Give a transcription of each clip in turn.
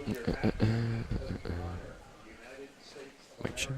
Mic check.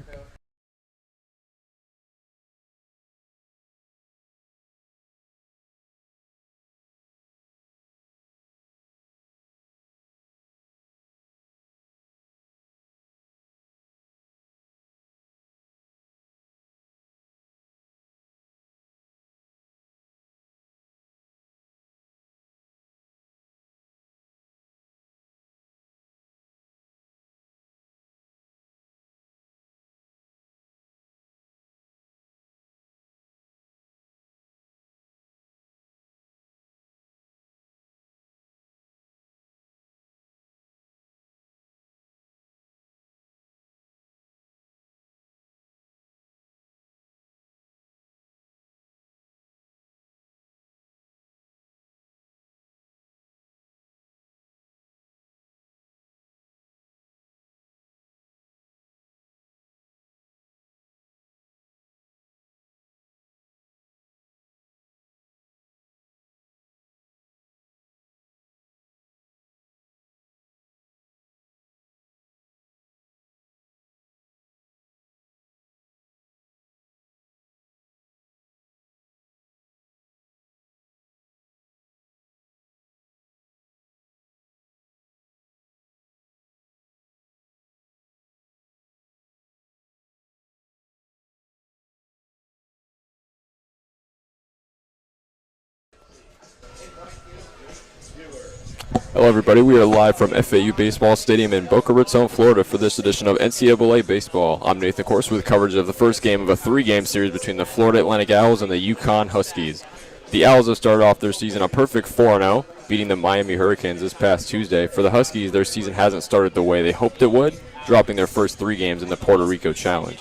Hello, everybody. We are live from FAU Baseball Stadium in Boca Raton, Florida, for this edition of NCAA Baseball. I'm Nathan Korst with coverage of the first game of a three-game series between the Florida Atlantic Owls and the UConn Huskies. The Owls have started off their season a perfect 4-0, beating the Miami Hurricanes this past Tuesday. For the Huskies, their season hasn't started the way they hoped it would, dropping their first three games in the Puerto Rico Challenge,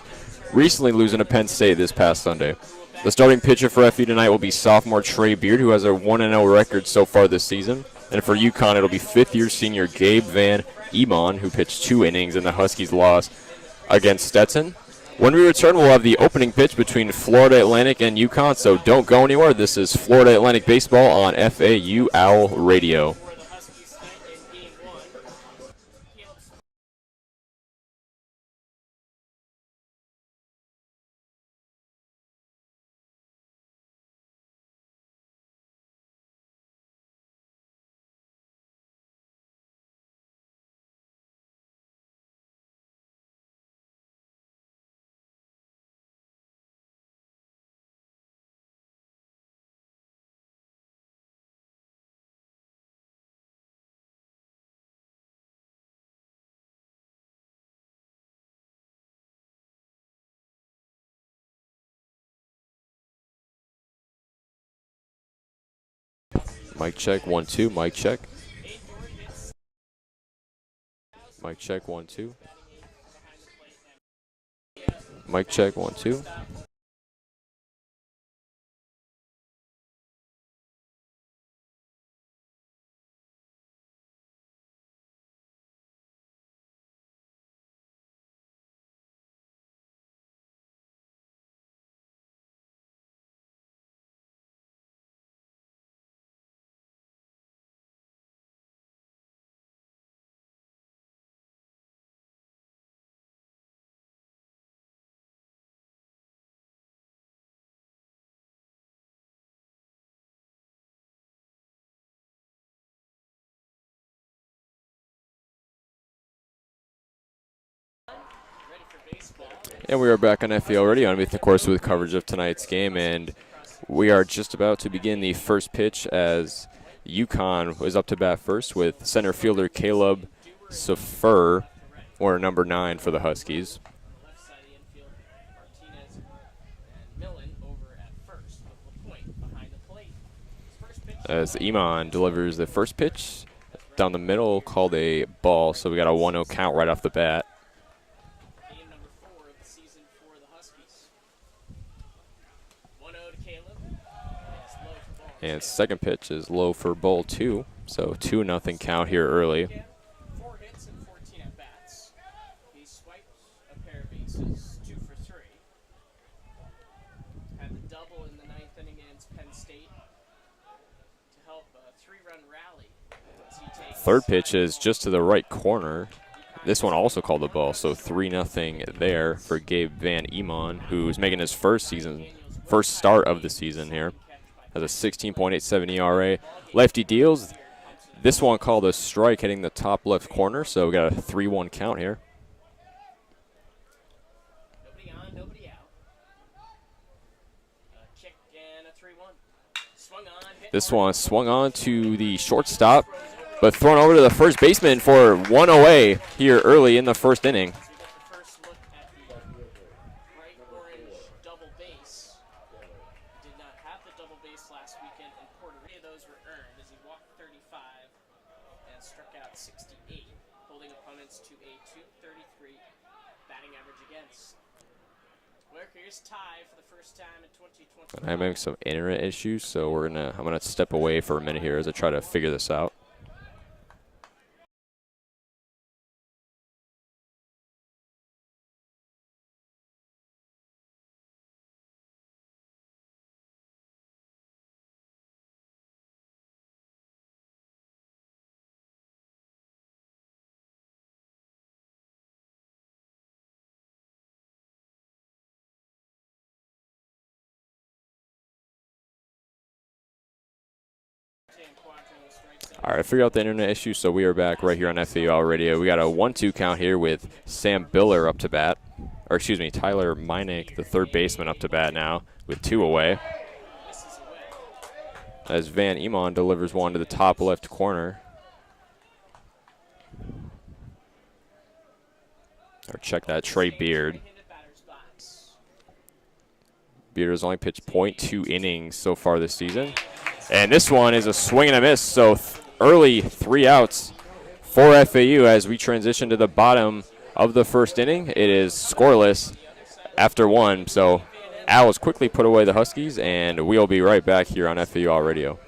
recently losing to Penn State this past Sunday. The starting pitcher for FAU tonight will be sophomore Trey Beard, who has a 1-0 record so far this season. And for UConn, it'll be fifth-year senior Gabe Van Emon, who pitched 2 innings in the Huskies' loss against Stetson. When we return, we'll have the opening pitch between Florida Atlantic and UConn, so don't go anywhere. This is Florida Atlantic Baseball on FAU Owl Radio. Mic check, 1, 2, mic check. Mic check, 1, 2. Mic check, 1, 2. And we are back on FAU already on Nathan Korst with coverage of tonight's game, and we are just about to begin the first pitch as UConn was up to bat first with center fielder Caleb Safer, or number 9 for the Huskies. As Iman delivers the first pitch down the middle, called a ball, so we got a 1-0 count right off the bat. And second pitch is low for ball 2, so 2-0 count here early. 4 hits and 14 at bats. He swiped a pair of bases, 2 for 3. Had the double in the 9th inning against Penn State to help a 3-run rally as he Third pitch is just to the right corner. This one also called the ball, so 3-0 there for Gabe Van Emon, who's making his first start of the season here. Has a 16.87 ERA. Lefty deals. This one called a strike hitting the top left corner, so we got a 3-1 count here. Nobody on, nobody out. Kick and a 3-1. Swung on. This one swung on to the shortstop, but thrown over to the first baseman for 1 away here early in the first inning. First look at the bright orange double base. Did not have the double base last weekend in Puerto Rico. Those were earned as he walked 35 and struck out 68, holding opponents to a 233 batting average against. Here's tie for the first time in 2020. I'm having some internet issues, so I'm gonna step away for a minute here as I try to figure this out. All right, figure out the internet issue, so we are back right here on FAU Radio. We got a 1-2 count here with Sam Biller up to bat. Or excuse me, Tyler Meinek, the third baseman, up to bat now with 2 away. As Van Emon delivers one to the top left corner. Or check that, Trey Beard. Beard has only pitched .2 innings so far this season. And this one is a swing and a miss, so early 3 outs for FAU as we transition to the bottom of the first inning. It is scoreless after 1, so Owls quickly put away the Huskies, and we'll be right back here on FAU Radio.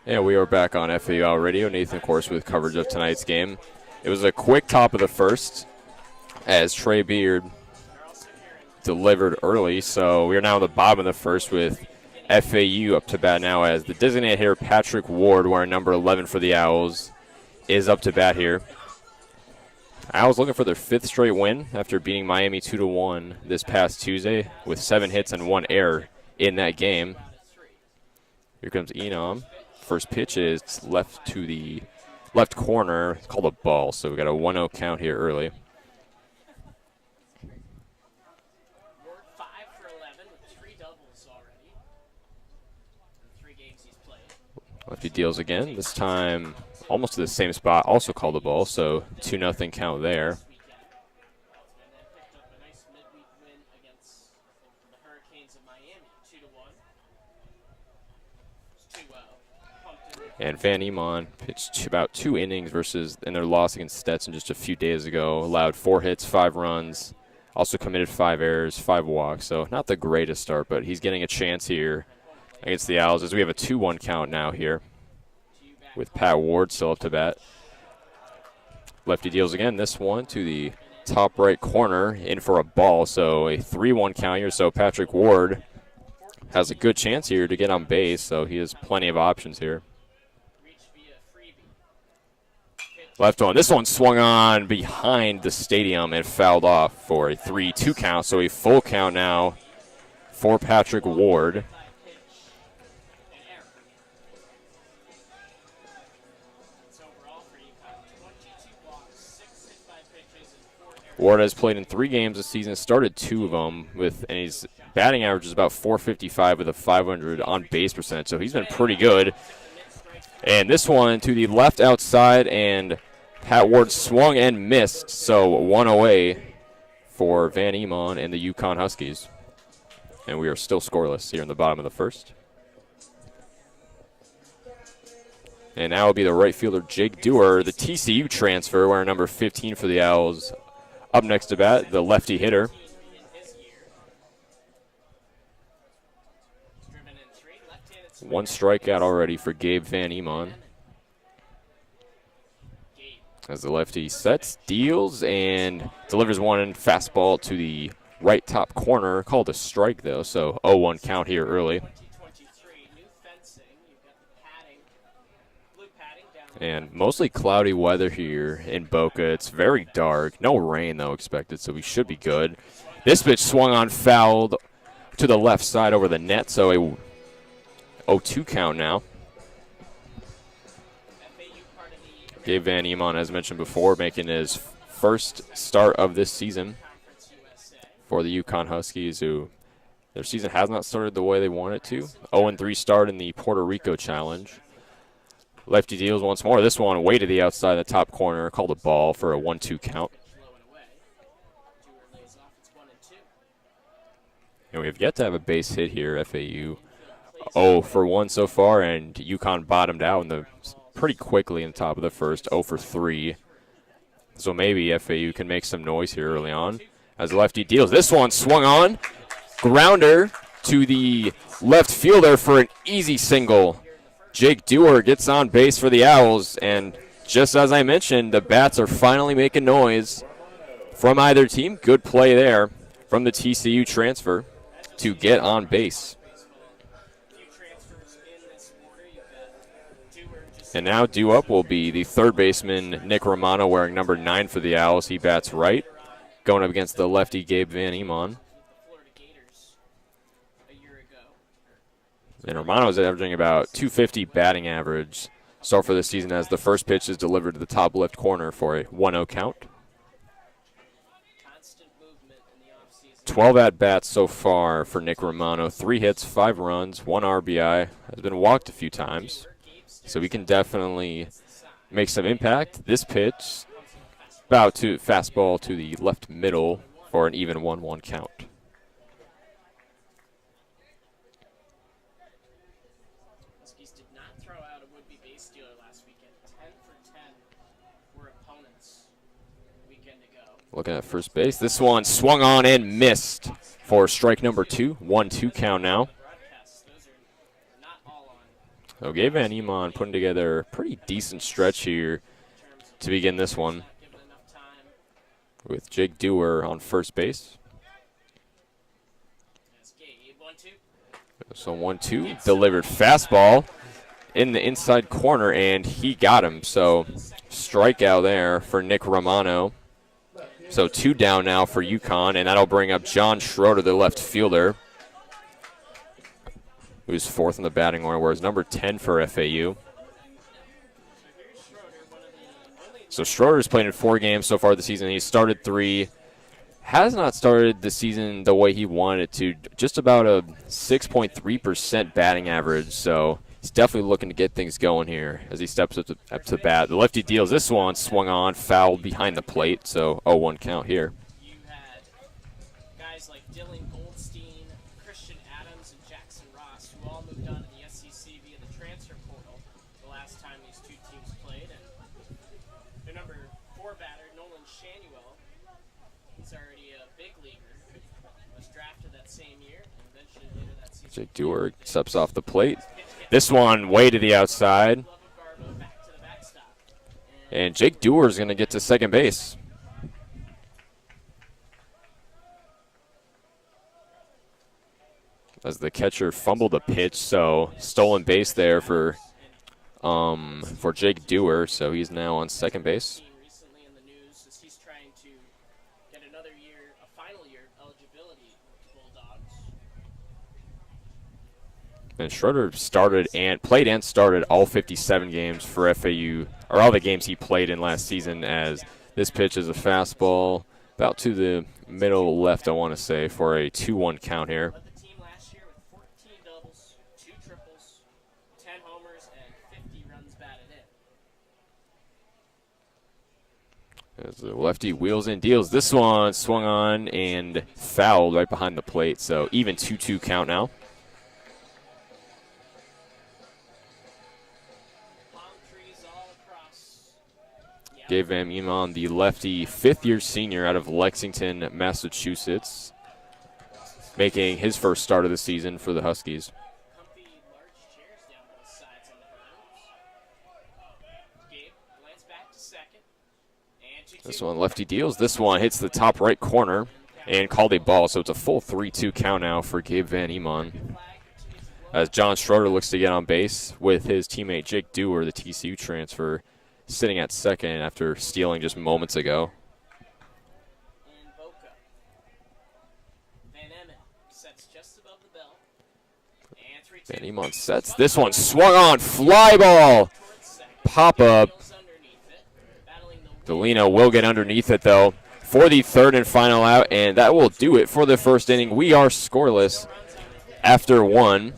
And we are back on FAU Radio. Nathan Korst with coverage of tonight's game. It was a quick top of the first as Trey Beard delivered early. So we are now in the bottom of the first with FAU up to bat now as the designated hitter Patrick Ward, wearing number 11 for the Owls, is up to bat here. Owls looking for their 5th straight win after beating Miami 2-1 this past Tuesday with 7 hits and 1 error in that game. Here comes Enom. First pitch is left to the left corner. It's called a ball, so we got a 1-0 count here early. Ward 5 for 11 with 3 doubles already in 3 games he's played. Lefty deals again. This time almost to the same spot. Also called a ball, so 2-0 count there. And then picked up a nice midweek win against the Hurricanes of Miami, 2-1. It's 2-0. And Van Emon pitched about 2 innings in their loss against Stetson just a few days ago. Allowed 4 hits, 5 runs. Also committed 5 errors, 5 walks. So not the greatest start, but he's getting a chance here against the Owls as we have a 2-1 count now here with Pat Ward still up to bat. Lefty deals again. This one to the top right corner, in for a ball. So a 3-1 count here. So Patrick Ward has a good chance here to get on base. So he has plenty of options here. Left on. This one swung on behind the stadium and fouled off for a 3-2 count. So a full count now for Patrick Ward. Ward has played in 3 games this season, started 2 of them, and his batting average is about .455 with a .500 on base percentage, so he's been pretty good. And this one to the left outside, and Pat Ward swung and missed, so 1 away for Van Emon and the UConn Huskies. And we are still scoreless here in the bottom of the first. And now will be the right fielder Jake Dewar, the TCU transfer, wearing number 15 for the Owls. Up next to bat, the lefty hitter. One strikeout already for Gabe Van Emon. As the lefty sets, deals, and delivers one fastball to the right top corner. Called a strike, though, so 0-1 count here early. And mostly cloudy weather here in Boca. It's very dark. No rain, though, expected, so we should be good. This pitch swung on, fouled to the left side over the net, so a 0-2 count now. Gabe Van Emon, as mentioned before, making his first start of this season for the UConn Huskies, who their season has not started the way they want it to. 0-3 start in the Puerto Rico Challenge. Lefty deals once more. This one way to the outside, the top corner, called a ball for a 1-2 count. And we have yet to have a base hit here. FAU 0 for 1 so far, and UConn bottomed out pretty quickly in the top of the first, 0 for 3. So maybe FAU can make some noise here early on. As the lefty deals, this one swung on. Grounder to the left fielder for an easy single. Jake Dewar gets on base for the Owls, and just as I mentioned, the bats are finally making noise from either team. Good play there from the TCU transfer to get on base. And now due up will be the third baseman, Nick Romano, wearing number 9 for the Owls. He bats right, going up against the lefty Gabe Van Emon. And Romano is averaging about .250 batting average so far this season, as the first pitch is delivered to the top left corner for a 1-0 count. 12 at-bats so far for Nick Romano. 3 hits, 5 runs, 1 RBI. Has been walked a few times, so he can definitely make some impact. This pitch, about to fastball to the left middle for an even 1-1 count. Looking at first base. This one swung on and missed for strike number 2. 1-2 count now. So Gabe Van Emon putting together a pretty decent stretch here to begin this one, with Jake Dewar on first base. So 1-2, delivered fastball in the inside corner, and he got him. So strikeout there for Nick Romano. So 2 down now for UConn, and that'll bring up John Schroeder, the left fielder, who's 4th in the batting order, whereas number 10 for FAU. So Schroeder's played in 4 games so far this season. He's started 3. Has not started the season the way he wanted to. Just about a 6.3% batting average. So he's definitely looking to get things going here as he steps up to bat. The lefty deals this one, swung on, fouled behind the plate. So 0-1 count here. You had guys like Dylan Goldstein, Christian Adams, and Jackson Ross, who all moved on to the SEC via the transfer portal the last time these two teams played. And their number 4 batter, Nolan Shanuel, he's already a big leaguer. Was drafted that same year, and eventually later that season. Jake Dewar steps off the plate. This one way to the outside. And Jake Dewar is going to get to second base. As the catcher fumbled a pitch, so stolen base there for Jake Dewar, so he's now on second base. Recently in the news is he's trying to get another year, a final year of eligibility with Bulldogs. And Schroeder played and started all 57 games for FAU, or all the games he played in last season, as this pitch is a fastball about to the middle left, I want to say, for a 2-1 count here. Led the team last year with 14 doubles, 2 triples, 10 homers, and 50 runs batted in. As the lefty wheels and deals. This one swung on and fouled right behind the plate, so even 2-2 count now. Gabe Van Emon, the lefty, 5th-year senior out of Lexington, Massachusetts, making his first start of the season for the Huskies. Comfy large chairs down both sides on the berms. Gabe glance back to second. And This one lefty deals. This one hits the top right corner and called a ball, so it's a full 3-2 count now for Gabe Van Emon. As John Schroeder looks to get on base with his teammate Jake Dewar, the TCU transfer, sitting at second after stealing just moments ago. And Boca. Van Emmen sets just above the bell. And 3-2. Van Emon sets. This one swung on. Fly ball. Pop up. Delino will get underneath it, though, for the 3rd and final out, and that will do it for the first inning. We are scoreless after 1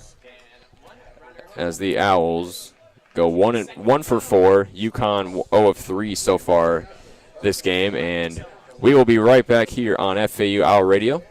as the Owls go 1 for 4. UConn 0 of 3 so far this game, and we will be right back here on FAU Owl Radio.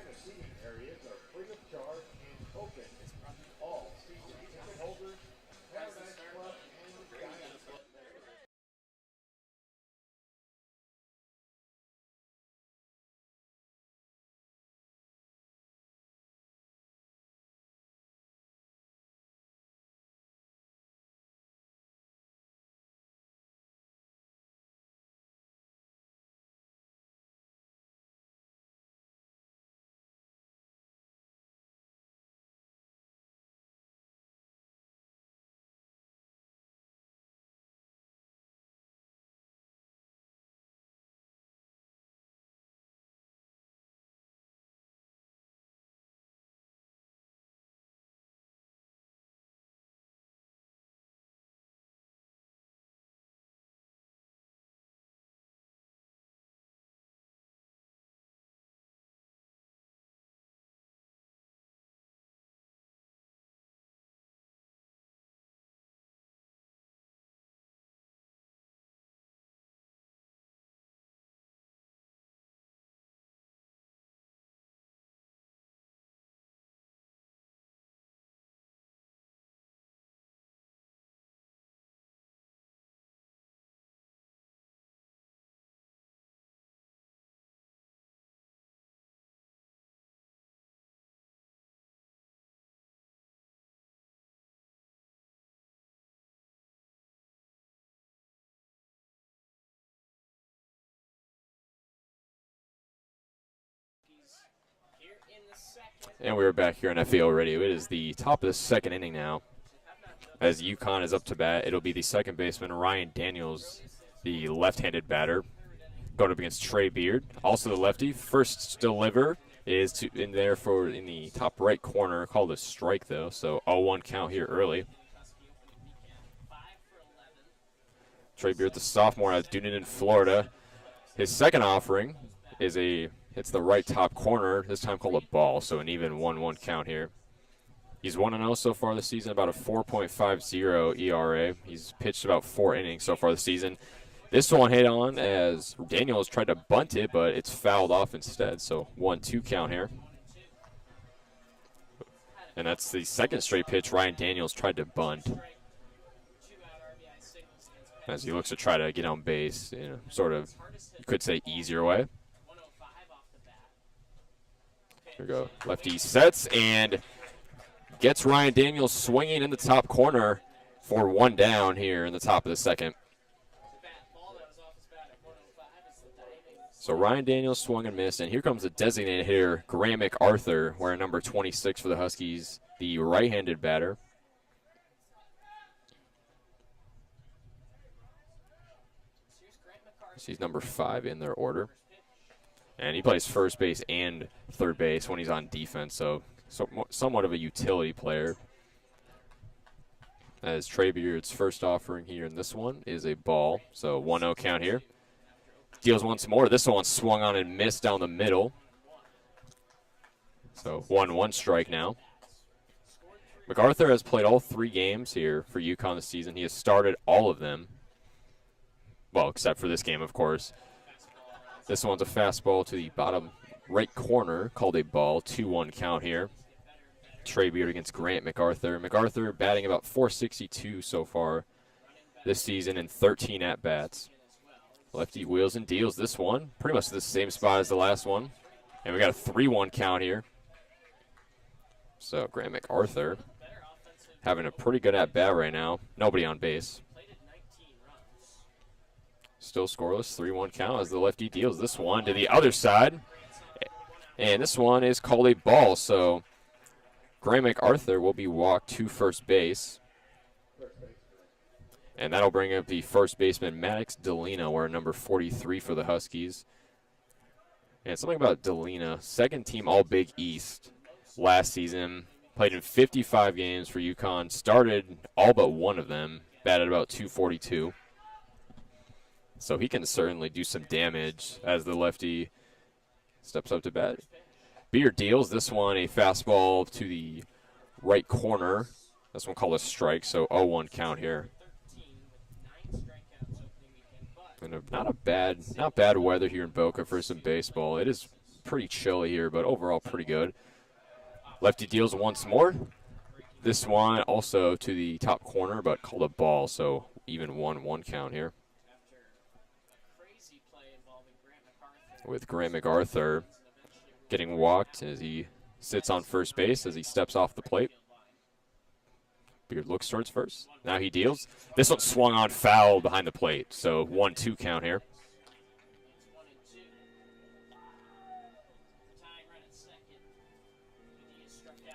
And we're back here on FAO Radio. It is the top of the 2nd inning now. As UConn is up to bat, it'll be the second baseman, Ryan Daniels, the left-handed batter, going up against Trey Beard, also the lefty. First deliver is in the top right corner, called a strike, though, so 0-1 count here early. Trey Beard, the sophomore out of Dunedin, Florida. His second offering is hits the right top corner, this time called a ball, so an even 1-1 count here. He's 1-0 so far this season, about a 4.50 ERA. He's pitched about 4 innings so far this season. This one hit on as Daniels tried to bunt it, but it's fouled off instead, so 1-2 count here. And that's the second straight pitch Ryan Daniels tried to bunt, as he looks to try to get on base in a sort of, you could say, easier way. Here we go. Lefty sets and gets Ryan Daniels swinging in the top corner for 1 down here in the top of the second. So Ryan Daniels swung and missed, and here comes the designated hitter, Graham MacArthur, wearing number 26 for the Huskies, the right-handed batter. He's number 5 in their order. And he plays first base and third base when he's on defense, so somewhat of a utility player. As Trey Beard's first offering here in this one is a ball, so 1-0 count here. Deals once more. This one swung on and missed down the middle. So 1-1 strike now. MacArthur has played all 3 games here for UConn this season. He has started all of them. Well, except for this game, of course. This one's a fastball to the bottom right corner, called a ball. 2-1 count here. Trey Beard against Grant MacArthur. MacArthur batting about .462 so far this season in 13 at-bats. Lefty wheels and deals this one. Pretty much the same spot as the last one. And we got a 3-1 count here. So Grant MacArthur having a pretty good at-bat right now. Nobody on base. Still scoreless, 3-1 count as the lefty deals this one to the other side. And this one is called a ball, so Graham MacArthur will be walked to first base. And that'll bring up the first baseman, Maddox Delina, wearing number 43 for the Huskies. And something about Delina, second team All-Big East last season. Played in 55 games for UConn. Started all but one of them. Batted about .242. So he can certainly do some damage as the lefty steps up to bat. Beard deals this one a fastball to the right corner. This one called a strike, so 0-1 count here. And not bad weather here in Boca for some baseball. It is pretty chilly here, but overall pretty good. Lefty deals once more. This one also to the top corner, but called a ball, so even 1-1 count here. With Graham MacArthur getting walked as he sits on first base as he steps off the plate. Beard looks towards first. Now he deals. This one swung on foul behind the plate, so 1-2 count here.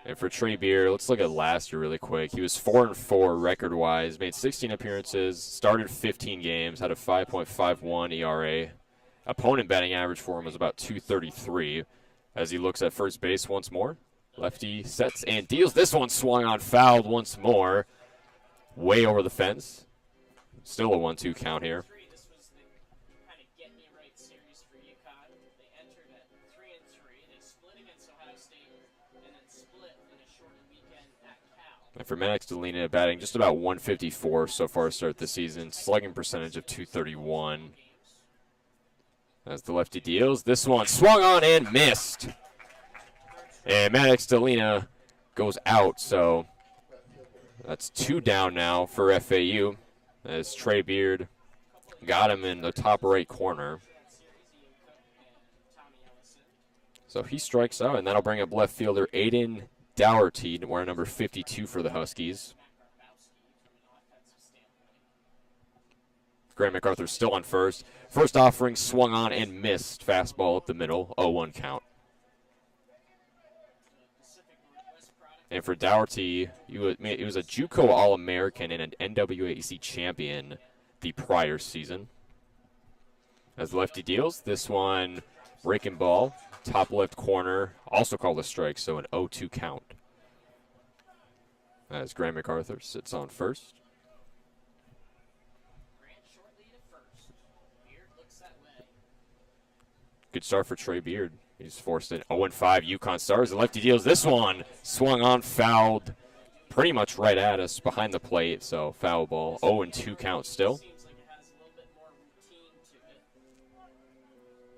And for Trey Beard, let's look at last year really quick. He was 4-4 record-wise, made 16 appearances, started 15 games, had a 5.51 ERA. Opponent batting average for him was about .233 as he looks at first base once more. Lefty sets and deals. This one swung on, fouled once more. Way over the fence. Still a 1-2 count here. This was the kind of get-me-right series for UConn. They entered at 3-3. They split against Ohio State and then split in a shortened weekend at Cal. And for Maddox Delina, batting just about .154 so far to start the season. Slugging percentage of .231. As the lefty deals, this one swung on and missed. And Maddox Delina goes out, so that's 2 down now for FAU. As Trey Beard got him in the top right corner. So he strikes out, and that'll bring up left fielder Aiden Dougherty, wearing number 52 for the Huskies. Graham MacArthur still on first. First offering swung on and missed. Fastball up the middle, 0-1 count. And for Dougherty, he was a JUCO All-American and an NWAC champion the prior season. As lefty deals, this one breaking ball, top left corner, also called a strike, so an 0-2 count. As Graham MacArthur sits on first. Good start for Trey Beard. He's forced an 0-5 UConn Stars. The lefty deals this one. Swung on, fouled pretty much right at us behind the plate. So foul ball. 0-2 count still. Seems like it has a little bit more routine to it.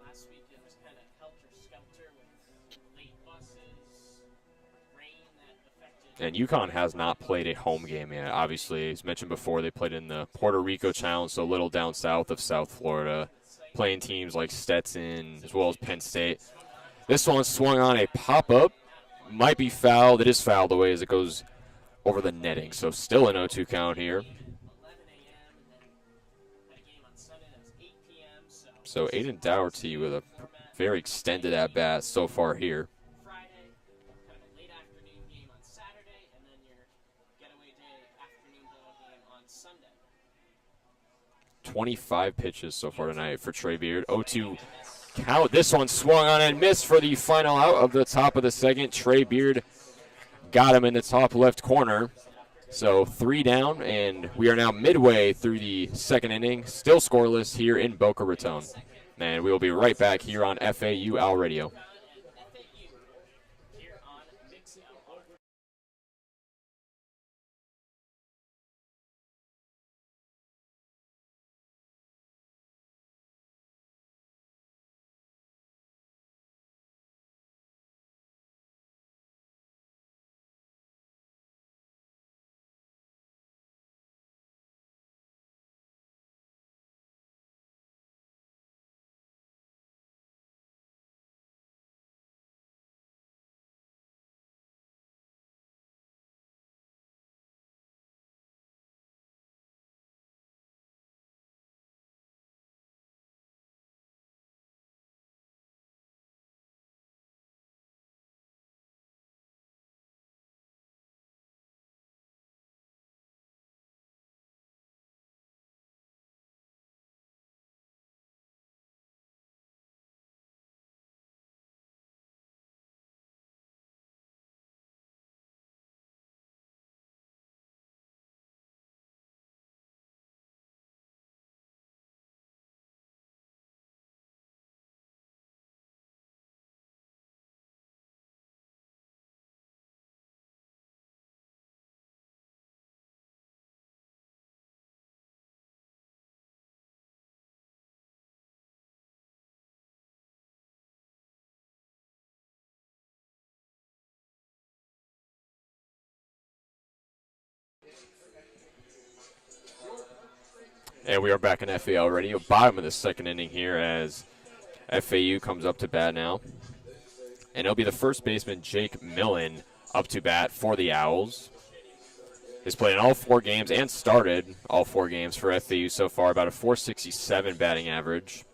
Last week it was kind of helter-skelter with late buses, rain that affected. And UConn has not played a home game yet. Obviously, as mentioned before, they played in the Puerto Rico Challenge, so a little down south of South Florida, playing teams like Stetson as well as Penn State. This one swung on a pop-up. Might be fouled. It is fouled away as it goes over the netting. So still an 0-2 count here. 11 a.m. and then had a game on Sunday that was 8 p.m. So Aiden Dougherty with a very extended at-bat so far here. Friday, kind of a late afternoon game on Saturday, and then your getaway day afternoon ball game on Sunday. 25 pitches so far tonight for Trey Beard. 0-2 count. This one swung on and missed for the final out of the top of the second. Trey Beard got him in the top left corner. So 3 down, and we are now midway through the second inning. Still scoreless here in Boca Raton. And we will be right back here on FAU Owl Radio. Here on Mix It. And we are back in FAU Radio. Bottom of the second inning here as FAU comes up to bat now. And it'll be the first baseman, Jake Millen, up to bat for the Owls. He's played in all 4 games and started all 4 games for FAU so far, about a .467 batting average,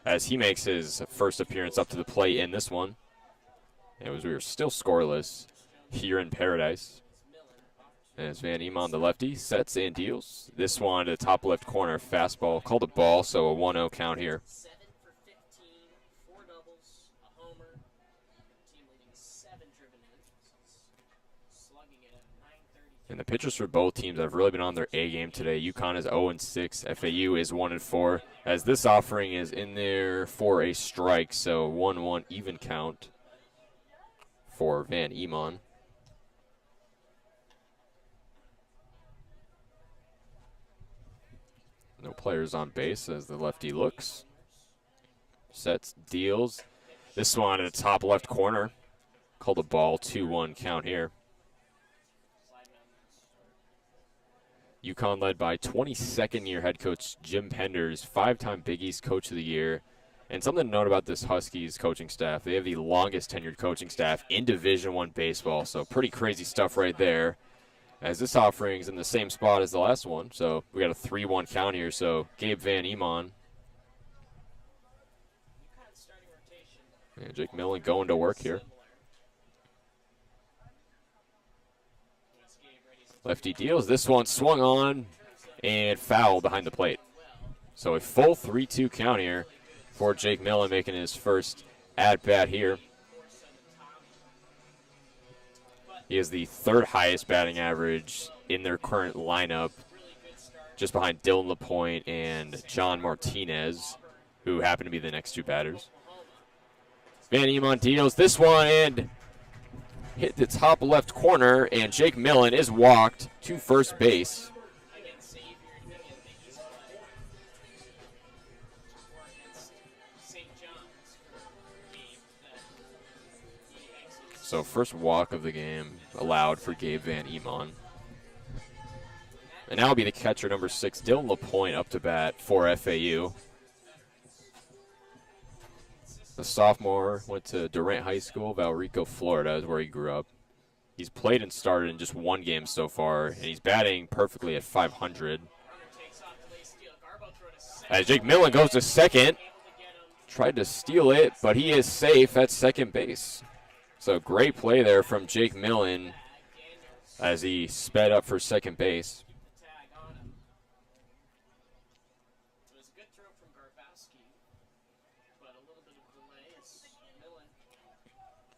as he makes his first appearance up to the plate in this one. And we were still scoreless here in Paradise. As Van Eman, the lefty, sets and deals. This one to the top left corner, fastball, called a ball, so a 1-0 count here. 7 for 15, 4 doubles, a homer, team leading 7 driven in, slugging it at 930. And the pitchers for both teams have really been on their A game today. UConn is 0-6, FAU is 1-4, as this offering is in there for a strike, so 1-1 even count for Van Eman. No players on base as the lefty looks. Sets, deals. This one at the top left corner. Called a ball, 2-1 count here. UConn led by 22nd-year head coach Jim Penders, 5-time Big East Coach of the Year. And something to note about this Huskies coaching staff, they have the longest tenured coaching staff in Division I baseball, so pretty crazy stuff right there. As this offering is in the same spot as the last one, so we got a 3-1 count here. So Gabe Van Eman and Jake Millen going to work here. Lefty deals. This one swung on and foul behind the plate. So a full 3-2 count here for Jake Millen, making his first at-bat here. He has the 3rd highest batting average in their current lineup just behind Dylan LaPointe and John Martinez, who happen to be the next two batters. Van Emon deals this one and hit the top left corner, and Jake Millen is walked to first base. So first walk of the game allowed for Gabe Van Emon. And now will be the catcher, number 6, Dylan LaPointe, up to bat for FAU. The sophomore went to Durant High School, Valrico, Florida, is where he grew up. He's played and started in just one game so far, and he's batting perfectly at .500. As Jake Millen goes to second, tried to steal it, but he is safe at second base. So great play there from Jake Millen as he sped up for second base.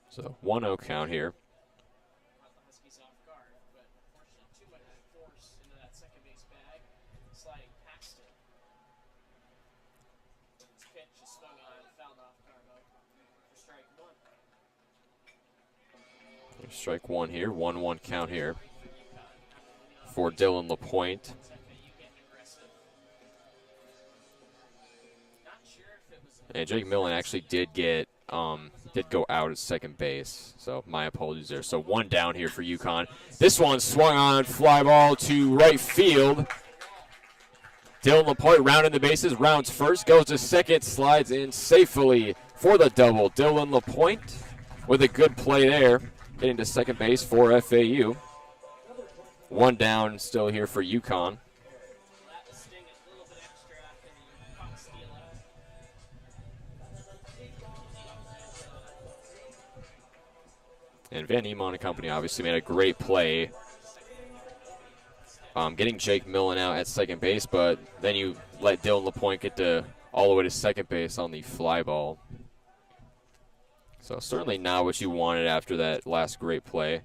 So 1-0 count here. Strike one here, 1-1 count here for Dylan LaPointe. And Jake Millen actually did go out at second base, so my apologies there. So one down here for UConn. This one swung on, fly ball to right field. Dylan LaPointe rounding the bases, rounds first, goes to second, slides in safely for the double. Dylan LaPointe with a good play there, getting to second base for FAU. One down still here for UConn. And Van Emon and company obviously made a great play getting Jake Millen out at second base, but then you let Dylan LaPointe get all the way to second base on the fly ball. So certainly not what you wanted after that last great play.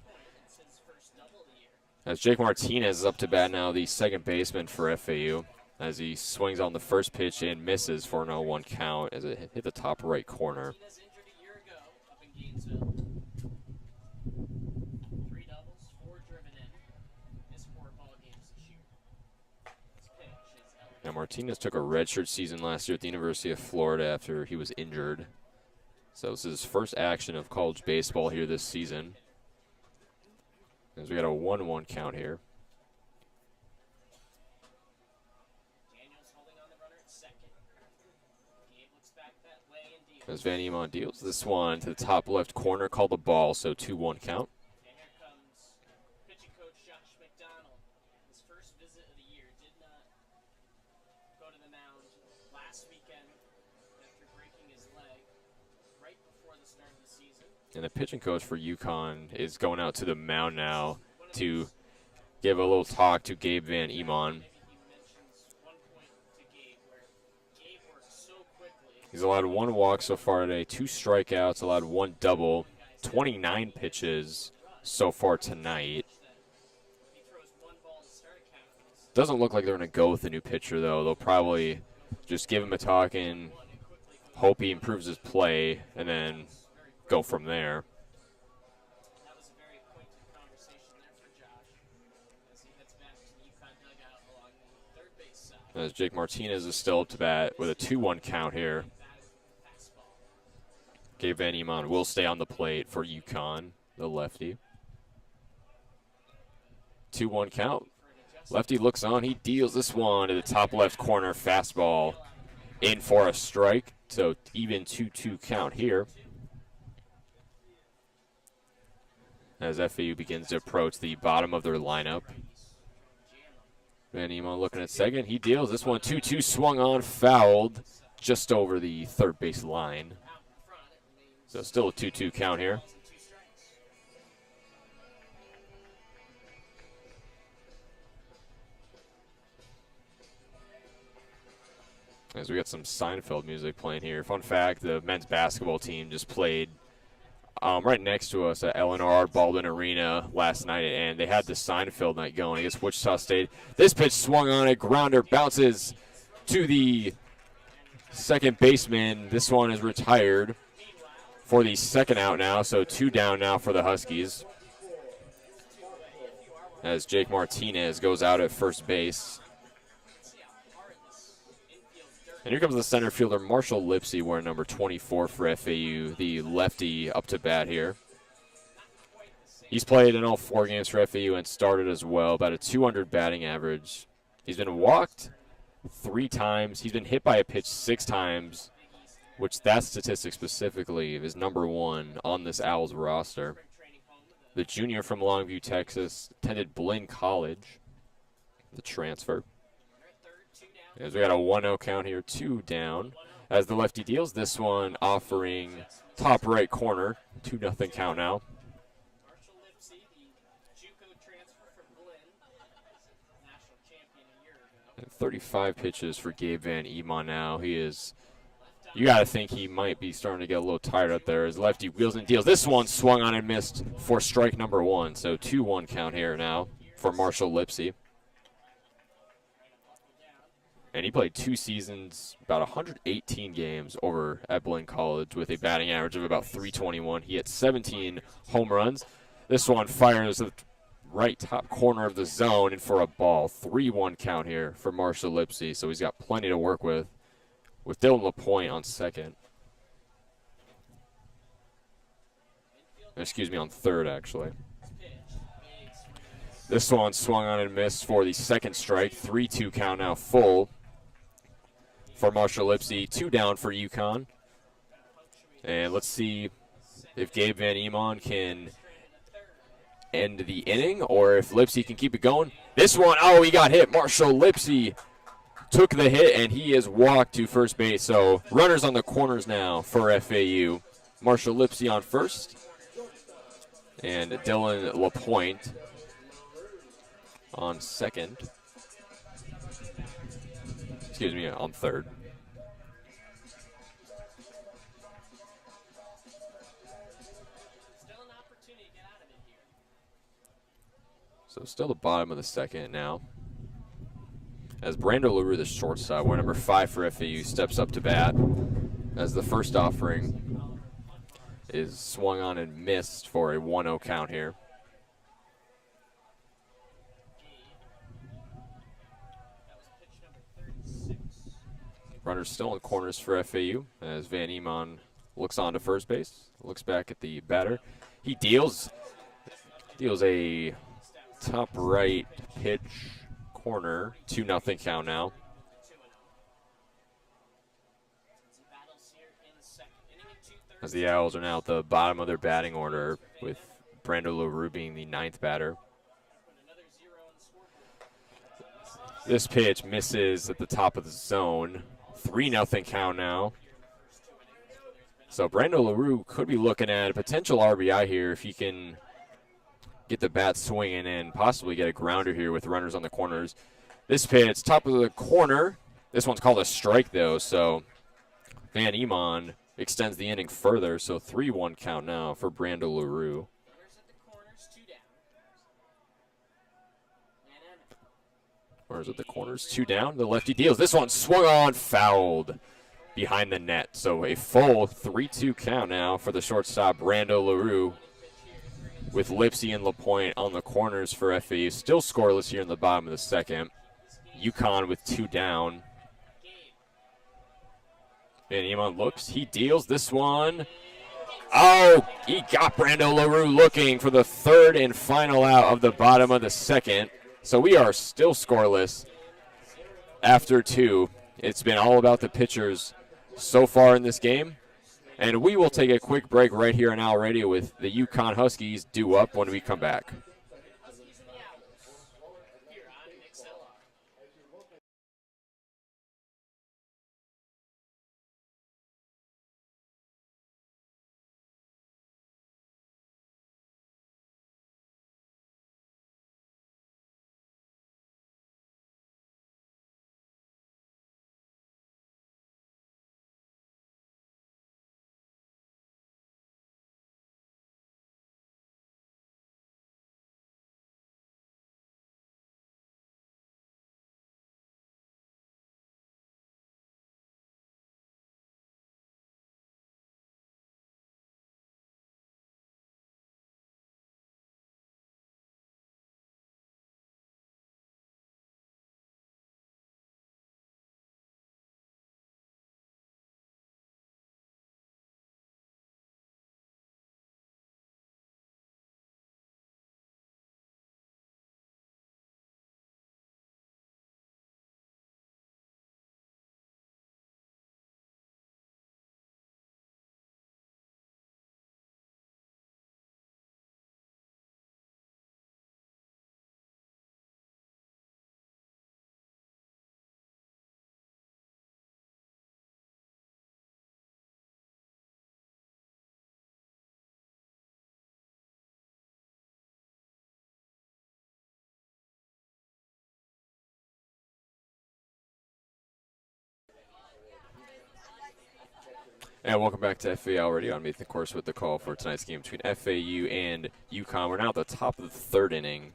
As Jake Martinez is up to bat now, the second baseman for FAU, as he swings on the first pitch and misses for an 0-1 count as it hit the top right corner. Now Martinez took a redshirt season last year at the University of Florida after he was injured. So this is his first action of college baseball here this season. As we got a 1-1 count here. As Van Emon deals this one to the top left corner, called the ball, so 2-1 count. And the pitching coach for UConn is going out to the mound now to give a little talk to Gabe Van Emon. He's allowed 1 walk so far today, 2 strikeouts, allowed 1 double, 29 pitches so far tonight. Doesn't look like they're going to go with the new pitcher, though. They'll probably just give him a talk and hope he improves his play, and then go from there. As Jake Martinez is still up to bat with a 2-1 count here. Gabe Van Emon will stay on the plate for UConn, the lefty. 2-1 count. Lefty looks on. He deals this one to the top left corner. Fastball in for a strike. So even 2-2 count here. As FAU begins to approach the bottom of their lineup. Van Emon looking at second. He deals this one 2-2, swung on, fouled just over the third base line. So still a 2-2 count here. As we got some Seinfeld music playing here. Fun fact, the men's basketball team just played right next to us at Eleanor R. Baldwin Arena last night, and they had the Seinfeld night going against Wichita State. This pitch swung on a grounder, bounces to the second baseman. This one is retired for the second out now, so 2 down now for the Huskies, as Jake Martinez goes out at first base. And here comes the center fielder, Marshall Lipsy, wearing number 24 for FAU, the lefty up to bat here. He's played in all 4 games for FAU and started as well, about a 200 batting average. He's been walked 3 times. He's been hit by a pitch 6 times, which that statistic specifically is number 1 on this Owls roster. The junior from Longview, Texas, attended Blinn College, the transfer. As we got a 1-0 count here, 2 down. As the lefty deals, this one offering top right corner, 2-0 count now. Marshall Lipsy, the JUCO transfer from Blinn, national champion a year ago. And 35 pitches for Gabe Van Emon now. He is, you got to think he might be starting to get a little tired up there as lefty wheels and deals. This one swung on and missed for strike number 1. So 2-1 count here now for Marshall Lipsy. And he played 2 seasons, about 118 games over at Blinn College with a batting average of about .321. He hit 17 home runs. This one fires at the right top corner of the zone and for a ball. 3-1 count here for Marshall Lipsy, so he's got plenty to work with Dylan LaPointe on second. Excuse me, on third, actually. This one swung on and missed for the second strike. 3-2 count now full for Marshall Lipsy. 2 down for UConn. And let's see if Gabe Van Emon can end the inning or if Lipsy can keep it going. This one, oh, he got hit. Marshall Lipsy took the hit, and he is walked to first base. So runners on the corners now for FAU. Marshall Lipsy on first, and Dylan LaPointe on second. Excuse me, on third. Still an opportunity to get out of it here. So still the bottom of the second now. As Brando LaRue, the shortstop, wearing number 5 for FAU, steps up to bat. As the first offering is swung on and missed for a 1-0 count here. Runners still in corners for FAU as Van Emon looks on to first base, looks back at the batter. He deals a top right pitch corner, 2-0 count now. As the Owls are now at the bottom of their batting order with Brando LaRue being the 9th batter. This pitch misses at the top of the zone. 3-0 count now. So Brando LaRue could be looking at a potential RBI here if he can get the bat swinging and possibly get a grounder here with runners on the corners. This pitch, top of the corner. This one's called a strike, though, so Van Emon extends the inning further, so 3-1 count now for Brando LaRue. Runners at the corners, 2 down. The lefty deals. This one swung on, fouled behind the net. So a full 3-2 count now for the shortstop, Brando LaRue, with Lipsy and LaPointe on the corners for FAU. Still scoreless here in the bottom of the second. UConn with 2 down. And Emon looks. He deals this one. Oh, he got Brando LaRue looking for the third and final out of the bottom of the second. So we are still scoreless after 2. It's been all about the pitchers so far in this game. And we will take a quick break right here on Owl Radio with the UConn Huskies due up when we come back. And welcome back to FAU Radio. I'm Nathan Korst with the call for tonight's game between FAU and UConn. We're now at the top of the third inning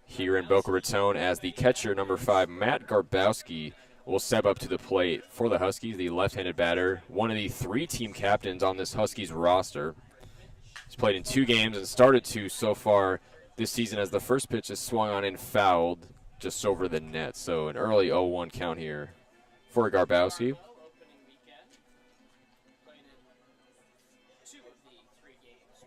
here in Boca Raton as the catcher, number 5, Matt Garbowski, will step up to the plate for the Huskies, the left-handed batter, one of the 3 team captains on this Huskies roster. He's played in 2 games and started 2 so far this season as the first pitch is swung on and fouled just over the net. So an early 0-1 count here for Garbowski.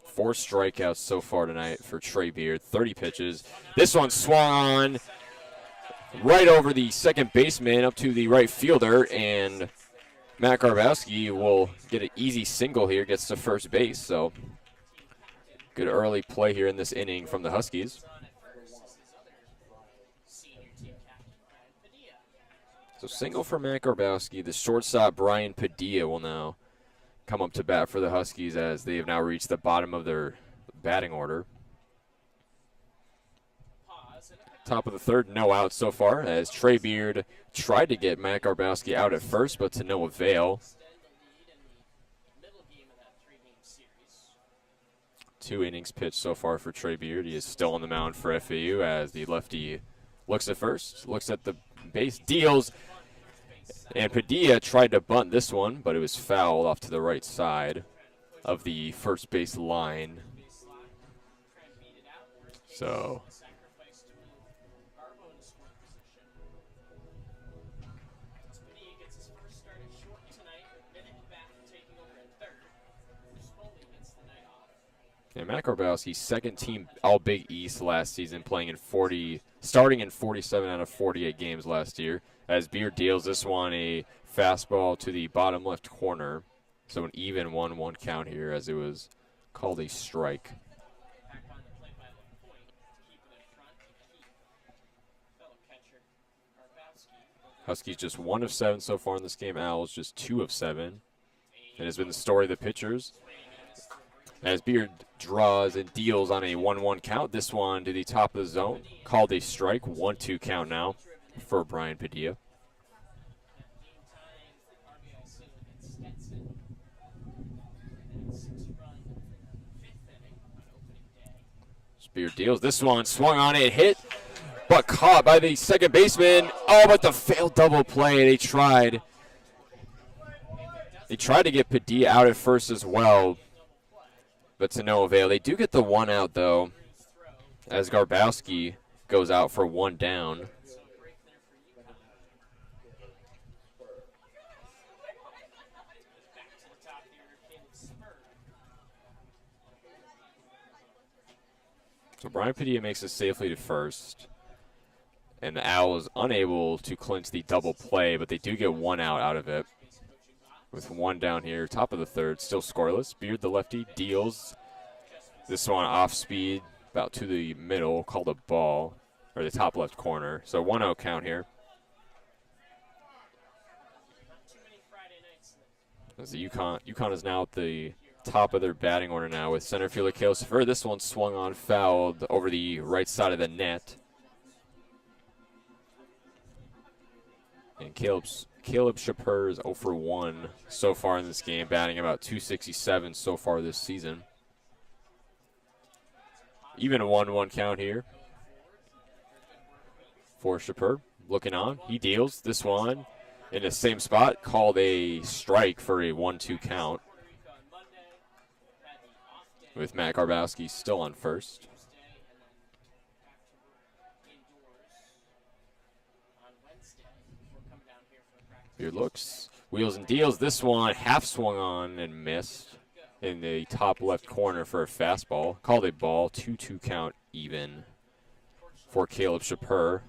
4 strikeouts so far tonight for Trey Beard, 30 pitches. This one swung on right over the second baseman up to the right fielder, and Matt Garbowski will get an easy single here, gets to first base. So good early play here in this inning from the Huskies. So single for Matt Garbowski. The shortstop, Brian Padilla, will now come up to bat for the Huskies as they have now reached the bottom of their batting order. Top of the third, no outs so far as Trey Beard tried to get Matt Garbowski out at first, but to no avail. 2 innings pitched so far for Trey Beard. He is still on the mound for FAU as the lefty looks at first, looks at the base, deals, and Padilla tried to bunt this one, but it was fouled off to the right side of the first base line. So yeah, Matt Garbowski, second team All-Big East last season, starting in 47 out of 48 games last year. As Beard deals this one a fastball to the bottom left corner. So an even 1-1 count here as it was called a strike. Huskies just 1 of 7 so far in this game. Owls just 2 of 7. It has been the story of the pitchers. As Beard draws and deals on a 1-1 count, this one to the top of the zone, called a strike, 1-2 count now for Brian Padilla. Beard deals this one, swung on it, hit, but caught by the second baseman. Oh, but the failed double play. They tried to get Padilla out at first as well, but to no avail. They do get the 1 out, though, as Garbowski goes out for 1 down. So Brian Padilla makes it safely to first, and the Owls unable to clinch the double play, but they do get 1 out of it. With 1 down here, top of the third, still scoreless. Beard, the lefty, deals this one off speed, about to the middle, called a ball, or the top left corner. So 1-0 count here. As the UConn is now at the top of their batting order now with center fielder Caleb Shapiro. This one swung on, fouled over the right side of the net. And Caleb Shapiro is 0 for 1 so far in this game, batting about .267 so far this season. Even a 1-1 count here for Shapiro. Looking on, he deals this one in the same spot, called a strike for a 1-2 count. With Matt Garbowski still on first. Beard looks, wheels and deals. This one half swung on and missed in the top left corner for a fastball. Called a ball, 2-2 count even for Caleb Shapiro.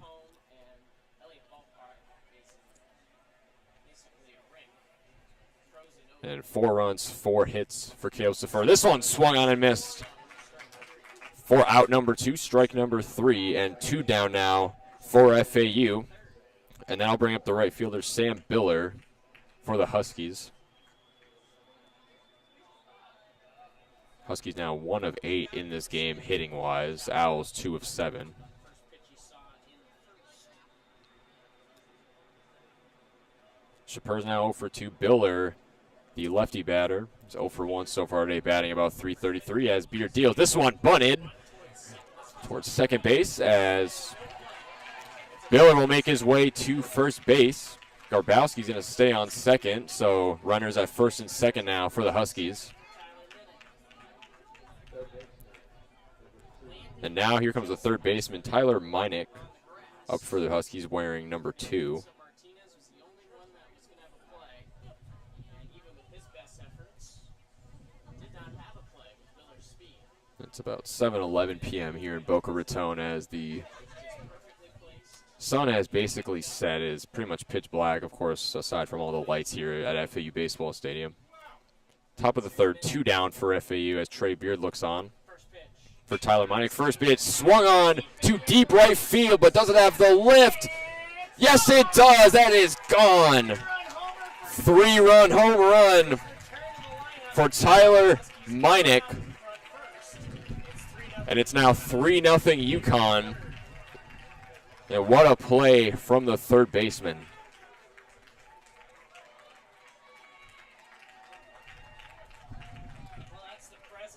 And 4 runs, 4 hits for Caleb Shapiro. This one swung on and missed for out number 2, strike number 3, and 2 down now for FAU. And then I'll bring up the right fielder, Sam Biller, for the Huskies. Huskies now 1 of 8 in this game hitting-wise. Owls 2 of 7. Shapiro's now 0 for 2. Biller the lefty batter. He's 0 for 1 so far today, batting about .333 as Beard deals. This one bunted towards second base as Miller will make his way to first base. Garbowski's going to stay on second, so runners at first and second now for the Huskies. And now here comes the third baseman, Tyler Minick, up for the Huskies wearing number 2. It's about 7:11 p.m. here in Boca Raton as the sun has basically set. It is pretty much pitch black, of course, aside from all the lights here at FAU Baseball Stadium. Top of the third, 2 down for FAU as Trey Beard looks on. For Tyler Minick, first pitch swung on to deep right field, but doesn't have the lift. Yes, it does. That is gone. 3-run home run for Tyler Minick. And it's now 3-0 UConn. And what a play from the third baseman.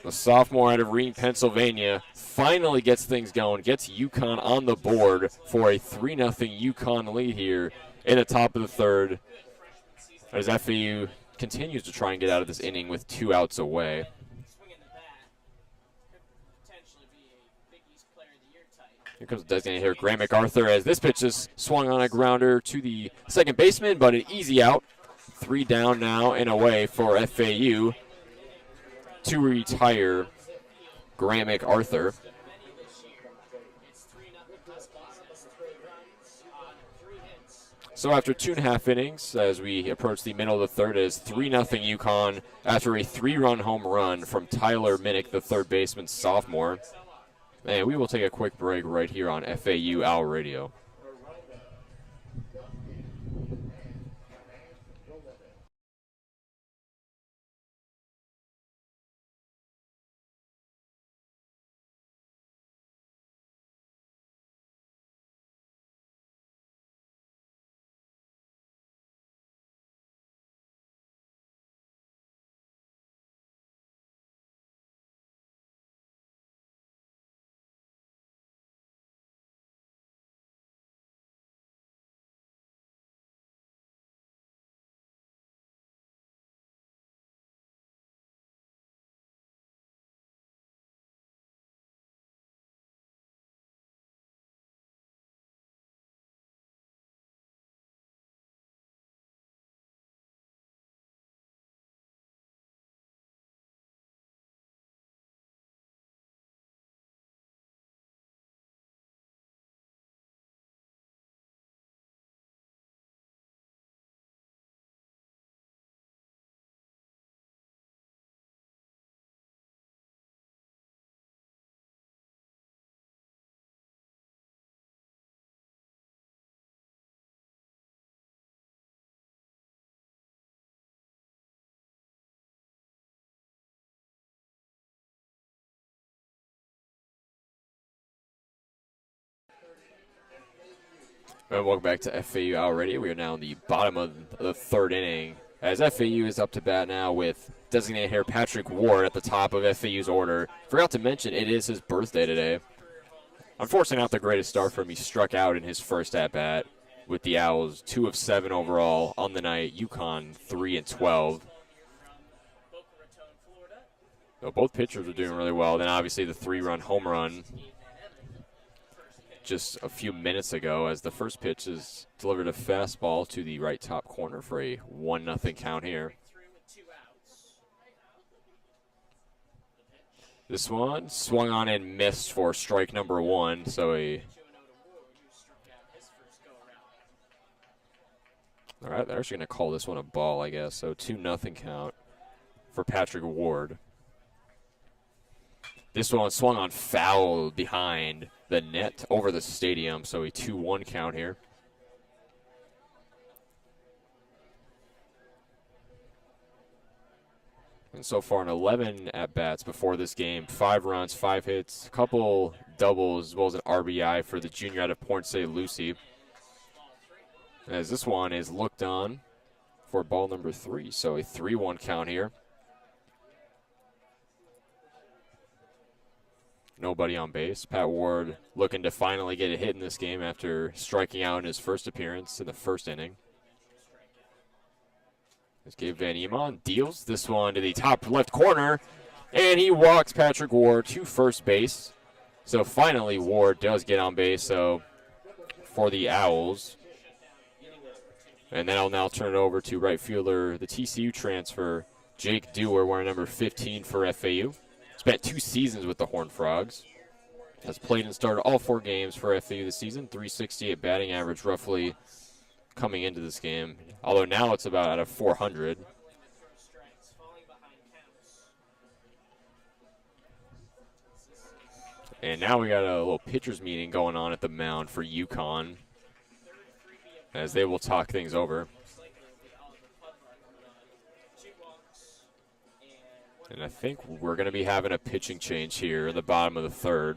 The sophomore out of Reading, Pennsylvania, finally gets things going, gets UConn on the board for a 3-0 UConn lead here in the top of the third, as FAU continues to try and get out of this inning with 2 outs away. Here comes the designated hitter, Graham MacArthur, as this pitch is swung on a grounder to the second baseman, but an easy out. 3 down now and away for FAU to retire Graham MacArthur. So after 2.5 innings, as we approach the middle of the third, it is 3-0 UConn after a 3-run home run from Tyler Minick, the third baseman sophomore. And we will take a quick break right here on FAU Owl Radio. And welcome back to FAU Owl Radio. We are now in the bottom of the third inning, as FAU is up to bat now with designated hitter Patrick Ward at the top of FAU's order. Forgot to mention, it is his birthday today. Unfortunately, not the greatest start for him. He struck out in his first at-bat with the Owls, 2 of 7 overall on the night. UConn 3-12. So both pitchers are doing really well. Then obviously the 3-run home run just a few minutes ago, as the first pitch is delivered a fastball to the right top corner for a 1-0 count here. This one swung on and missed for strike number 1, so all right, they're actually going to call this one a ball, I guess. So 2-0 count for Patrick Ward. This one swung on foul behind the net over the stadium, so a 2-1 count here. And so far in 11 at-bats before this game, 5 runs, 5 hits, a couple doubles, as well as an RBI for the junior out of Port St. Lucie. As this one is looked on for ball number 3. So a 3-1 count here. Nobody on base. Pat Ward looking to finally get a hit in this game after striking out in his first appearance in the first inning. As Gabe Van Emon deals this one to the top left corner, and he walks Patrick Ward to first base. So finally Ward does get on base, so for the Owls. And then I'll now turn it over to right fielder, the TCU transfer, Jake Dewar, wearing number 15 for FAU. Spent 2 seasons with the Horned Frogs. Has played and started all 4 games for FAU this season. 368 batting average roughly coming into this game. Although now it's about out of 400. And now we got a little pitchers meeting going on at the mound for UConn, as they will talk things over. And I think we're going to be having a pitching change here in the bottom of the 3rd.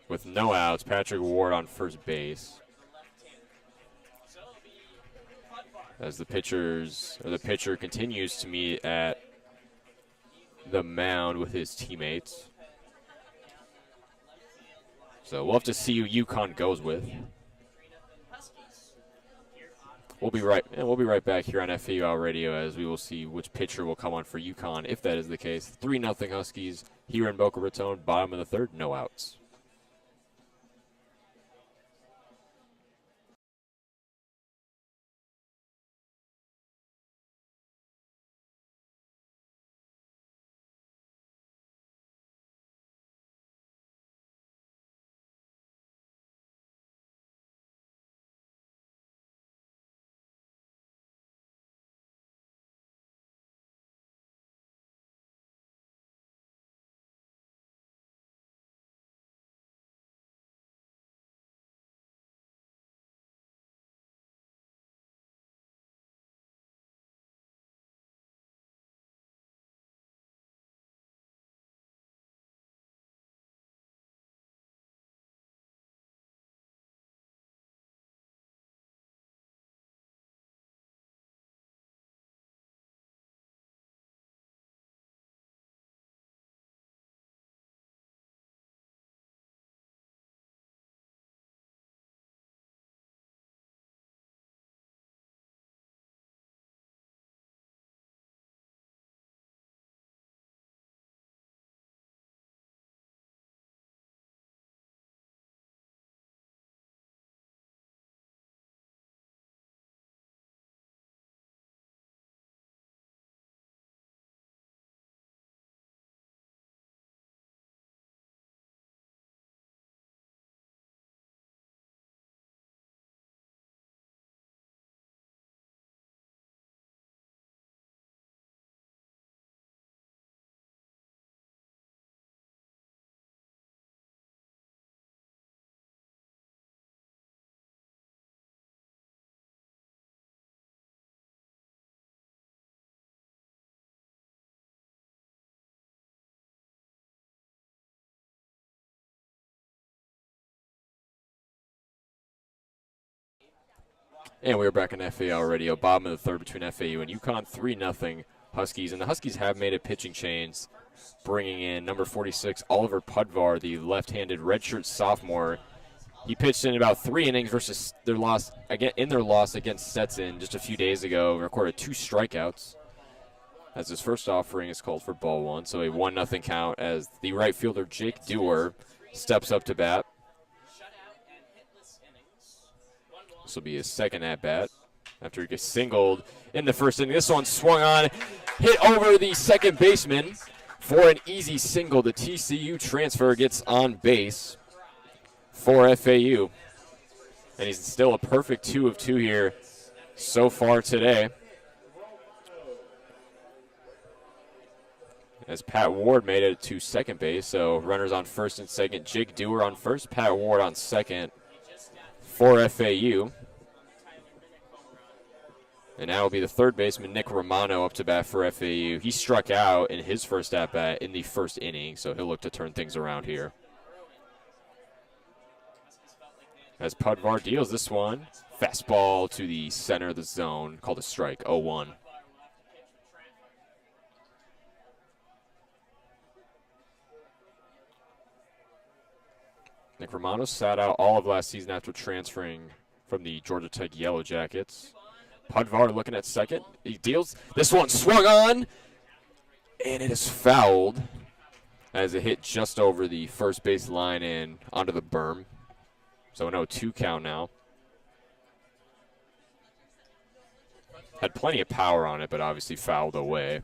With no outs, Patrick Ward on first base. As the pitcher continues to meet at the mound with his teammates. So we'll have to see who UConn goes with. We'll be right back here on FAU Radio as we will see which pitcher will come on for UConn if that is the case. 3-0 Huskies here in Boca Raton, bottom of the 3rd, no outs. And we're back on FAU Radio, bottom of the 3rd between FAU and UConn, 3-0 Huskies. And the Huskies have made a pitching change, bringing in number 46, Oliver Pudvar, the left-handed redshirt sophomore. He pitched in about 3 innings versus their loss against Stetson just a few days ago. Recorded 2 strikeouts. As his first offering is called for ball 1, so a 1-0 count as the right fielder Jake Dewar steps up to bat. This will be his second at-bat after he gets singled in the first inning. This one swung on, hit over the second baseman for an easy single. The TCU transfer gets on base for FAU. And he's still a perfect 2 of 2 here so far today. As Pat Ward made it to second base, so runners on first and second. Jake Dewar on first, Pat Ward on second for FAU. And now will be the third baseman, Nick Romano, up to bat for FAU. He struck out in his first at-bat in the first inning, so he'll look to turn things around here. As Pudvar deals this one, Fastball to the center of the zone, called a strike, 0-1. Nick Romano sat out all of last season after transferring from the Georgia Tech Yellow Jackets. Pudvar looking at second. He deals. This one swung on, and it is fouled as it hit just over the first base line and onto the berm. So an 0-2 count now. Had plenty of power on it, but obviously fouled away.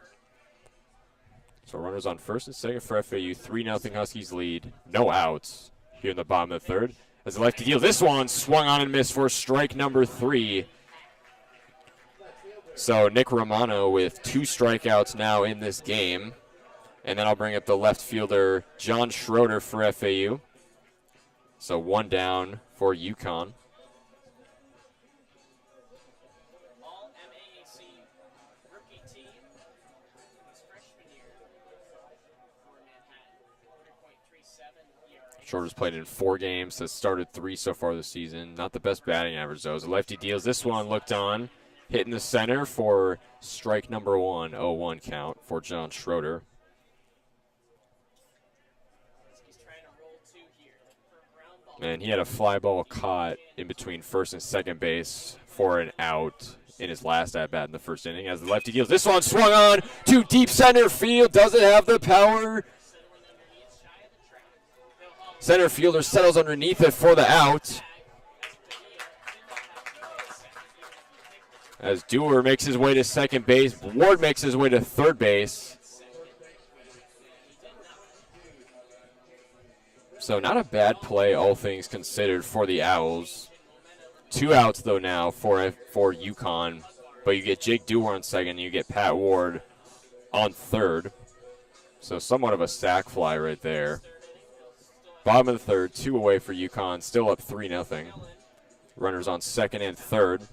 So runners on first and second for FAU. 3-0 Huskies lead. No outs here in the bottom of the third. As the lefty deal, this one swung on and missed for strike number 3. So Nick Romano with 2 strikeouts now in this game. And then I'll bring up the left fielder, John Schroeder for FAU. So 1 down for UConn. All MAAC rookie team. His freshman year for Manhattan. 3.37 ERA. Schroeder's played in 4 games, has started 3 so far this season. Not the best batting average, though. As the lefty deals, this one looked on. Hit in the center for strike number 1, 0-1 count for John Schroeder. And he had a fly ball caught in between first and second base for an out in his last at-bat in the first inning. As the lefty deals, this one swung on to deep center field. Doesn't have the power. Center fielder settles underneath it for the out. As Dewar makes his way to second base, Ward makes his way to third base. So not a bad play, all things considered, for the Owls. 2 outs, though, now for UConn. But you get Jake Dewar on second, and you get Pat Ward on third. So somewhat of a sack fly right there. Bottom of the third, 2 away for UConn, still up 3-0. Runners on second and third.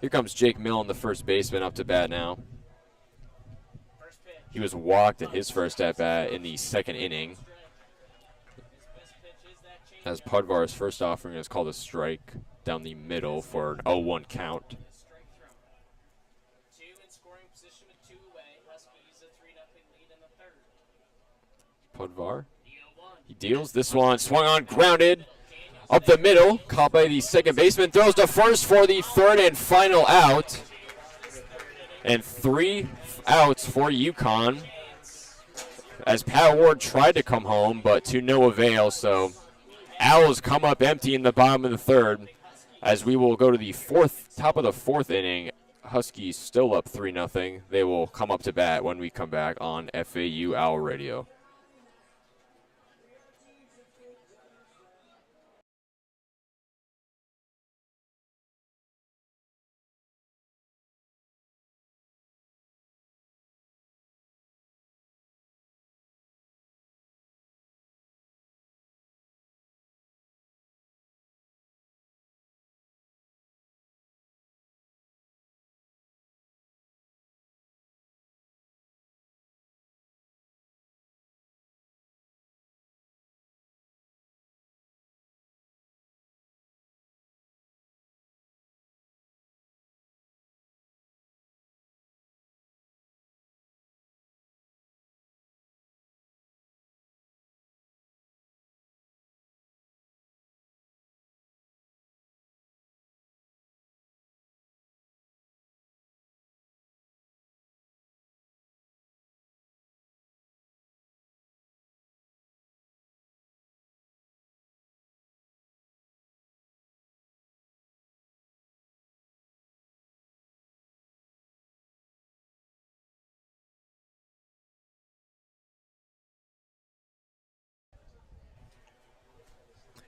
Here comes Jake Millen, the first baseman, up to bat now. He was walked in his first at-bat in the second inning. As Pudvar's first offering is called a strike down the middle for an 0-1 count. Pudvar, he deals. This one swung on, grounded up the middle, caught by the second baseman, throws to first for the third and final out. And 3 outs for UConn as Pat Ward tried to come home, but to no avail. So Owls come up empty in the bottom of the third as we will go to the top of the fourth inning. Huskies still up 3-0. They will come up to bat when we come back on FAU Owl Radio.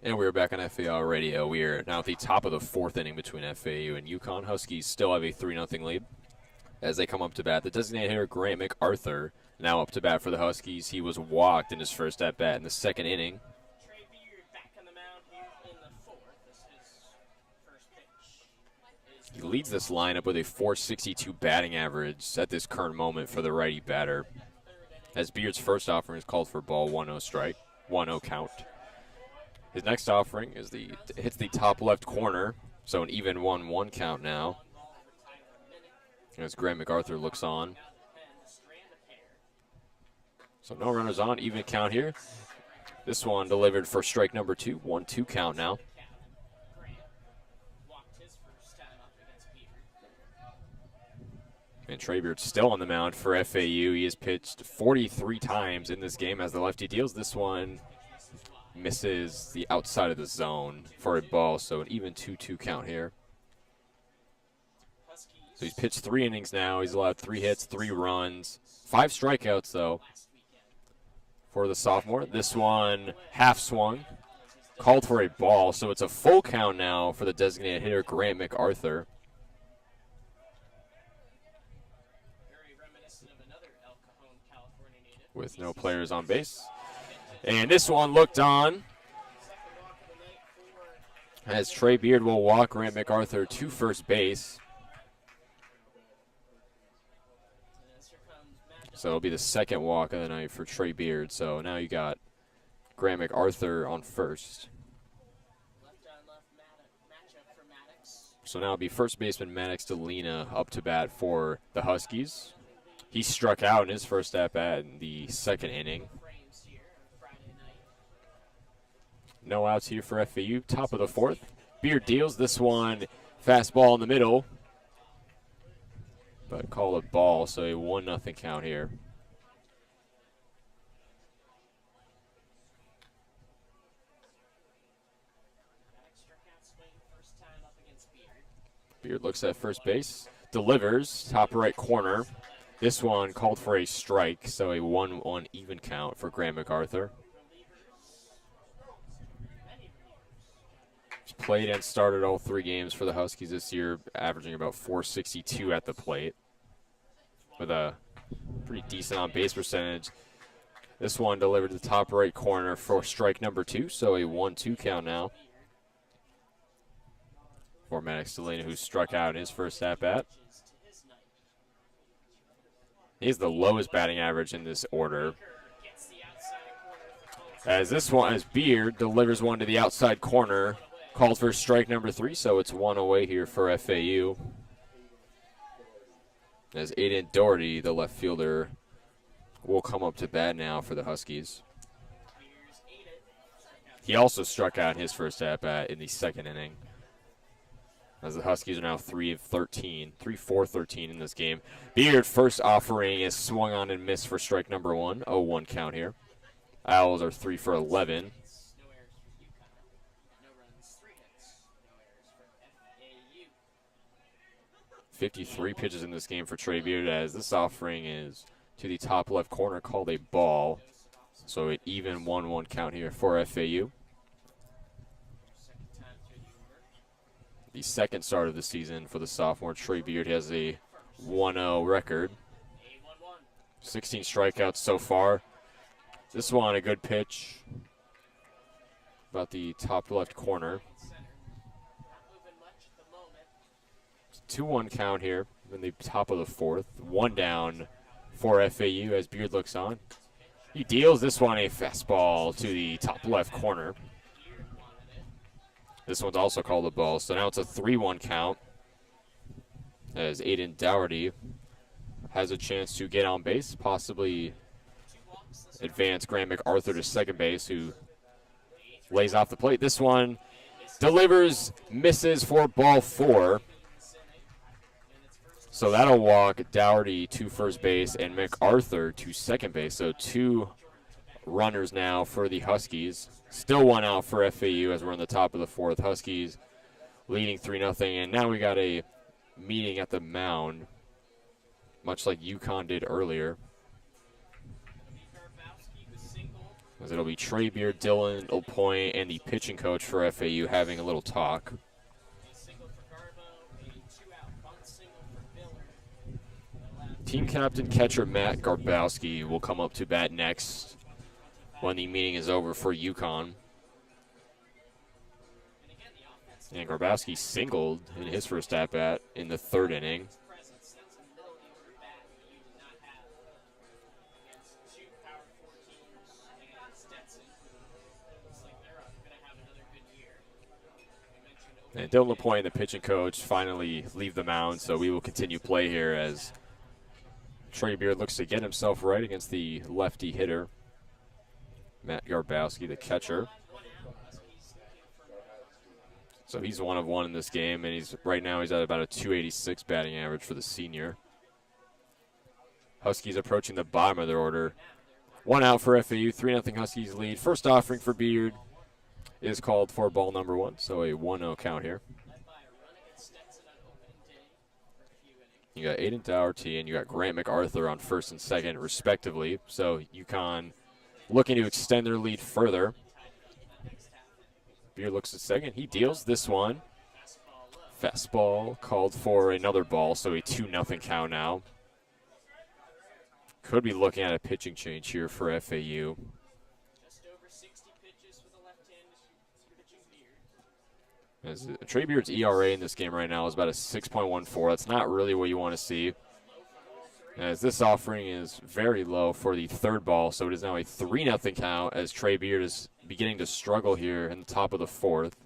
And we're back on FAU Radio. We are now at the top of the fourth inning between FAU and UConn. Huskies still have a 3-0 lead as they come up to bat. The designated hitter, Grant MacArthur, now up to bat for the Huskies. He was walked in his first at-bat in the second inning. Trey Beard back on the mound here in the fourth. This is first pitch. He leads this lineup with a .462 batting average at this current moment for the righty batter. As Beard's first offering is called for ball, 1-0 strike, 1-0 count. His next offering is hits the top left corner. So an even 1-1 count now. As Graham MacArthur looks on. So no runners on, even count here. This one delivered for strike number 2, 1-2 count now. And Trey Beard still on the mound for FAU. He has pitched 43 times in this game as the lefty deals. This one misses the outside of the zone for a ball, so an even 2-2 count here. So he's pitched 3 innings now. He's allowed 3 hits, 3 runs, 5 strikeouts, though, for the sophomore. This one half swung, called for a ball, so it's a full count now for the designated hitter, Grant MacArthur. With no players on base. And this one looked on as Trey Beard will walk Grant MacArthur to first base. So it'll be the second walk of the night for Trey Beard. So now you got Grant MacArthur on first. So now it'll be first baseman Maddox Delina up to bat for the Huskies. He struck out in his first at-bat in the second inning. No outs here for FAU. Top of the 4th. Beard deals this one. Fastball in the middle. But call a ball, so a 1-0 count here. Beard looks at first base. Delivers. Top right corner. This one called for a strike, so a 1-1 even count for Grant MacArthur. He's played and started all 3 games for the Huskies this year, averaging about .462 at the plate, with a pretty decent on-base percentage. This one delivered to the top right corner for strike number 2, so a 1-2 count now for Maddox Delina, who struck out in his first at-bat. He's the lowest batting average in this order. As Beard delivers one to the outside corner, called for strike number 3, so it's 1 away here for FAU. As Aiden Doherty, the left fielder, will come up to bat now for the Huskies. He also struck out in his first at-bat in the second inning, as the Huskies are now 3-4-13 in this game. Beard, first offering, is swung on and missed for strike number 1. 0-1 count here. Owls are 3 for 11. 53 pitches in this game for Trey Beard, as this offering is to the top left corner, called a ball. So an even 1-1 count here for FAU. The second start of the season for the sophomore. Trey Beard has a 1-0 record. 16 strikeouts so far. This one, a good pitch. About the top left corner. 2-1 count here in the top of the 4th. 1 down for FAU as Beard looks on. He deals this one a fastball to the top left corner. This one's also called a ball, so now it's a 3-1 count as Aiden Doherty has a chance to get on base, possibly advance Grant MacArthur to second base, who lays off the plate. This one delivers, misses for ball 4. So that'll walk Doherty to first base and MacArthur to second base. So 2 runners now for the Huskies. Still 1 out for FAU as we're in the top of the 4th. Huskies leading 3-0. And now we got a meeting at the mound, much like UConn did earlier. As it'll be Trey Beard, Dylan LaPointe, and the pitching coach for FAU having a little talk. Team captain catcher Matt Garbowski will come up to bat next when the meeting is over for UConn. And Garbowski singled in his first at-bat in the 3rd inning. And Dylan LaPointe and the pitching coach finally leave the mound, so we will continue play here as Trey Beard looks to get himself right against the lefty hitter, Matt Garbowski, the catcher. So he's 1 of 1 in this game, and right now he's at about a 286 batting average for the senior. Huskies approaching the bottom of their order. 1 out for FAU, 3-0 Huskies lead. First offering for Beard is called for ball number 1, so a 1-0 count here. You got Aiden Dougherty and you got Grant MacArthur on first and second, respectively. So UConn looking to extend their lead further. Beard looks at second. He deals this one. Fastball called for another ball, so a 2-0 count now. Could be looking at a pitching change here for FAU. Just over 60 pitches for the left-handed pitching Beard. As Trey Beard's ERA in this game right now is about a 6.14. That's not really what you want to see, as this offering is very low for the third ball, so it is now a 3-0 count as Trey Beard is beginning to struggle here in the top of the fourth.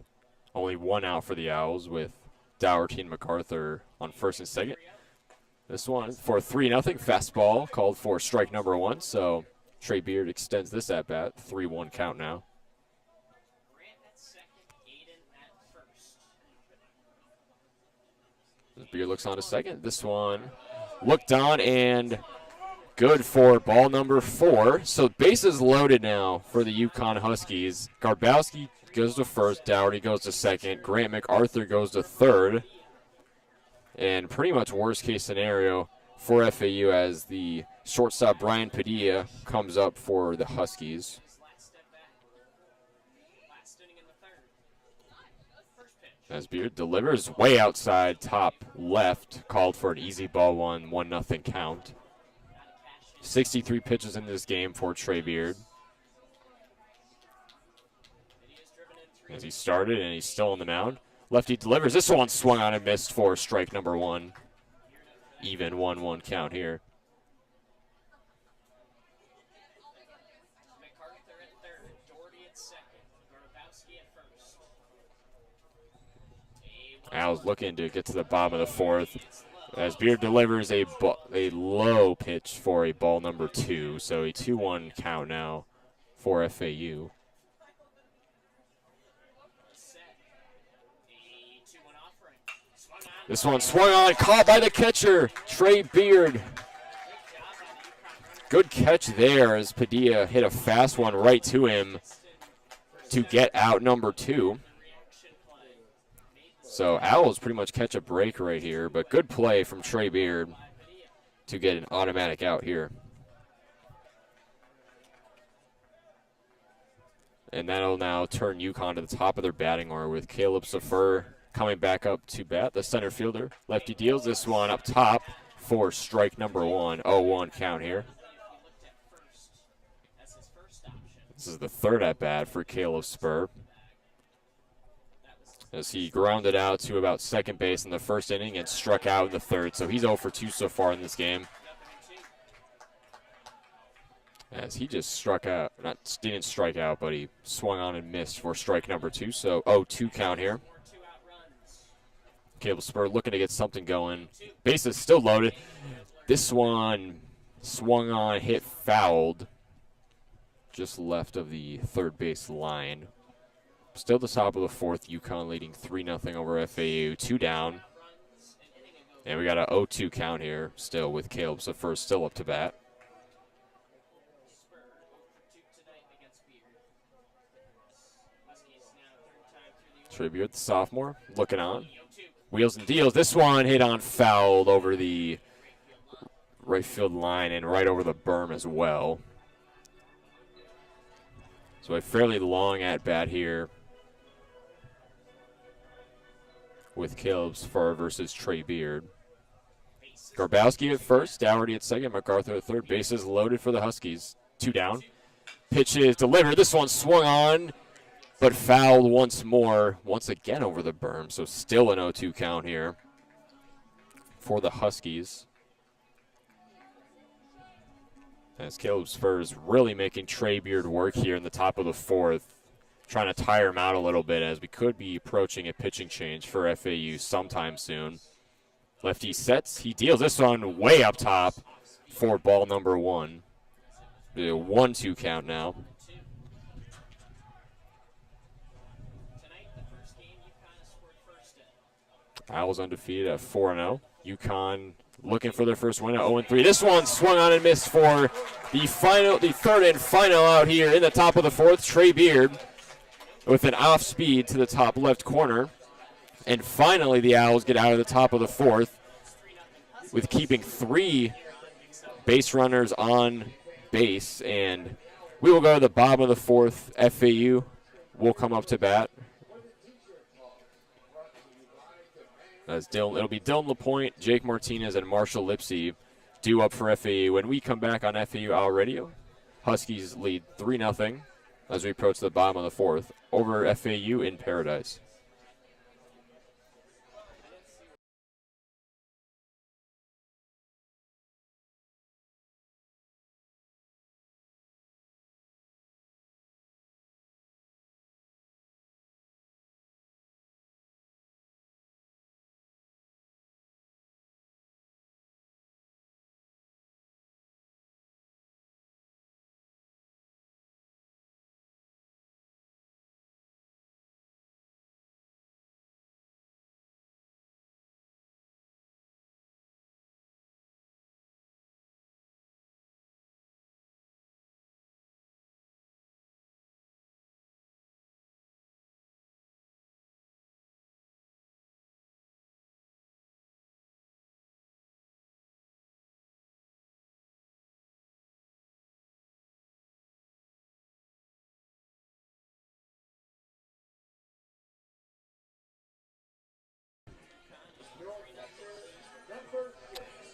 Only 1 out for the Owls with Dougherty and MacArthur on first and second. This one for 3-0 fastball called for strike number 1, so Trey Beard extends this at bat. 3-1 count now. Grant at second, Aiden at first. Beard looks on to second. This one looked on and good for ball number 4. So bases loaded now for the UConn Huskies. Garbowski goes to first, Dougherty goes to second, Grant MacArthur goes to third. And pretty much worst case scenario for FAU as the shortstop Brian Padilla comes up for the Huskies. As Beard delivers way outside top left, called for an easy ball 1-0 count. 63 pitches in this game for Trey Beard. As he started and he's still on the mound. Lefty delivers. This one swung on and missed for strike number 1. Even 1-1 count here. MacArthur at third, Doherty at second, Garbowski at first. Al's looking to get to the bottom of the fourth as Beard delivers a low pitch for a ball number 2. So a 2-1 count now for FAU. This one swung on, caught by the catcher, Trey Beard. Good catch there as Padilla hit a fast one right to him to get out number 2. So Owls pretty much catch a break right here, but good play from Trey Beard to get an automatic out here. And that'll now turn UConn to the top of their batting order with Caleb Safer coming back up to bat, the center fielder. Lefty deals this one up top for strike number 1. 0-1 count here. This is the third at bat for Caleb Spur, as he grounded out to about second base in the first inning and struck out in the third. So he's 0 for 2 so far in this game, as he just struck out, didn't strike out, but he swung on and missed for strike number 2. So 0-2 count here. Caleb Spur looking to get something going. Base is still loaded. This one swung on, hit fouled just left of the third base line. Still the top of the fourth, UConn leading 3-0 over FAU. 2 down. And we got a 0-2 count here still with Caleb Spur still up to bat. Trey Beard, the sophomore, looking on. Wheels and deals. This one hit on fouled over the right field line and right over the berm as well. So a fairly long at bat here with Caleb Spur versus Trey Beard. Garbowski at first, Dougherty at second, MacArthur at third. Bases loaded for the Huskies. 2 down. Pitch is delivered. This one swung on, but fouled once more, once again over the berm. So still an 0-2 count here for the Huskies, as Caleb Spur is really making Trey Beard work here in the top of the fourth, trying to tire him out a little bit as we could be approaching a pitching change for FAU sometime soon. Lefty sets, he deals this one way up top for ball number 1. A 1-2 count now. Owls undefeated at 4-0. UConn looking for their first win at 0-3. This one swung on and missed for the third and final out here in the top of the 4th. Trey Beard with an off speed to the top left corner. And finally the Owls get out of the top of the 4th with keeping 3 base runners on base. And we will go to the bottom of the 4th. FAU will come up to bat. It'll be Dylan LaPointe, Jake Martinez, and Marshall Lipsy due up for FAU. When we come back on FAU Owl Radio, Huskies lead 3-0 as we approach the bottom of the 4th over FAU in Paradise.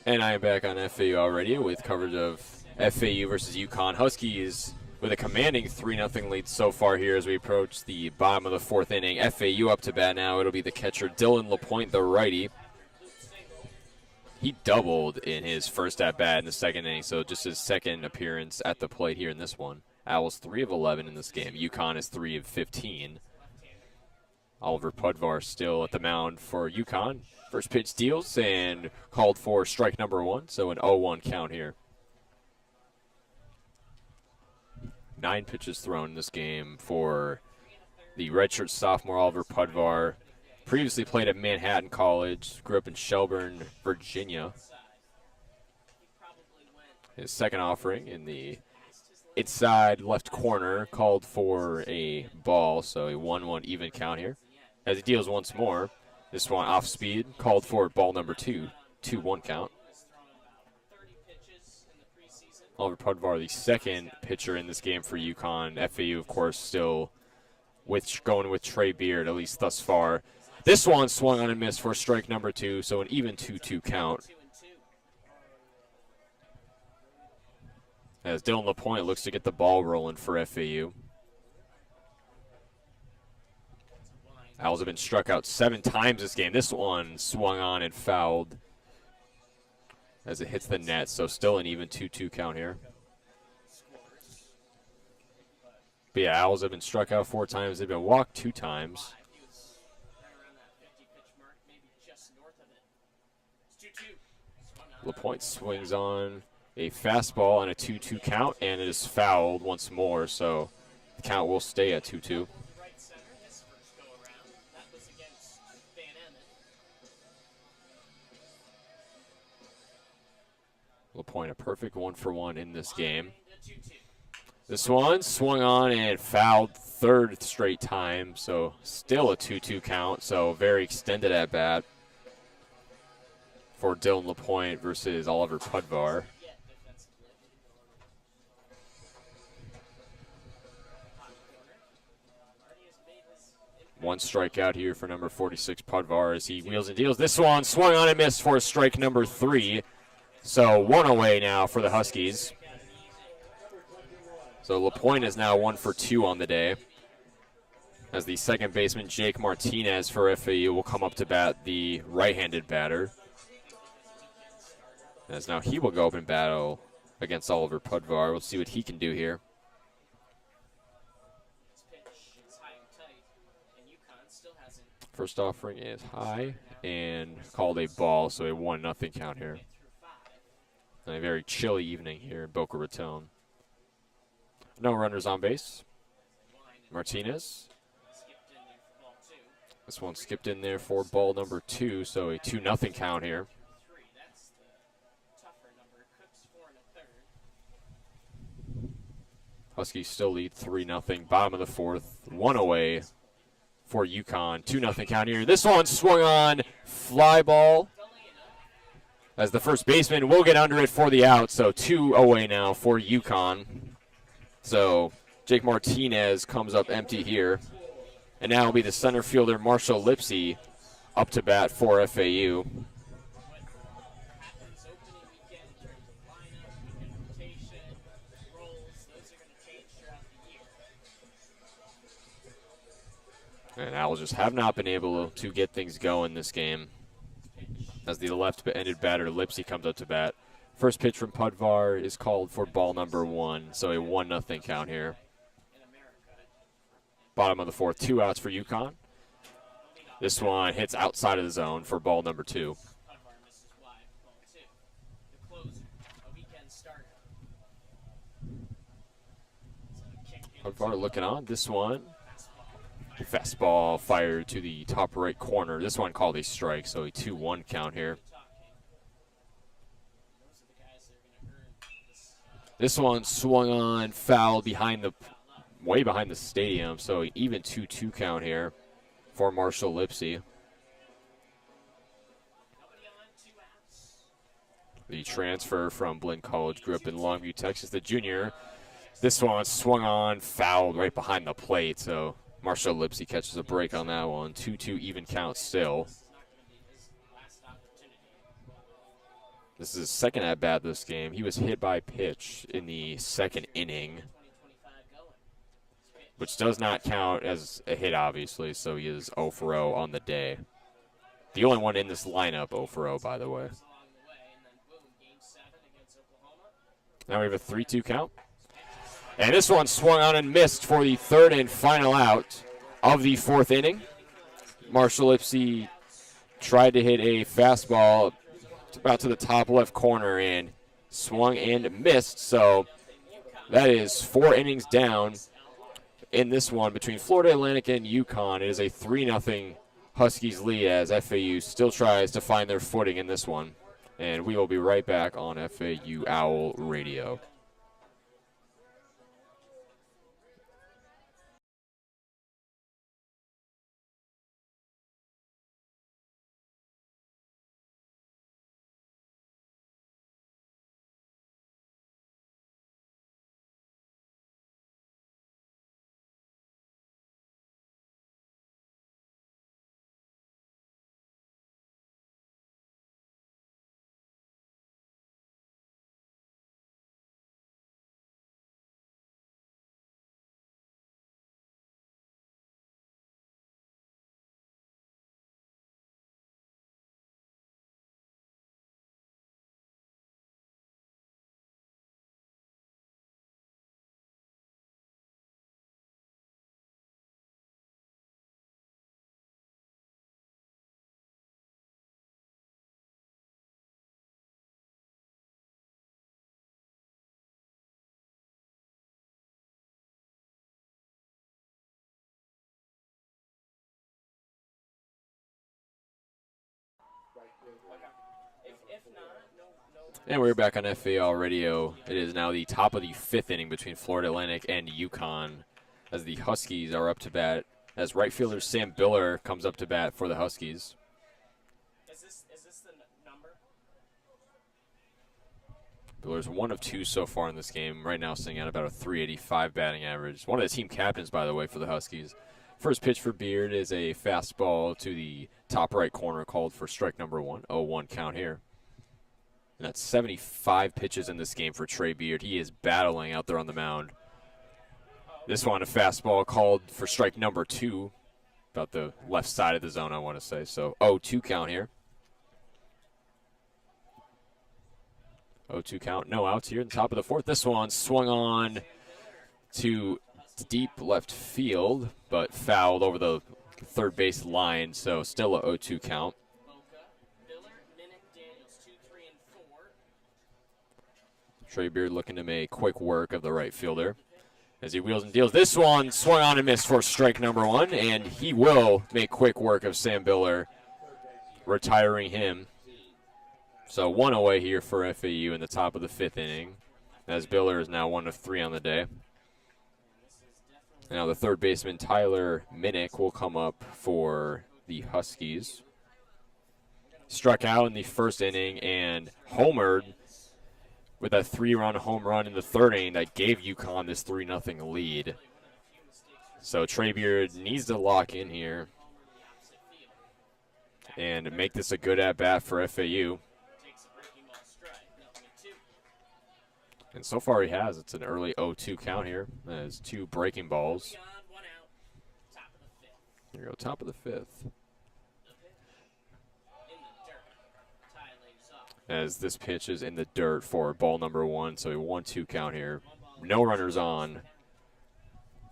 And I am back on FAU All Radio with coverage of FAU versus UConn. Huskies with a commanding 3-0 lead so far here as we approach the bottom of the 4th inning. FAU up to bat now. It'll be the catcher, Dylan LaPointe, the righty. He doubled in his first at-bat in the 2nd inning, so just his 2nd appearance at the plate here in this one. Owls 3 of 11 in this game. UConn is 3 of 15. Oliver Pudvar still at the mound for UConn. First pitch deals and called for strike number 1, so an 0-1 count here. 9 pitches thrown in this game for the redshirt sophomore Oliver Pudvar. Previously played at Manhattan College, grew up in Shelburne, Virginia. His 2nd offering in the inside left corner called for a ball, so a 1-1 even count here. As he deals once more, this one off speed, called for ball number 2, 2-1 count. Oliver Pudvar, the 2nd pitcher in this game for UConn. FAU, of course, still going with Trey Beard, at least thus far. This one swung on and missed for strike number 2, so an even 2-2 count. As Dylan LaPointe looks to get the ball rolling for FAU. Owls have been struck out 7 times this game. This one swung on and fouled as it hits the net, so still an even 2-2 count here. But yeah, Owls have been struck out 4 times. They've been walked 2 times. LaPointe swings on a fastball and a 2-2 count, and it is fouled once more, so the count will stay at 2-2. LaPointe a perfect 1-for-1 in this game. This one swung on and fouled 3rd straight time, so still a 2-2 count, so very extended at bat for Dylan LaPointe versus Oliver Pudvar. One strikeout here for number 46 Pudvar as he wheels and deals. This one swung on and missed for strike number 3. So 1 away now for the Huskies. So LaPointe is now 1 for 2 on the day. As the 2nd baseman, Jake Martinez for FAU, will come up to bat, the right-handed batter. As now he will go up and battle against Oliver Pudvar. We'll see what he can do here. First offering is high and called a ball, so a 1-0 count here. And a very chilly evening here in Boca Raton. No runners on base. Martinez. This one skipped in there for ball number 2, so a 2-0 count here. Huskies still lead 3-0. Bottom of the 4th. 1 away for UConn. 2-0 count here. This one swung on. Fly ball. As the first baseman will get under it for the out. So 2 away now for UConn. So Jake Martinez comes up empty here. And now will be the center fielder Marshall Lipsy up to bat for FAU. And Owls just have not been able to get things going this game. As the left-handed batter Lipsy comes up to bat. First pitch from Pudvar is called for ball number 1, so a 1-0 count here. Bottom of the 4th, 2 outs for UConn. This one hits outside of the zone for ball number 2. Pudvar looking on. This one, fastball fired to the top right corner. This one called a strike, so a 2-1 count here. This one swung on, foul behind the, way behind the stadium, so even 2-2 count here for Marshall Lipsy. The transfer from Blinn College, grew up in Longview, Texas, the junior. This one swung on, fouled right behind the plate, so Marshall Lipsy catches a break on that one. 2-2 even count still. This is his second at-bat this game. He was hit by pitch in the 2nd inning, which does not count as a hit, obviously, so he is 0 for 0 on the day. The only one in this lineup 0 for 0, by the way. Now we have a 3-2 count. And this one swung on and missed for the 3rd and final out of the 4th inning. Marshall Lipsy tried to hit a fastball about to the top left corner and swung and missed. So that is 4 innings down in this one between Florida Atlantic and UConn. It is a 3-0 Huskies lead as FAU still tries to find their footing in this one. And we will be right back on FAU Owl Radio. And we're back on FAU Radio. It is now the top of the 5th inning between Florida Atlantic and UConn as the Huskies are up to bat. As right fielder Sam Biller comes up to bat for the Huskies. Is this the number? Biller's 1 of 2 so far in this game. Right now sitting at about a .385 batting average. One of the team captains, by the way, for the Huskies. First pitch for Beard is a fastball to the top right corner called for strike number 1. 0-1 count here. And that's 75 pitches in this game for Trey Beard. He is battling out there on the mound. This one, a fastball called for strike number 2. About the left side of the zone, I want to say. So 0-2 count here. 0-2 count, no outs here in the top of the 4th. This one swung on to deep left field, but fouled over the third base line, so still a 0-2 count. Trey Beard looking to make quick work of the right fielder as he wheels and deals. This one swung on and missed for strike number 1, and he will make quick work of Sam Biller, retiring him. So 1 away here for FAU in the top of the 5th inning, as Biller is now 1 of 3 on the day. Now the third baseman, Tyler Minnick, will come up for the Huskies. Struck out in the first inning and homered with that 3-run home run in the third inning that gave UConn this 3-0 lead. So Trey Beard needs to lock in here and make this a good at-bat for FAU. And so far he has. It's an early 0-2 count here. That is 2 breaking balls. Here we go, top of the 5th. As this pitch is in the dirt for ball number 1, so a 1-2 count here. No runners on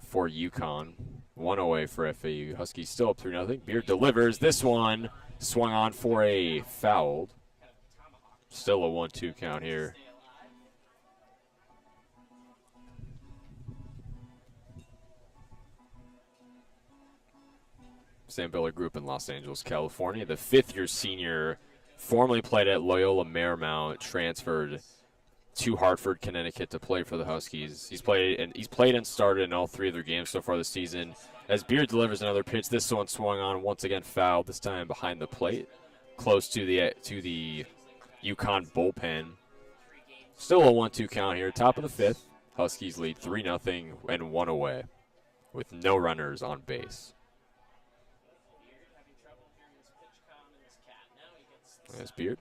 for UConn. 1 away for FAU. Huskies still up 3-0. Beard delivers. This one swung on for a foul. Still a 1-2 count here. Sam Biller grew up in Los Angeles, California. The 5th-year senior formerly played at Loyola Marymount, transferred to Hartford, Connecticut to play for the Huskies. He's played and started in all 3 of their games so far this season. As Beard delivers another pitch, this one swung on, once again fouled, this time behind the plate, close to the UConn bullpen. Still a 1-2 count here, top of the 5th. Huskies lead 3-0 and 1 away with no runners on base. As Beard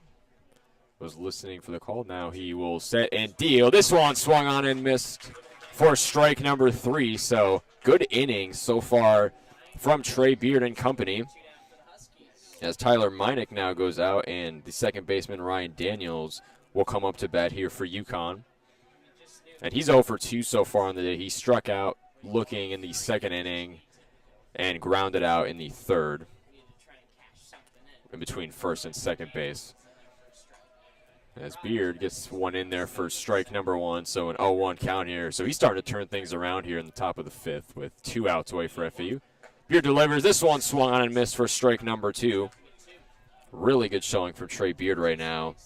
was listening for the call. Now he will set and deal. This one swung on and missed for strike number 3. So good innings so far from Trey Beard and company. As Tyler Minnick now goes out, and the second baseman Ryan Daniels will come up to bat here for UConn. And he's 0 for 2 so far on the day. He struck out looking in the second inning and grounded out in the third, in between first and second base. As Beard gets one in there for strike number 1, so an 0-1 count here. So he's starting to turn things around here in the top of the 5th with 2 outs away for FAU. Beard delivers. This one swung on and missed for strike number 2. Really good showing from Trey Beard right now,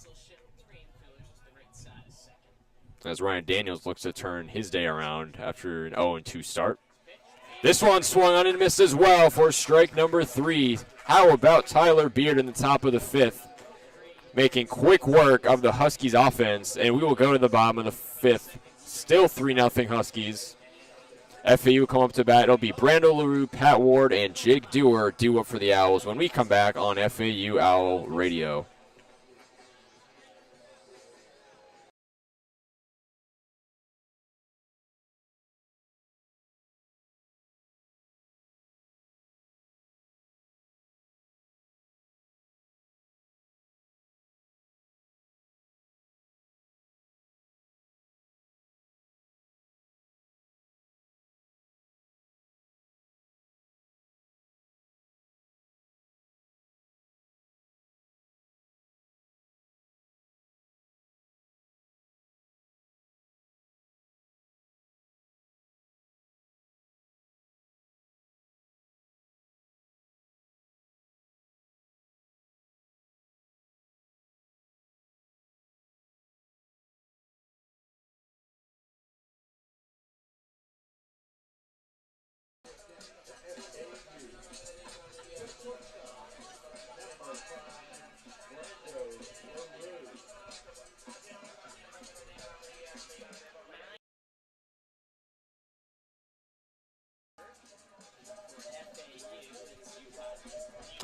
as Ryan Daniels looks to turn his day around after an 0-2 start. This one swung on and missed as well for strike number 3. How about Tyler Beard in the top of the 5th, making quick work of the Huskies offense, and we will go to the bottom of the 5th. Still 3-0 Huskies. FAU come up to bat. It'll be Brando LaRue, Pat Ward, and Jake Dewar due up for the Owls when we come back on FAU Owl Radio.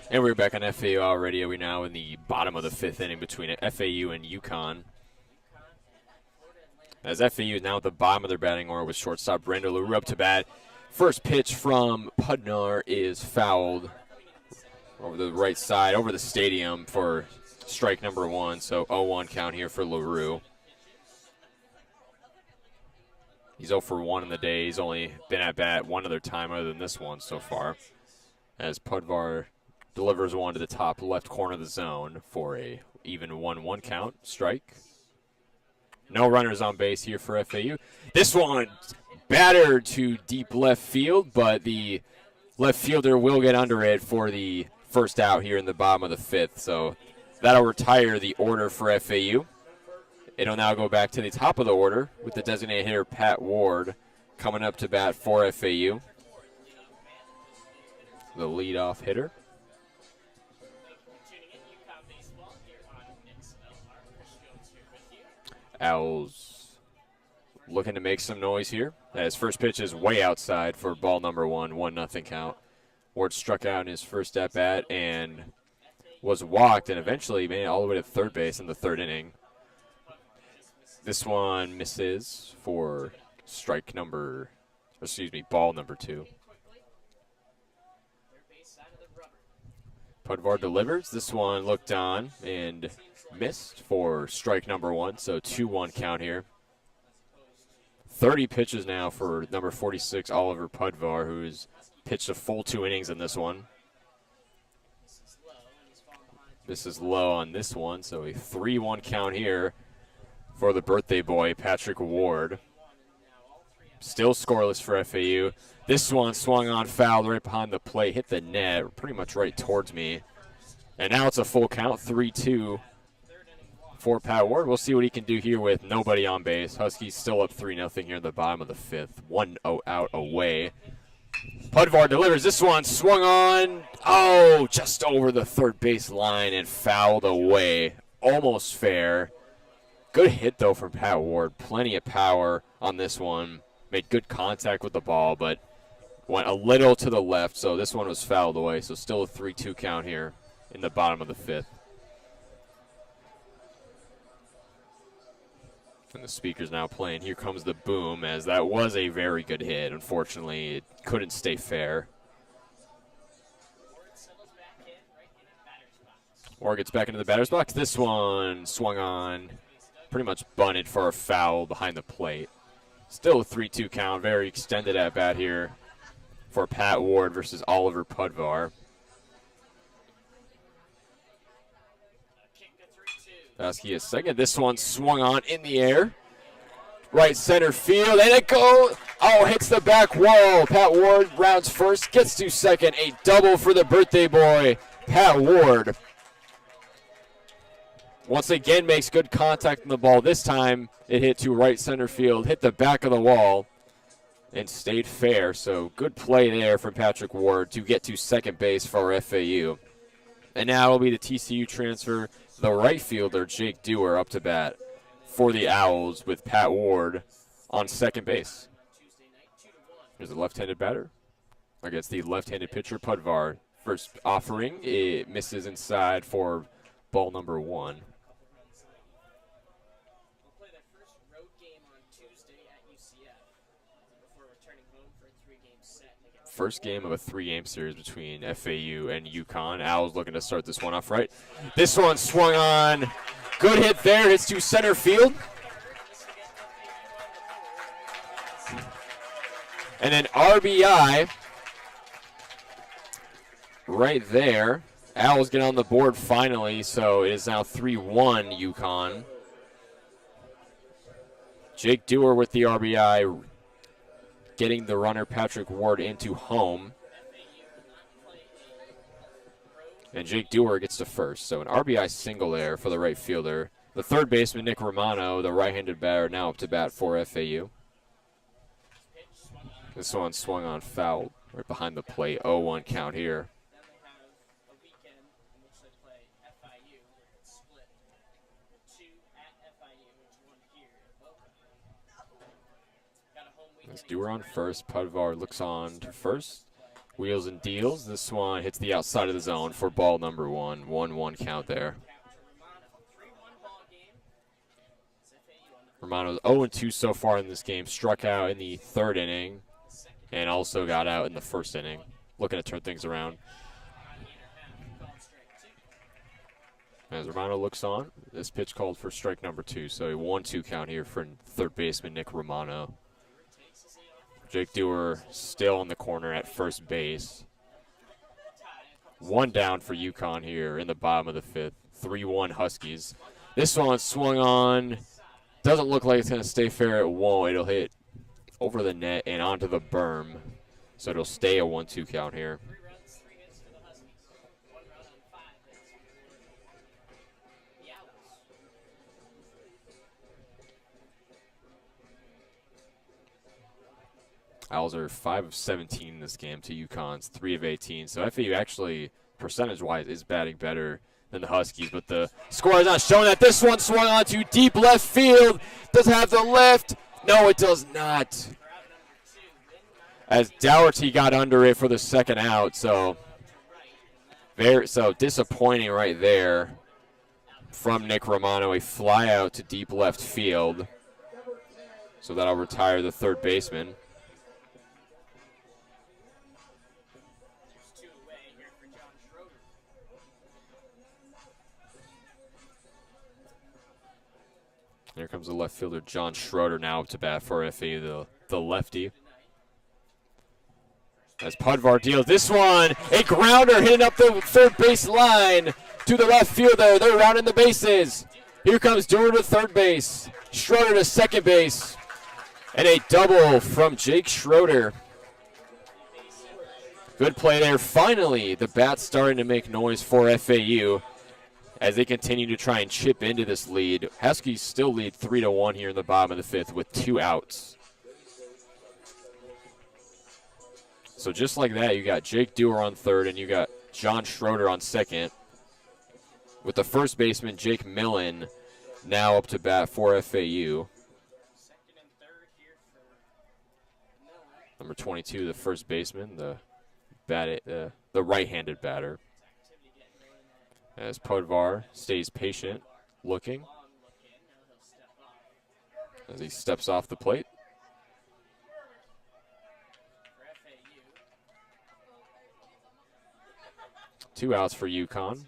And we're back on FAU Owl Radio. We're now in the bottom of the 5th inning between FAU and UConn, as FAU is now at the bottom of their batting order with shortstop Brando LaRue up to bat. First pitch from Pudnar is fouled over the right side, over the stadium for strike number 1. So 0-1 count here for LaRue. He's 0 for 1 in the day. He's only been at bat one other time other than this one so far. as Pudvar delivers one to the top left corner of the zone for a even 1-1 count. Strike. No runners on base here for FAU. This one battered to deep left field, but the left fielder will get under it for the first out here in the bottom of the fifth. So that'll retire the order for FAU. It'll now go back to the top of the order with the designated hitter Pat Ward coming up to bat for FAU. The leadoff hitter. Tuning in UConn Baseball here on XLR. Chris Jones here with you. Owls looking to make some noise here. His first pitch is way outside for ball number 1-0 count. Ward struck out in his first at-bat and was walked and eventually made it all the way to third base in the third inning. This one misses for ball number 2. Pudvar delivers. This one looked on and missed for strike number 1, so 2-1 count here. 30 pitches now for number 46, Oliver Pudvar, who's pitched a full 2 innings in this one. This is low on this one, so a 3-1 count here for the birthday boy, Patrick Ward. Still scoreless for FAU. This one swung on foul right behind the plate, hit the net, pretty much right towards me. And now it's a full count, 3-2 for Pat Ward. We'll see what he can do here with nobody on base. Huskies still up 3-0 here in the bottom of the fifth. 1 out away. Pudvar delivers. This one swung on, just over the third base line and fouled away. Almost fair. Good hit, though, from Pat Ward. Plenty of power on this one. Made good contact with the ball, but went a little to the left, so this one was fouled away. So still a 3-2 count here in the bottom of the fifth. And the speaker's now playing Here Comes the Boom, as that was a very good hit. Unfortunately, it couldn't stay fair. Ward gets back into the batter's box. This one swung on, pretty much bunted for a foul behind the plate. Still a 3-2 count, very extended at bat here for Pat Ward versus Oliver Pudvar. Husky is second. This one swung on in the air. Right center field, and it goes. Hits the back wall. Pat Ward rounds first, gets to second. A double for the birthday boy, Pat Ward. Once again makes good contact on the ball. This time it hit to right center field, hit the back of the wall, and stayed fair. So good play there from Patrick Ward to get to second base for FAU. And now it'll be the TCU transfer, the right fielder, Jake Dewar, up to bat for the Owls with Pat Ward on second base. Here's a left-handed batter against the left-handed pitcher, Pudvar. First offering, it misses inside for ball number 1. First game of a 3-game series between FAU and UConn. Owls looking to start this one off right. This one swung on. Good hit there. Hits to center field. And an RBI right there. Owls get on the board finally, so it is now 3-1 UConn. Jake Dewar with the RBI, getting the runner Patrick Ward into home. And Jake Dewar gets to first. So an RBI single there for the right fielder. The third baseman, Nick Romano, the right-handed batter, now up to bat for FAU. This one swung on foul right behind the plate. 0-1 count here. As Dewar on first, Pudvar looks on to first. Wheels and deals. This one hits the outside of the zone for ball number 1. 1-1 count there. Romano's 0-2 so far in this game. Struck out in the third inning and also got out in the first inning. Looking to turn things around. As Romano looks on, this pitch called for strike number 2. So a 1-2 count here for third baseman Nick Romano. Jake Dewar still in the corner at first base. One down for UConn here in the bottom of the fifth. 3-1 Huskies. This one swung on. Doesn't look like it's going to stay fair. It won't. It'll hit over the net and onto the berm. So it'll stay a 1-2 count here. 3 runs, 3 hits for the Huskies. 1 run on 5 hits for the Owls. Owls are 5 of 17 in this game to UConn's 3 of 18. So FAU actually, percentage-wise, is batting better than the Huskies. But the score is not showing that. This one swung on to deep left field. Does it have the lift? No, it does not. As Dougherty got under it for the second out. So disappointing right there from Nick Romano. A fly out to deep left field. So that'll retire the third baseman. Here comes the left fielder, John Schroeder, now up to bat for FAU, the lefty. As Pudvar deals this one, a grounder hitting up the third base line to the left fielder. They're rounding the bases. Here comes Dewar to third base, Schroeder to second base, and a double from Jake Schroeder. Good play there. Finally, the bat's starting to make noise for FAU as they continue to try and chip into this lead. Huskies still lead 3-1 here in the bottom of the fifth with 2 outs. So just like that, you got Jake Dewar on third and you got John Schroeder on second. With the first baseman, Jake Millen, now up to bat for FAU. Number 22, the first baseman, the right-handed batter. As Pudvar stays patient, looking as he steps off the plate. Two outs for UConn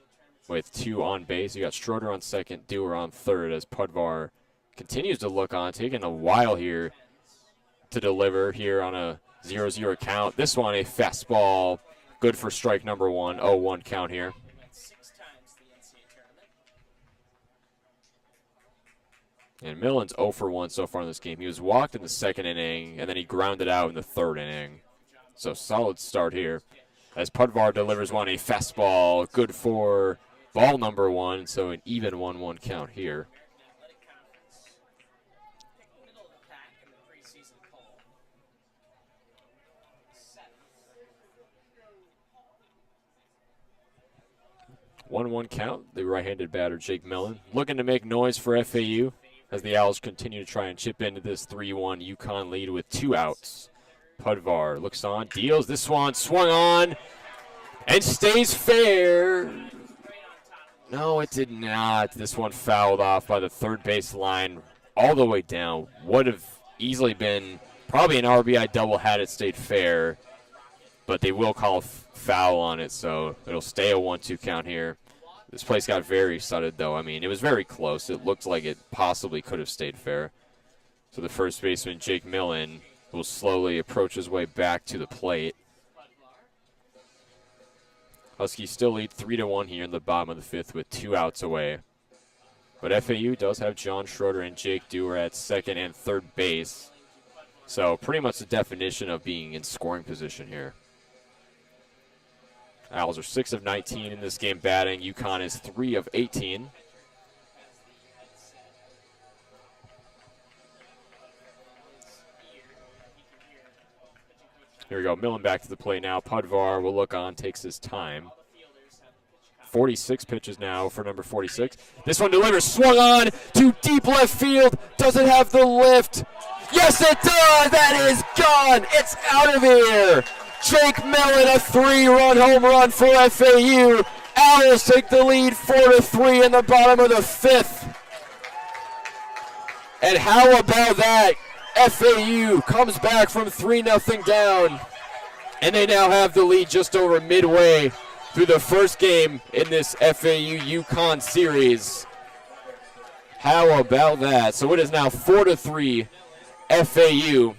with 2 on base. You got Schroeder on second, Dewar on third as Pudvar continues to look on, taking a while here to deliver here on a 0-0 count. This one, a fastball, good for strike number 1, 0-1 count here. And Millen's 0 for 1 so far in this game. He was walked in the second inning, and then he grounded out in the third inning. So solid start here. As Pudvar delivers one, a fastball, good for ball number 1, so an even 1-1 count here. One count, the right-handed batter, Jake Millen, looking to make noise for FAU as the Owls continue to try and chip into this 3-1 UConn lead with 2 outs. Pudvar looks on, deals this one, swung on, and stays fair. No, it did not. This one fouled off by the third base line all the way down. Would have easily been probably an RBI double had it stayed fair, but they will call a foul on it, so it'll stay a 1-2 count here. This place got very excited, though. I mean, it was very close. It looked like it possibly could have stayed fair. So the first baseman, Jake Millen, will slowly approach his way back to the plate. Huskies still lead 3-1 here in the bottom of the fifth with 2 outs away. But FAU does have John Schroeder and Jake Dewar at second and third base. So pretty much the definition of being in scoring position here. Owls are 6 of 19 in this game batting. UConn is 3 of 18. Here we go. Millen back to the plate now. Pudvar will look on, takes his time. 46 pitches now for number 46. This one delivers, swung on to deep left field. Does it have the lift? Yes, it does. That is gone. It's out of here. Jake Millen, a 3-run home run for FAU. Owls take the lead 4-3 in the bottom of the fifth. And how about that? FAU comes back from 3-0 down, and they now have the lead just over midway through the first game in this FAU UConn series. How about that? So it is now 4-3 FAU.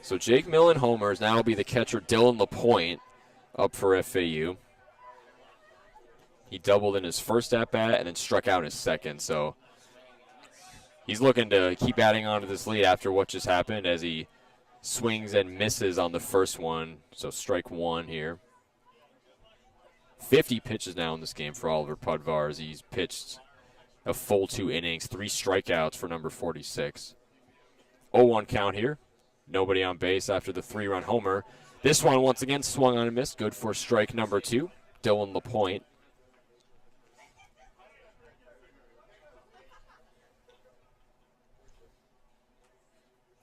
So Jake Millen homers. Now will be the catcher Dylan LaPointe up for FAU. He doubled in his first at-bat and then struck out in his second. So he's looking to keep adding on to this lead after what just happened as he swings and misses on the first one. So strike one here. 50 pitches now in this game for Oliver Pudvar as he's pitched a full 2 innings, 3 strikeouts for number 46. 0-1 count here. Nobody on base after the 3-run homer. This one once again swung on and missed. Good for strike number 2. Dylan LaPointe.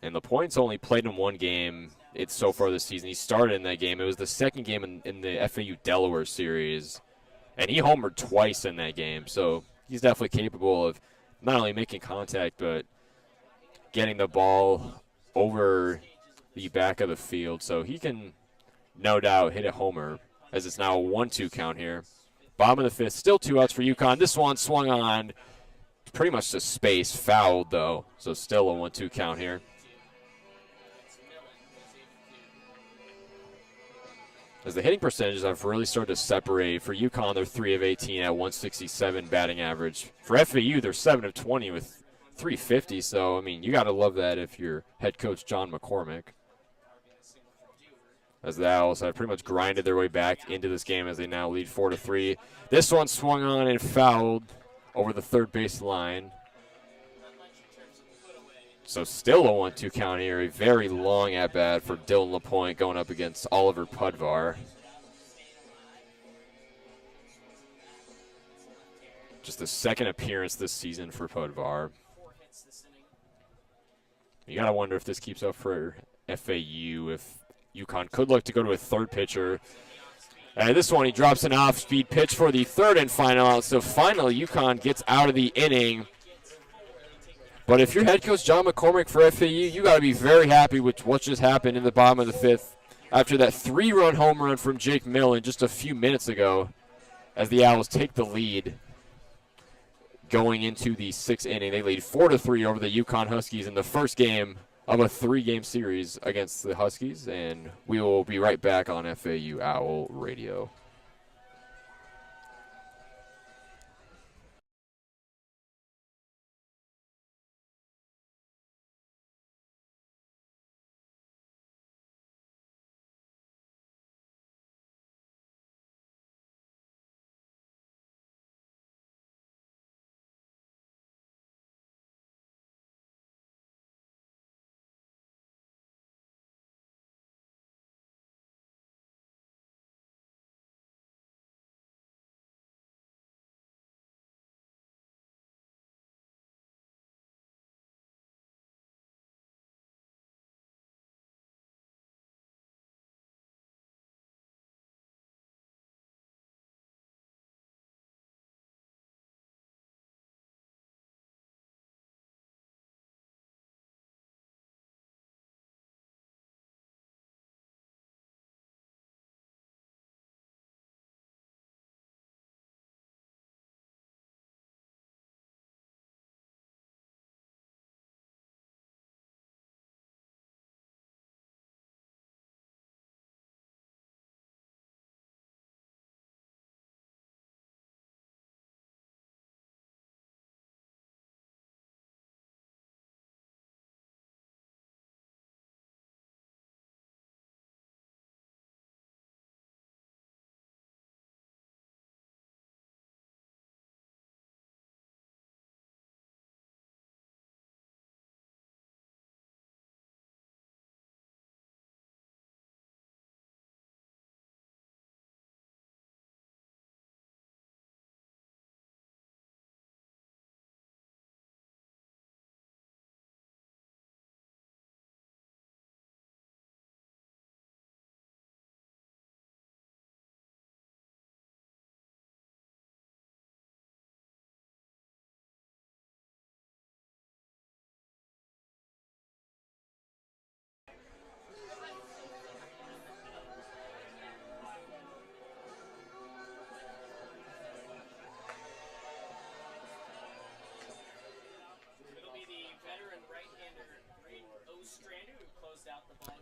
And LaPointe's only played in 1 game so far this season. He started in that game. It was the second game in the FAU Delaware series. And he homered twice in that game. So he's definitely capable of not only making contact, but getting the ball over the back of the field. So he can no doubt hit a homer as it's now a 1-2 count here. Bottom of the 5th, still 2 outs for UConn. This one swung on pretty much to space, fouled though. So still a 1-2 count here. As the hitting percentages have really started to separate. For UConn, they're 3 of 18 at 167 batting average. For FAU, they're 7 of 20 with 350. So, I mean, you got to love that if you're head coach John McCormick. As the Owls have pretty much grinded their way back into this game as they now lead 4-3. This one swung on and fouled over the third base line. So still a 1-2 count here. A very long at-bat for Dylan LaPointe going up against Oliver Pudvar. Just the second appearance this season for Pudvar. You got to wonder if this keeps up for FAU, if UConn could look to go to a third pitcher. And this one, he drops an off-speed pitch for the third and final out. So finally, UConn gets out of the inning. But if you're head coach John McCormick for FAU, you got to be very happy with what just happened in the bottom of the 5th after that 3-run home run from Jake Millen just a few minutes ago as the Owls take the lead going into the 6th inning. They lead 4-3 over the UConn Huskies in the first game of a 3-game series against the Huskies, and we will be right back on FAU Owl Radio.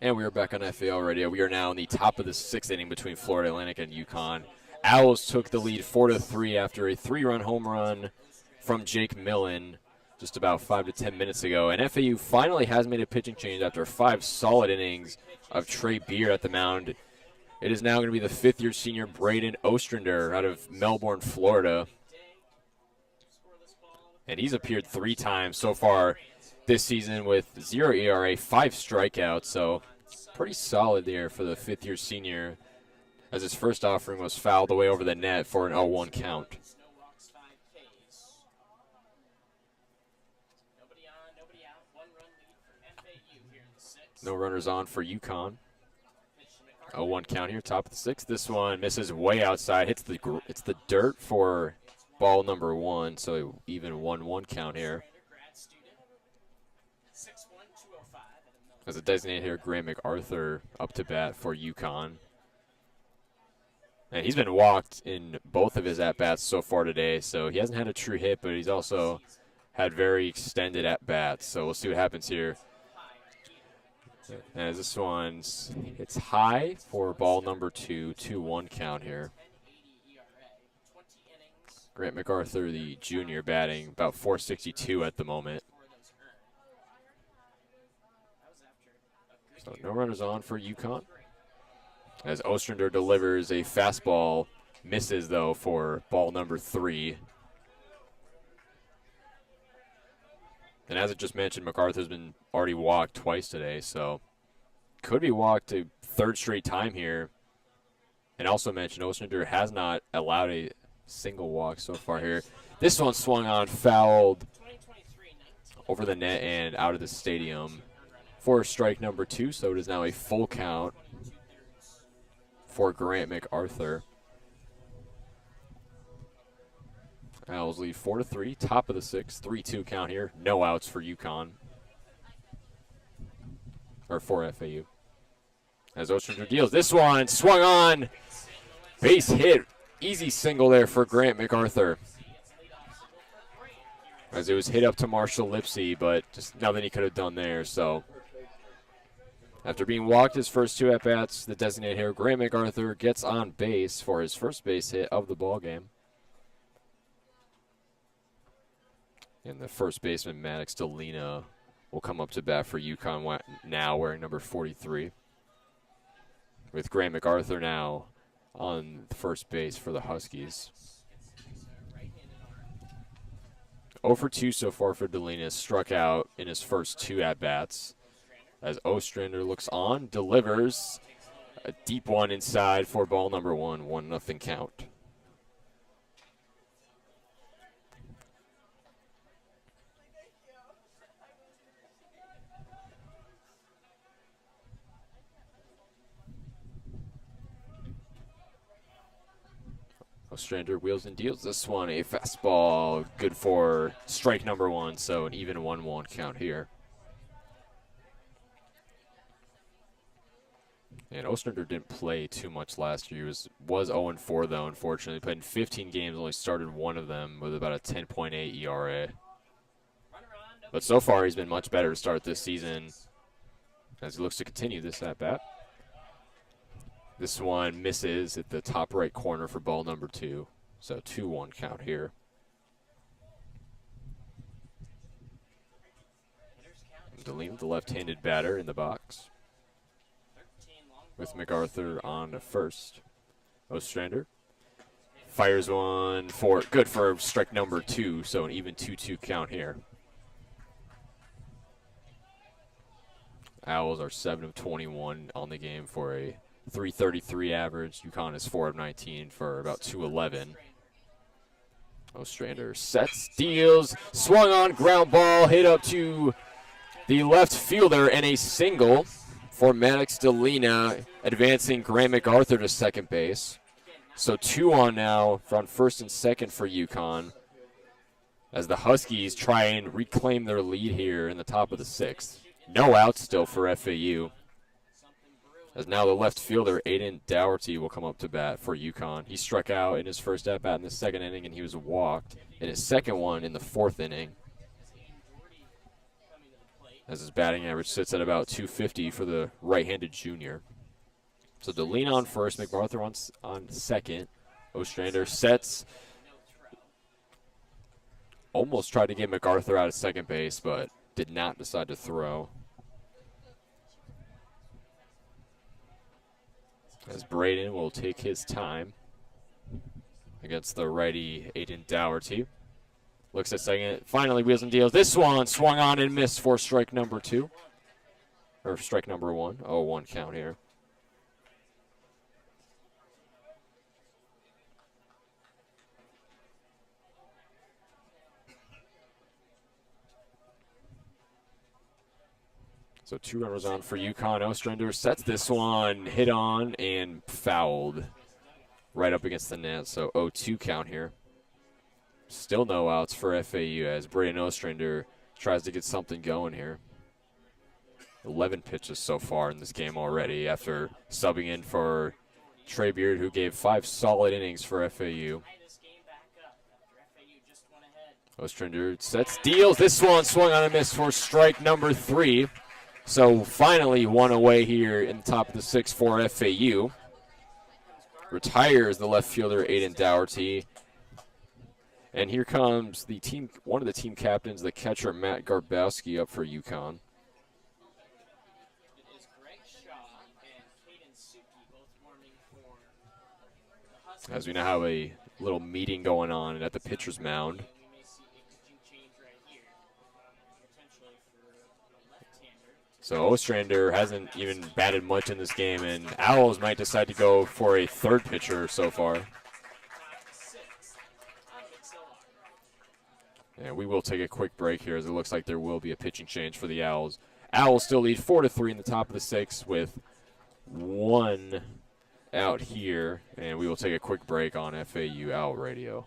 And we are back on FAL Radio. We are now in the top of the 6th inning between Florida Atlantic and UConn. Owls took the lead 4-3 after a 3-run home run from Jake Millen just about 5 to 10 minutes ago. And FAU finally has made a pitching change after 5 solid innings of Trey Beard at the mound. It is now going to be the 5th-year senior Braden Ostrander out of Melbourne, Florida. And he's appeared 3 times so far this season with 0 ERA, 5 strikeouts. So pretty solid there for the 5th-year senior, as his first offering was fouled away over the net for an 0-1 count. No runners on for UConn. 0-1 count here, top of the 6th. This one misses way outside. It's the dirt for ball number 1, so even 1-1 count here. As a designated here, Graham MacArthur up to bat for UConn. And he's been walked in both of his at-bats so far today, so he hasn't had a true hit, but he's also had very extended at-bats. So we'll see what happens here. As this one's, it's high for ball number 2, 2-1 count here. Grant MacArthur, the junior, batting about .462 at the moment. So no runners on for UConn. As Ostrander delivers a fastball, misses though for ball number 3. And as I just mentioned, MacArthur's been already walked twice today, so could be walked a 3rd straight time here. And also mentioned Ostrander has not allowed a single walk so far here. This one swung on, fouled over the net and out of the stadium for strike number 2, so it is now a full count for Grant MacArthur. Owls lead 4-3, top of the 6th, 3-2 count here. No outs for UConn, or for FAU. As Ostrander deals, this one swung on, base hit, easy single there for Grant MacArthur. As it was hit up to Marshall Lipsy, but just nothing he could have done there. So after being walked his first 2 at-bats, the designated hitter, Grant MacArthur, gets on base for his first base hit of the ball game. And the first baseman, Maddox Delina, will come up to bat for UConn now, wearing number 43. With Grant MacArthur now on first base for the Huskies. 0 for 2 so far for Delina, struck out in his first 2 at-bats. As Ostrander looks on, delivers a deep one inside for ball number 1, 1-0 count. Ostrander wheels and deals this one. A fastball, good for strike number 1, so an even 1-1 count here. And Ostrander didn't play too much last year. He was 0-4 though, unfortunately. Played in 15 games, only started 1 of them with about a 10.8 ERA. But so far he's been much better to start this season as he looks to continue this at-bat. This one misses at the top right corner for ball number 2. So 2-1 count here. Delina, the left-handed batter in the box, with MacArthur on first. Ostrander fires one for good for strike number 2, so an even 2-2 count here. Owls are 7 of 21 on the game for a .333 average. UConn is 4 of 19 for about .211. Ostrander sets, deals, swung on, ground ball, hit up to the left fielder, and a single for Maddox Delina, advancing Grant MacArthur to second base. So 2 on now from first and second for UConn, as the Huskies try and reclaim their lead here in the top of the 6th. No outs still for FAU, as now the left fielder, Aiden Dougherty, will come up to bat for UConn. He struck out in his first at-bat in the 2nd inning, and he was walked in his second one in the 4th inning. as his batting average sits at about 250 for the right-handed junior. So DeLean on first, McMartha on second. Ostrander sets. Almost tried to get MacArthur out of second base, but did not decide to throw. As Braden will take his time against the righty Aiden Dougherty. Looks at second, finally wheels and deals. This one swung on and missed for strike number 2. Or strike number 1. 0-1 count here. So 2 runners on for UConn. Ostrander sets this one, hit on, and fouled right up against the net. So 0-2 count here. Still no outs for FAU as Braden Ostrander tries to get something going here. 11 pitches so far in this game already after subbing in for Trey Beard, who gave 5 solid innings for FAU. Ostrander sets, deals. This one swung on a miss for strike number 3. So finally 1 away here in the top of the 6th for FAU. Retires the left fielder Aiden Dougherty. And here comes the team, one of the team captains, the catcher Matt Garbowski, up for UConn. As we now have a little meeting going on at the pitcher's mound. So Ostrander hasn't even batted much in this game, and Owls might decide to go for a third pitcher so far. And we will take a quick break here as it looks like there will be a pitching change for the Owls. Owls still lead 4-3 in the top of the 6th with 1 out here. And we will take a quick break on FAU Owl Radio.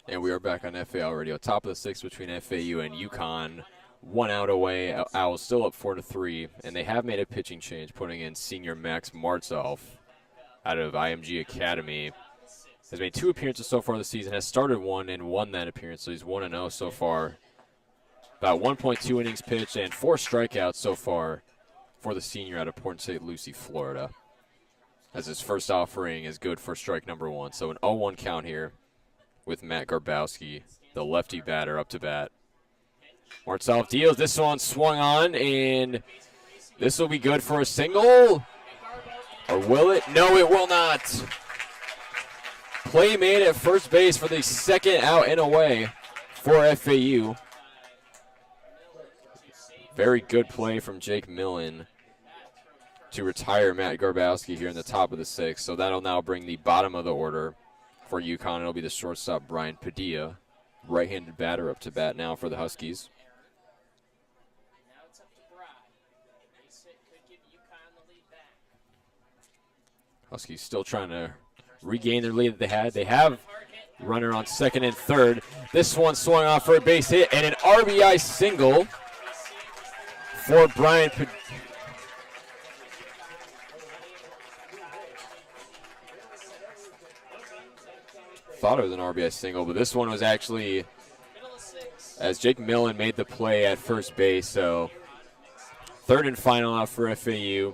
And we are back on FAU Radio. Top of the 6th between FAU and UConn. 1 out away. Owls still up 4-3. And they have made a pitching change, putting in senior Max Martzoff out of IMG Academy. Has made 2 appearances so far this season. Has started 1 and won that appearance. So he's 1-0 so far. About 1.2 innings pitched and 4 strikeouts so far for the senior out of Port St. Lucie, Florida. As his first offering is good for strike number 1. So an 0-1 count here with Matt Garbowski, the lefty batter, up to bat. Martzoff deals. This one swung on, and this will be good for a single. Or will it? No, it will not. Play made at first base for the second out and away for FAU. Very good play from Jake Millen to retire Matt Garbowski here in the top of the 6th. So that'll now bring the bottom of the order for UConn. It'll be the shortstop Brian Padilla, right-handed batter, up to bat now for the Huskies. Now it's up to Bride. Base hit could give UConn the lead back. Huskies still trying to regain their lead that they had. They have runner on second and third. This one swung off for a base hit and an RBI single for Brian Padilla. Thought it was an RBI single, but this one was actually as Jake Millen made the play at first base. So third and final out for FAU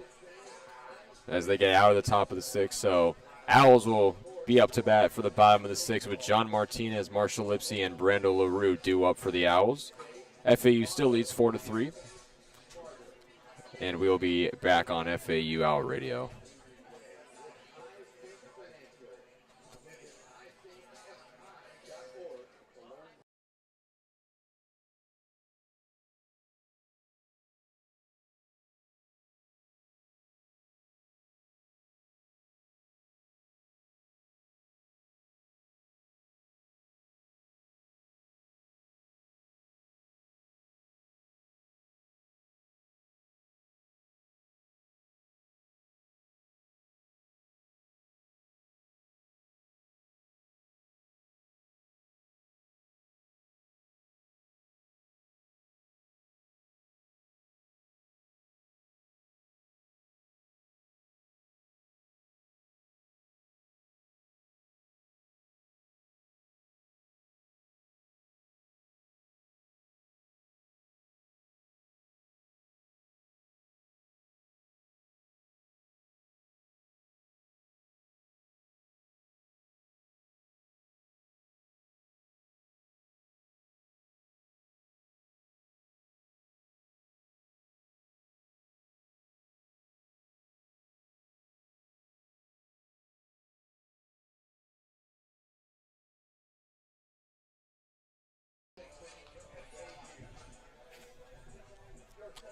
as they get out of the top of the 6th. So Owls will be up to bat for the bottom of the 6th with John Martinez, Marshall Lipsy, and Brando LaRue due up for the Owls. FAU still leads 4-3. And we'll be back on FAU Owl Radio.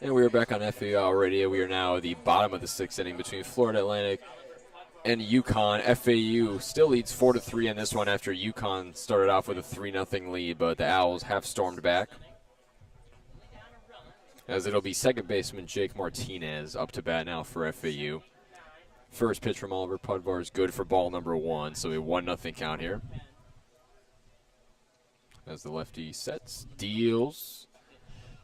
And we are back on FAU Radio. We are now at the bottom of the 6th inning between Florida Atlantic and UConn. FAU still leads 4-3 in this one after UConn started off with a 3-0 lead, but the Owls have stormed back. As it'll be second baseman Jake Martinez up to bat now for FAU. First pitch from Oliver Pudvar is good for ball number 1, so a 1-0 count here. As the lefty sets, deals.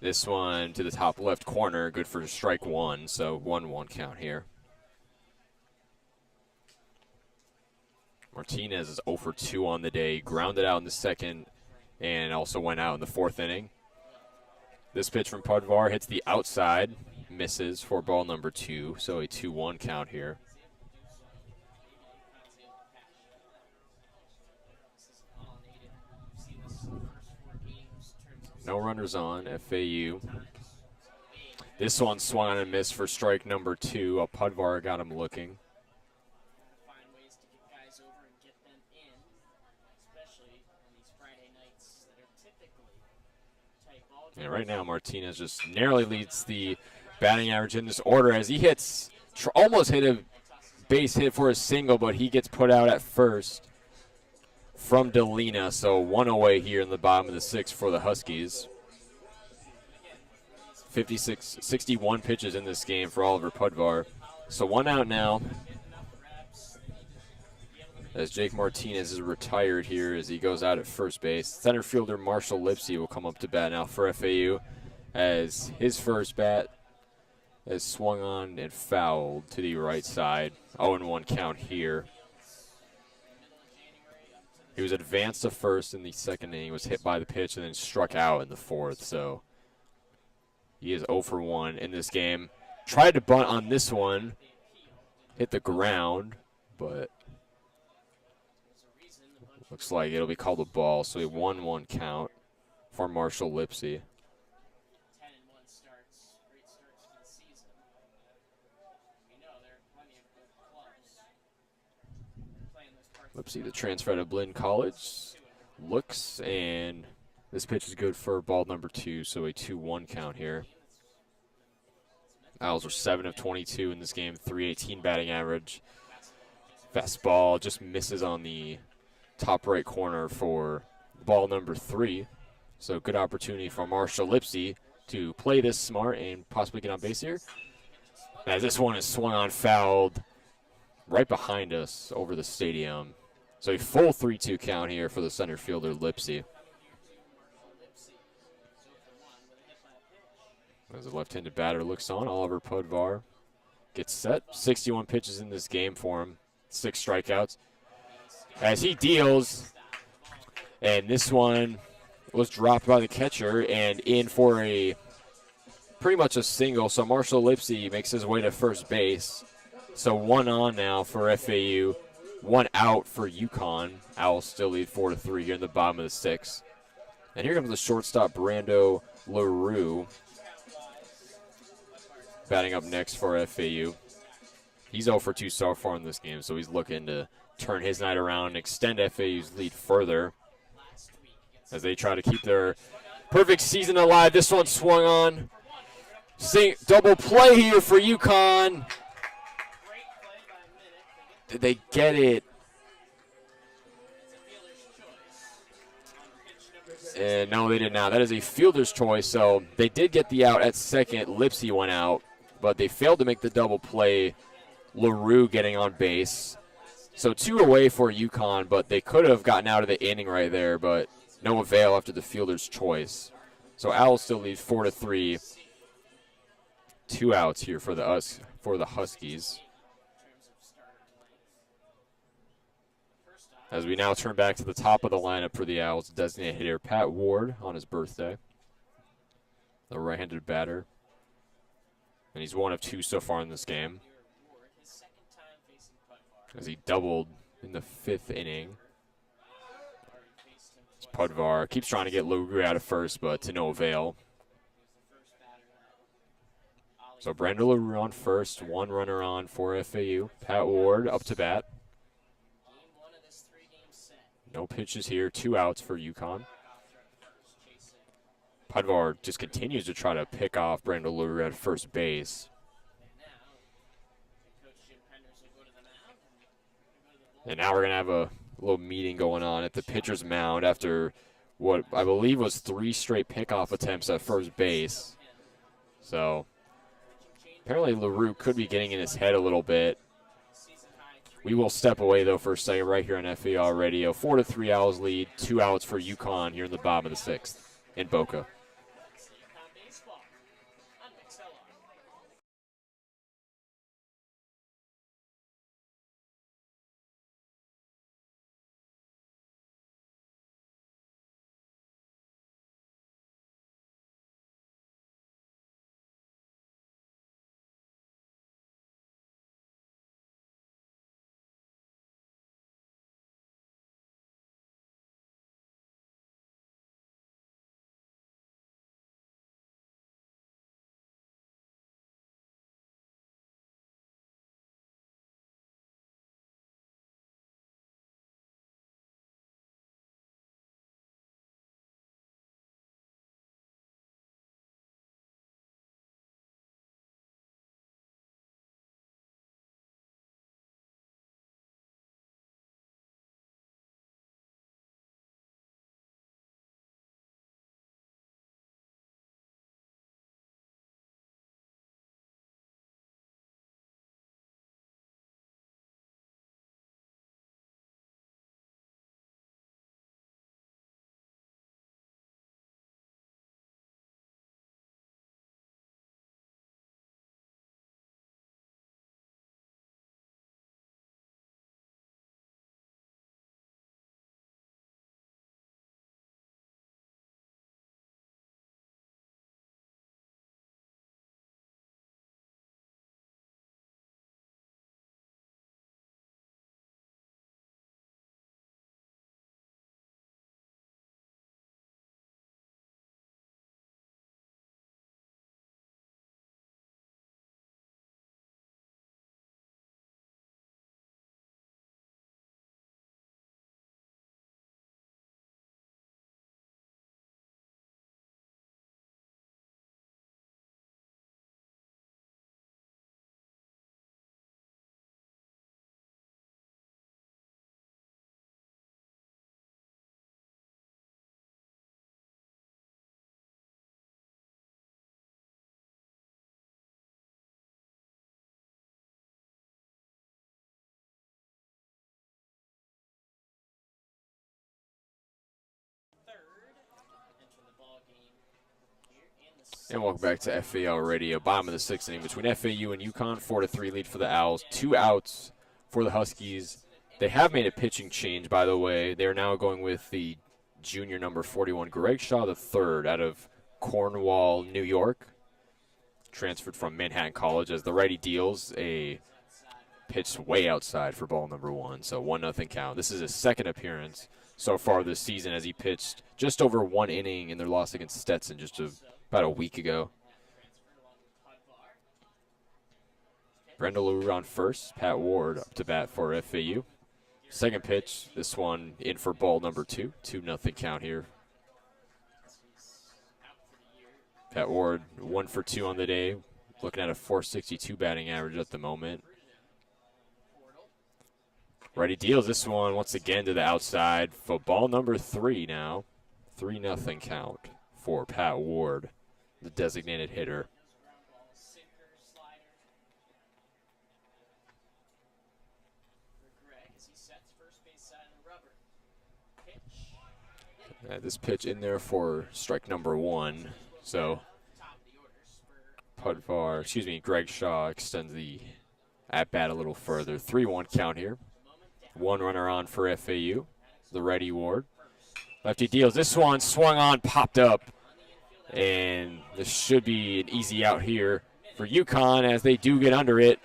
This one to the top left corner, good for strike 1, so 1-1 count here. Martinez is 0 for 2 on the day, grounded out in the second, and also went out in the 4th inning. This pitch from Pudvar hits the outside, misses for ball number 2, so a 2-1 count here. No runners on, FAU. This one swung on and missed for strike number 2. Pudvar got him looking. Find ways to get guys over and get them in, especially on these Friday nights that are typically tight ball games. And right now, Martinez just narrowly leads the batting average in this order as he hits, almost hit a base hit for a single, but he gets put out at first from Delina, so 1 away here in the bottom of the 6th for the Huskies. 61 pitches in this game for Oliver Pudvar. So 1 out now as Jake Martinez is retired here as he goes out at first base. Center fielder Marshall Lipsy will come up to bat now for FAU as his first bat is swung on and fouled to the right side. 0-1 count here. He was advanced to first in the second inning, was hit by the pitch, and then struck out in the 4th. So he is 0 for 1 in this game. Tried to bunt on this one, hit the ground, but looks like it'll be called a ball. So a 1-1 count for Marshall Lipsy. 10-1 starts, great starts to the season. We know there are plenty of good clubs playing those parts. Lipsy, the transfer to Blinn College, looks, and this pitch is good for ball number 2, so a 2-1 count here. Owls were 7 of 22 in this game, 318 batting average. Fastball just misses on the top right corner for ball number 3. So good opportunity for Marshall Lipsy to play this smart and possibly get on base here. As this one is swung on, fouled right behind us over the stadium. So a full 3-2 count here for the center fielder, Lipsy. As the left-handed batter looks on, Oliver Podvar gets set. 61 pitches in this game for him, 6 strikeouts. As he deals, and this one was dropped by the catcher and in for a pretty much a single. So Marshall Lipsy makes his way to first base. So 1 on now for FAU, 1 out for UConn. Owls still lead 4-3 here in the bottom of the 6th. And here comes the shortstop, Brando LaRue, batting up next for FAU. He's 0 for 2 so far in this game, so he's looking to turn his night around and extend FAU's lead further as they try to keep their perfect season alive. This one swung on. Double play here for UConn. Did they get it? And no, they did not. That is a fielder's choice, so they did get the out at second. Lipsy went out, but they failed to make the double play. LaRue getting on base. So 2 away for UConn, but they could have gotten out of the inning right there, but no avail after the fielder's choice. So Owls still lead 4-3. 2 outs here for the Huskies. As we now turn back to the top of the lineup for the Owls, designated hitter Pat Ward on his birthday, the right-handed batter. And he's 1 of 2 so far in this game, as he doubled in the 5th inning. Podvar keeps trying to get LaRue out of first, but to no avail. So Brando LaRue on first, 1 runner on for FAU. Pat Ward up to bat. No pitches here, 2 outs for UConn. Podvar just continues to try to pick off Brando LaRue at first base. And now we're going to have a little meeting going on at the pitcher's mound after what I believe was 3 straight pickoff attempts at first base. So apparently LaRue could be getting in his head a little bit. We will step away, though, for a second right here on FAR Radio. 4-3 Owls lead, 2 outs for UConn here in the bottom of the 6th in Boca. And welcome back to FAU Radio. Bottom of the sixth inning between FAU and UConn. 4-3 lead for the Owls. 2 outs for the Huskies. They have made a pitching change, by the way. They're now going with the junior number 41, Greg Shaw III, out of Cornwall, New York. Transferred from Manhattan College as the righty deals a pitch way outside for ball number 1. So 1-0 count. This is his second appearance so far this season as he pitched just over 1 inning in their loss against Stetson about a week ago. Brendel on first. Pat Ward up to bat for FAU. Second pitch, this one in for ball number 2. 2-0 count here. Pat Ward 1 for 2 on the day. Looking at a .462 batting average at the moment. Righty deals this one once again to the outside for ball number 3 now. 3-0 count for Pat Ward, the designated hitter. This pitch in there for strike number 1. So Greg Shaw extends the at-bat a little further. 3-1 count here. 1 runner on for FAU, the righty Ward. Lefty deals this one, swung on, popped up. And this should be an easy out here for UConn as they do get under it.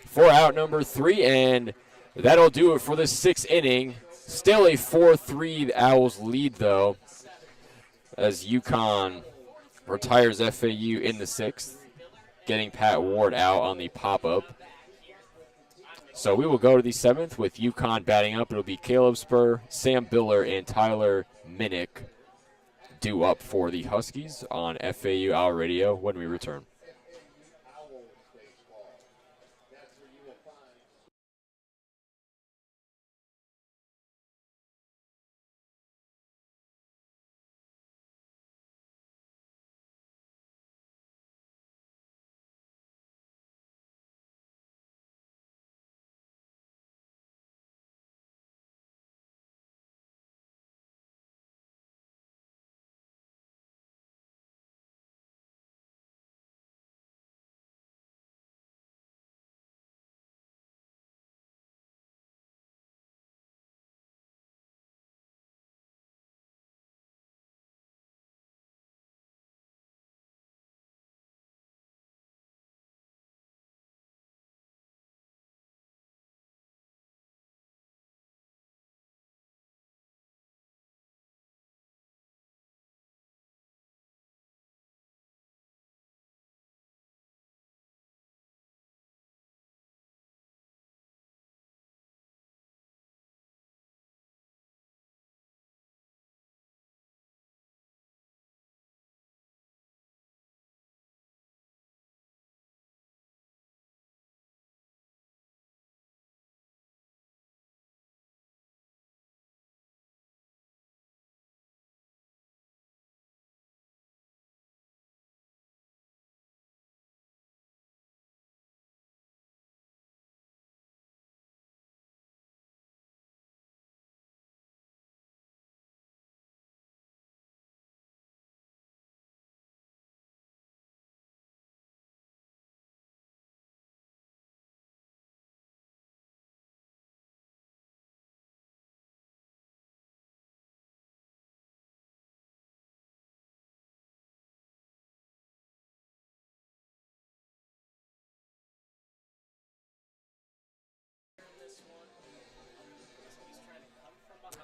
For out number 3, and that'll do it for the 6th inning. Still a 4-3 Owls lead, though, as UConn retires FAU in the 6th, getting Pat Ward out on the pop-up. So we will go to the 7th with UConn batting up. It'll be Caleb Spur, Sam Biller, and Tyler Minnick due up for the Huskies on FAU Owl Radio when we return.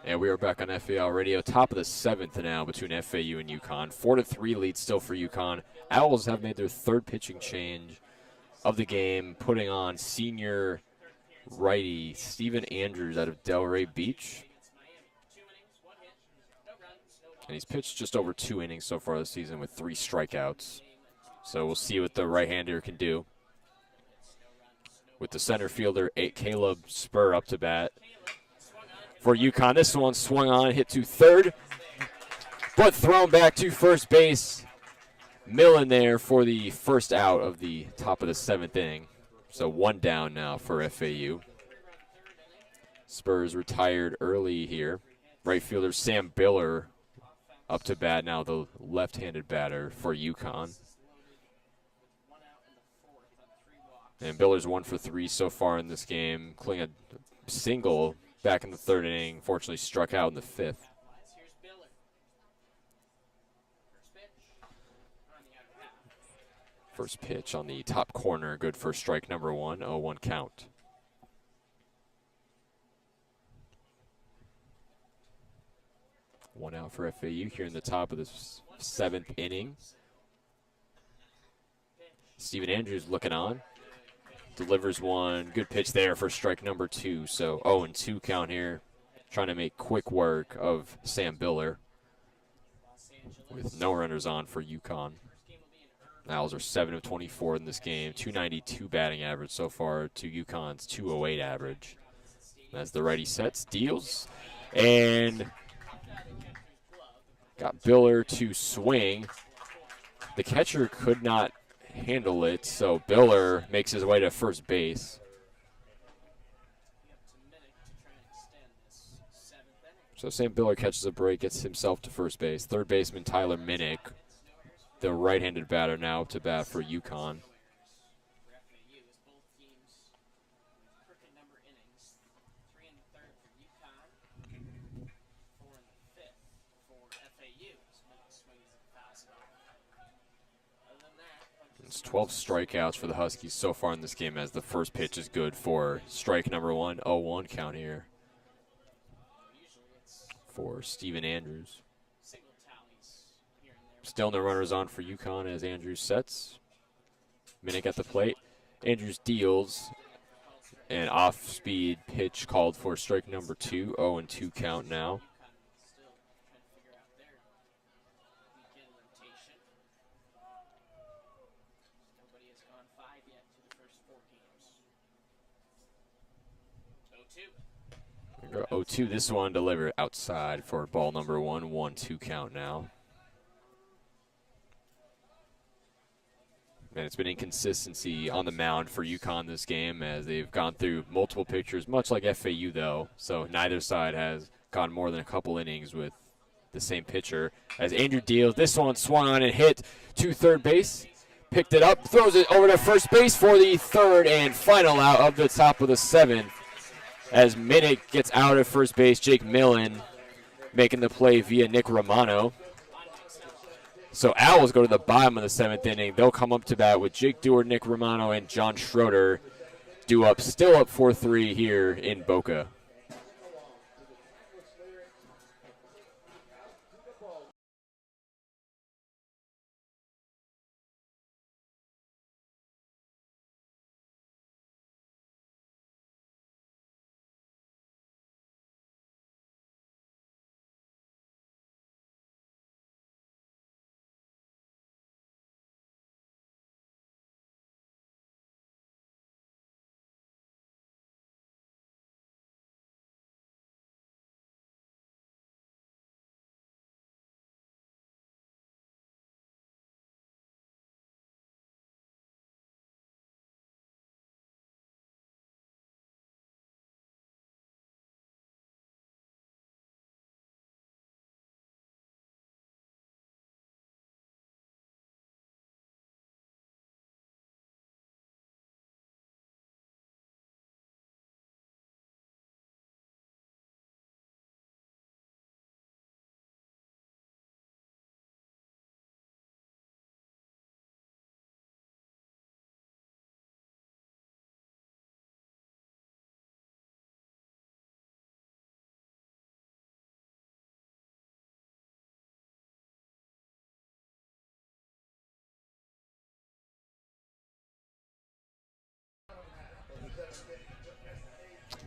And we are back on FAL Radio. Top of the 7th now between FAU and UConn. 4-3 lead still for UConn. Owls have made their 3rd pitching change of the game, putting on senior righty Steven Andrews out of Delray Beach. And he's pitched just over 2 innings so far this season with 3 strikeouts. So we'll see what the right-hander can do. With the center fielder, Caleb Spur up to bat for UConn. This one swung on, hit to third, but thrown back to first base. Millen there for the first out of the top of the 7th inning. So 1 down now for FAU. Spurs retired early here. Right fielder Sam Biller Up to bat now, the left-handed batter for UConn. And Biller's 1 for 3 so far in this game, including a single back in the third inning. Fortunately, struck out in the fifth. First pitch on the top corner, good for strike number 1, 0-1 count. One out for FAU here in the top of the 7th inning. Steven Andrews looking on. Delivers one. Good pitch there for strike number 2. So 0-2 count here. Trying to make quick work of Sam Biller with no runners on for UConn. Owls are 7 of 24 in this game. 292 batting average so far to UConn's 208 average. As the righty sets, deals, and got Biller to swing. The catcher could not handle it, so Biller makes his way to first base. So Sam Biller catches a break, gets himself to first base. Third baseman Tyler Minnick, the right-handed batter, now up to bat for UConn. It's 12 strikeouts for the Huskies so far in this game, as the first pitch is good for strike number 1, 0-1 count here for Steven Andrews. Still no runners on for UConn as Andrews sets. Minnick at the plate. Andrews deals. An off-speed pitch called for strike number 2, 0-2 count now. There we go, 0-2. This one delivered outside for ball number 1, 1-2 count now. And it's been inconsistency on the mound for UConn this game, as they've gone through multiple pitchers, much like FAU though. So neither side has gone more than a couple innings with the same pitcher. As Andrew deals, this one swung on and hit to third base. Picked it up, throws it over to first base for the third and final out of the top of the 7th. As Minnick gets out at first base, Jake Millen making the play via Nick Romano. So Owls go to the bottom of the 7th inning. They'll come up to bat with Jake Dewar, Nick Romano, and John Schroeder still up 4-3 here in Boca.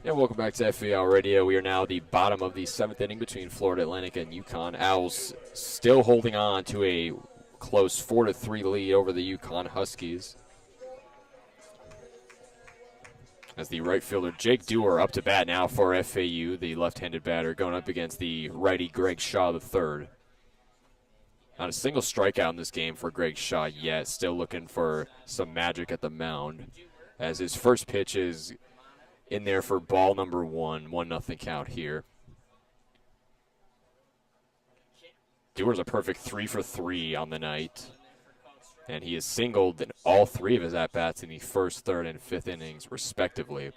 And welcome back to FAL Radio. We are now the bottom of the 7th inning between Florida Atlantic and UConn. Owls still holding on to a close 4-3 lead over the UConn Huskies. As the right fielder Jake Dewar up to bat now for FAU, the left-handed batter, going up against the righty Greg Shaw III. Not a single strikeout in this game for Greg Shaw yet. Still looking for some magic at the mound, as his first pitch is in there for ball number 1, 1-0 count here. Dewar's a perfect 3 for 3 on the night. And he is singled in all 3 of his at-bats in the first, third, and fifth innings, respectively.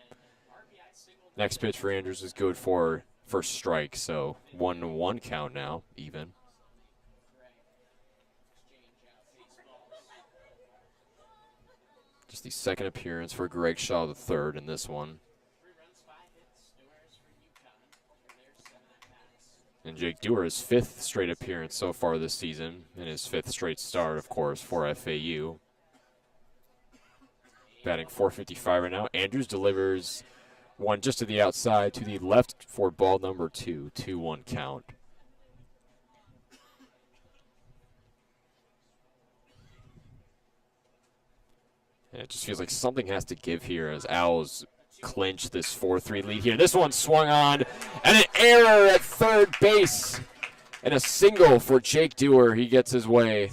Next pitch for Andrews is good for first strike, so 1-1 count now, even. Just the second appearance for Greg Shaw III in this one. And Jake Dewar, his 5th straight appearance so far this season, and his 5th straight start, of course, for FAU. Batting .455 right now. Andrews delivers one just to the outside, to the left for ball number 2, 2-1 count. And it just feels like something has to give here as Owls clinch this 4-3 lead here. This one swung on, and an error at third base. And a single for Jake Dewar. He gets his way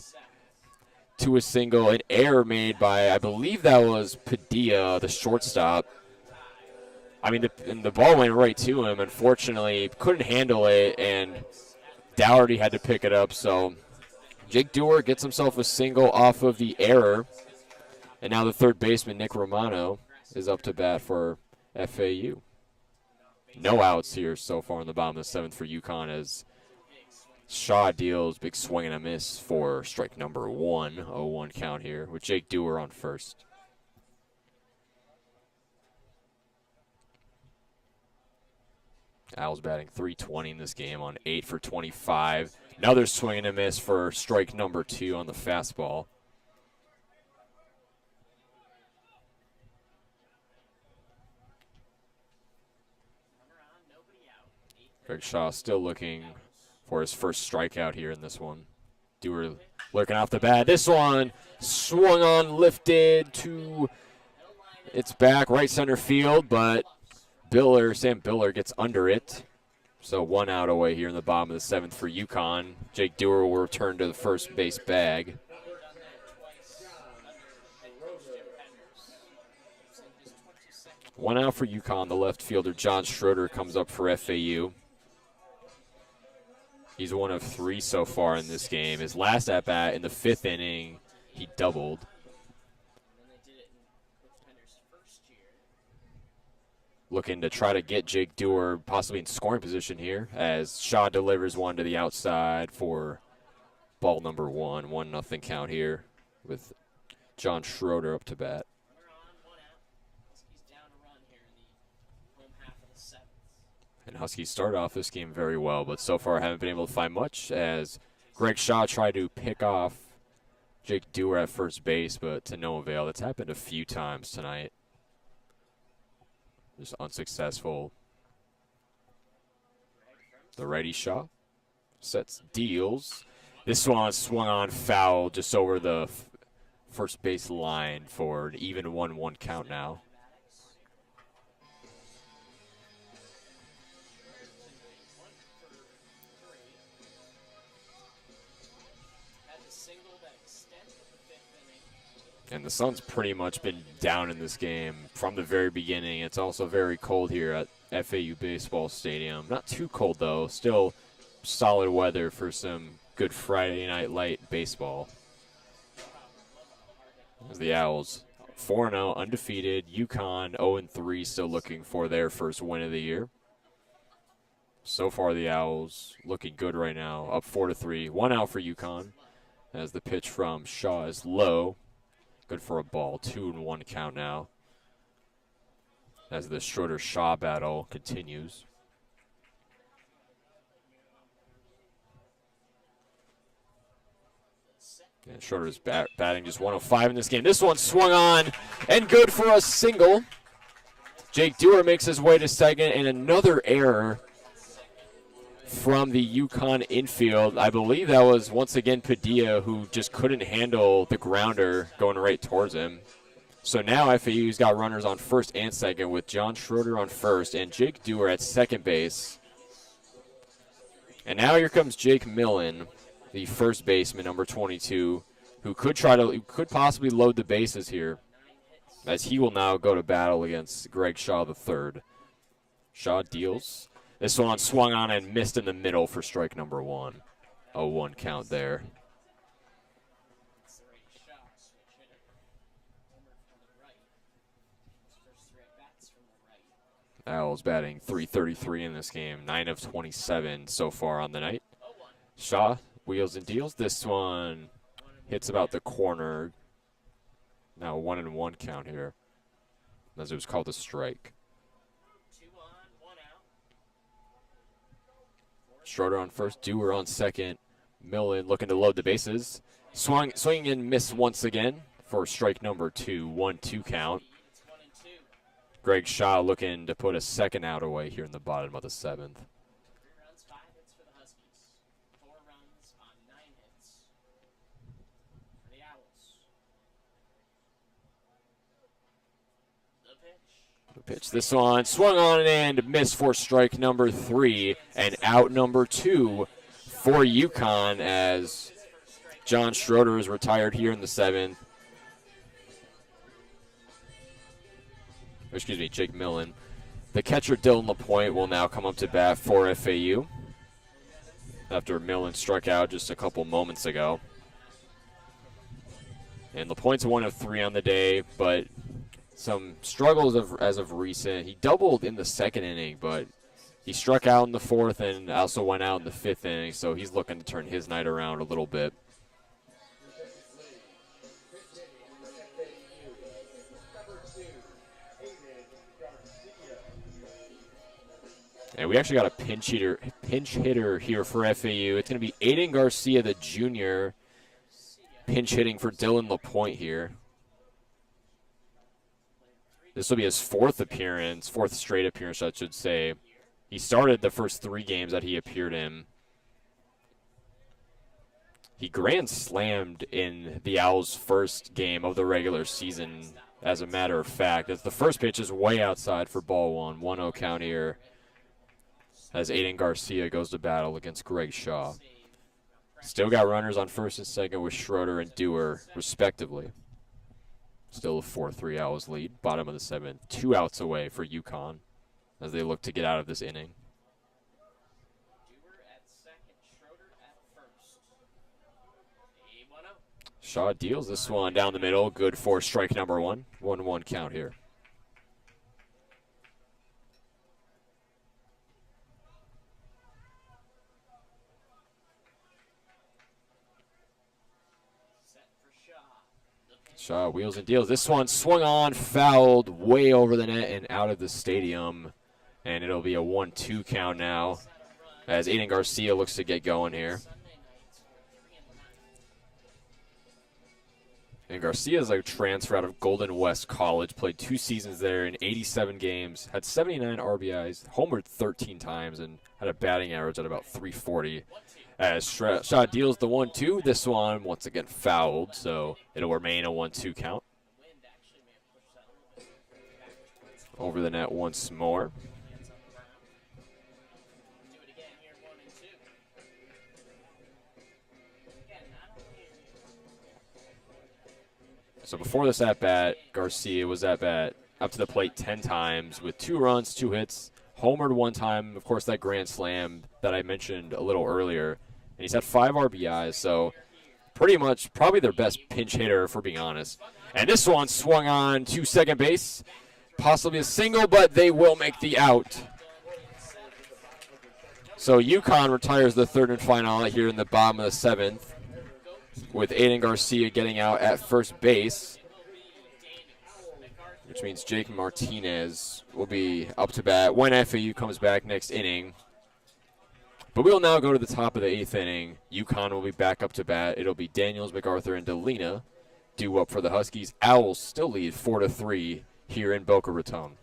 to a single. An error made by, I believe that was Padilla, the shortstop. I mean, the ball went right to him. Unfortunately, couldn't handle it, and Dougherty had to pick it up. So Jake Dewar gets himself a single off of the error. And now the third baseman, Nick Romano, is up to bat for FAU. No outs here so far in the bottom of the 7th for UConn as Shaw deals big swing and a miss for strike number 1, 0-1 count here with Jake Dewar on first. Owls batting .320 in this game on 8 for 25. Another swing and a miss for strike number 2 on the fastball. Greg Shaw still looking for his first strikeout here in this one. Dewar lurking off the bat. This one swung on, lifted to its back, right center field, but Sam Biller gets under it. So 1 out away here in the bottom of the 7th for UConn. Jake Dewar will return to the first base bag. 1 out for UConn. The left fielder, John Schroeder, comes up for FAU. He's 1 of 3 so far in this game. His last at-bat in the 5th inning, he doubled. Looking to try to get Jake Dewar possibly in scoring position here as Shaw delivers one to the outside for ball number 1. 1-0 count here with John Schroeder up to bat. And Huskies start off this game very well, but so far haven't been able to find much as Greg Shaw tried to pick off Jake Dewar at first base, but to no avail. That's happened a few times tonight. Just unsuccessful. The righty Shaw sets, deals. This one swung on foul just over the first base line for an even 1-1 count now. And the sun's pretty much been down in this game from the very beginning. It's also very cold here at FAU Baseball Stadium. Not too cold, though. Still solid weather for some good Friday night light baseball. As the Owls 4-0, undefeated. UConn 0-3, still looking for their first win of the year. So far, the Owls looking good right now, up 4-3. 1 out for UConn as the pitch from Shaw is low. Good for a ball. 2-1 count now as the Schroeder-Shaw battle continues. And Schroeder's batting just 105 in this game. This one swung on and good for a single. Jake Dewar makes his way to second, and another error from the UConn infield. I believe that was once again Padilla who just couldn't handle the grounder going right towards him. So now FAU's got runners on first and second with John Schroeder on first and Jake Dewar at second base. And now here comes Jake Millen, the first baseman, number 22, who could possibly load the bases here, as he will now go to battle against Greg Shaw III. Shaw deals. This one swung on and missed in the middle for strike number 1. a 1 count there. It's the righty shot, switch hitter. Homer from the right. His first 3 at-bats from the right. Owls batting .333 in this game, 9 of 27 so far on the night. 0-1. Shaw wheels and deals. This one hits about the corner. Now 1-1 count here, as it was called a strike. 2 on, 1 out. Schroeder on first, Dewar on second. Millen looking to load the bases. Swing and miss once again for strike number 2, 1-2 count. It's 1 and 2. Greg Shaw looking to put a second out away here in the bottom of the 7th. 3 runs, 5 hits for the Huskies. 4 runs on 9 hits for the Owls. The pitch. This one swung on and missed for strike number 3 and out number 2 for UConn as John Schroeder is retired here in the 7th. Excuse me, Jake Millen. The catcher Dylan LaPointe will now come up to bat for FAU after Millen struck out just a couple moments ago. And LaPointe's 1 of 3 on the day, but some struggles as of recent. He doubled in the 2nd inning, but he struck out in the 4th and also went out in the 5th inning, so he's looking to turn his night around a little bit. And we actually got a pinch hitter here for FAU. It's going to be Aiden Garcia, the junior, pinch hitting for Dylan LaPointe here. This will be his 4th straight appearance, I should say. He started the first 3 games that he appeared in. He grand slammed in the Owls' first game of the regular season, as a matter of fact. As the first pitch is way outside for ball 1, 1-0 count here, as Aiden Garcia goes to battle against Greg Shaw. Still got runners on first and second with Schroeder and Dewar, respectively. Still a 4-3 Owls lead. Bottom of the 7th. 2 outs away for UConn as they look to get out of this inning. Dewar at second, Schroeder at first. 1-0. Shaw deals this one down the middle. Good for strike number 1. 1-1 count here. Shaw wheels and deals. This one swung on, fouled way over the net and out of the stadium. And it'll be a 1-2 count now as Aiden Garcia looks to get going here. And Garcia is a transfer out of Golden West College, played 2 seasons there in 87 games, had 79 RBIs, homered 13 times, and had a batting average at about .340. As Shaw deals the 1-2, this one once again fouled, so it'll remain a 1-2 count. Over the net once more. So before this at-bat, Garcia was at-bat up to the plate 10 times with 2 runs, 2 hits, homered 1 time, of course, that grand slam that I mentioned a little earlier. And he's had 5 RBIs, so pretty much probably their best pinch hitter, if we're being honest. And this one swung on to second base, possibly a single, but they will make the out. So UConn retires the 3rd and final out here in the bottom of the 7th, with Aiden Garcia getting out at first base, which means Jake Martinez will be up to bat when FAU comes back next inning. But we'll now go to the top of the 8th inning. UConn will be back up to bat. It'll be Daniels, MacArthur, and Delina due up for the Huskies. Owls still lead 4-3 here in Boca Raton.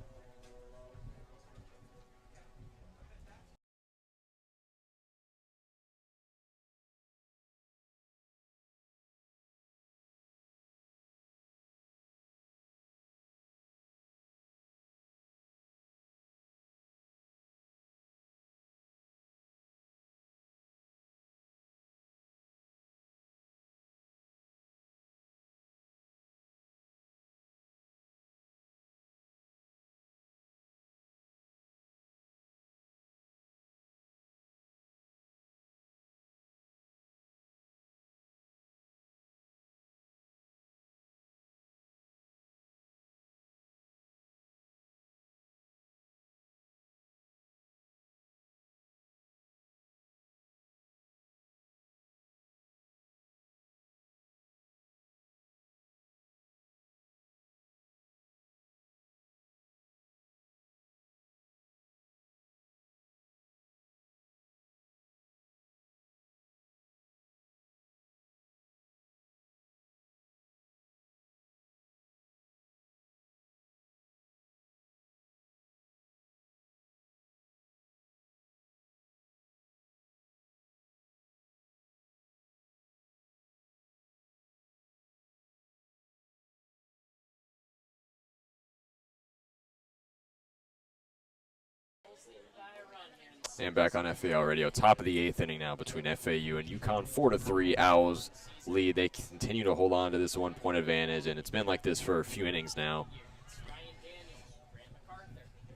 And back on FAU Radio, top of the 8th inning now between FAU and UConn. 4-3, Owls lead. They continue to hold on to this 1-point advantage, and it's been like this for a few innings now.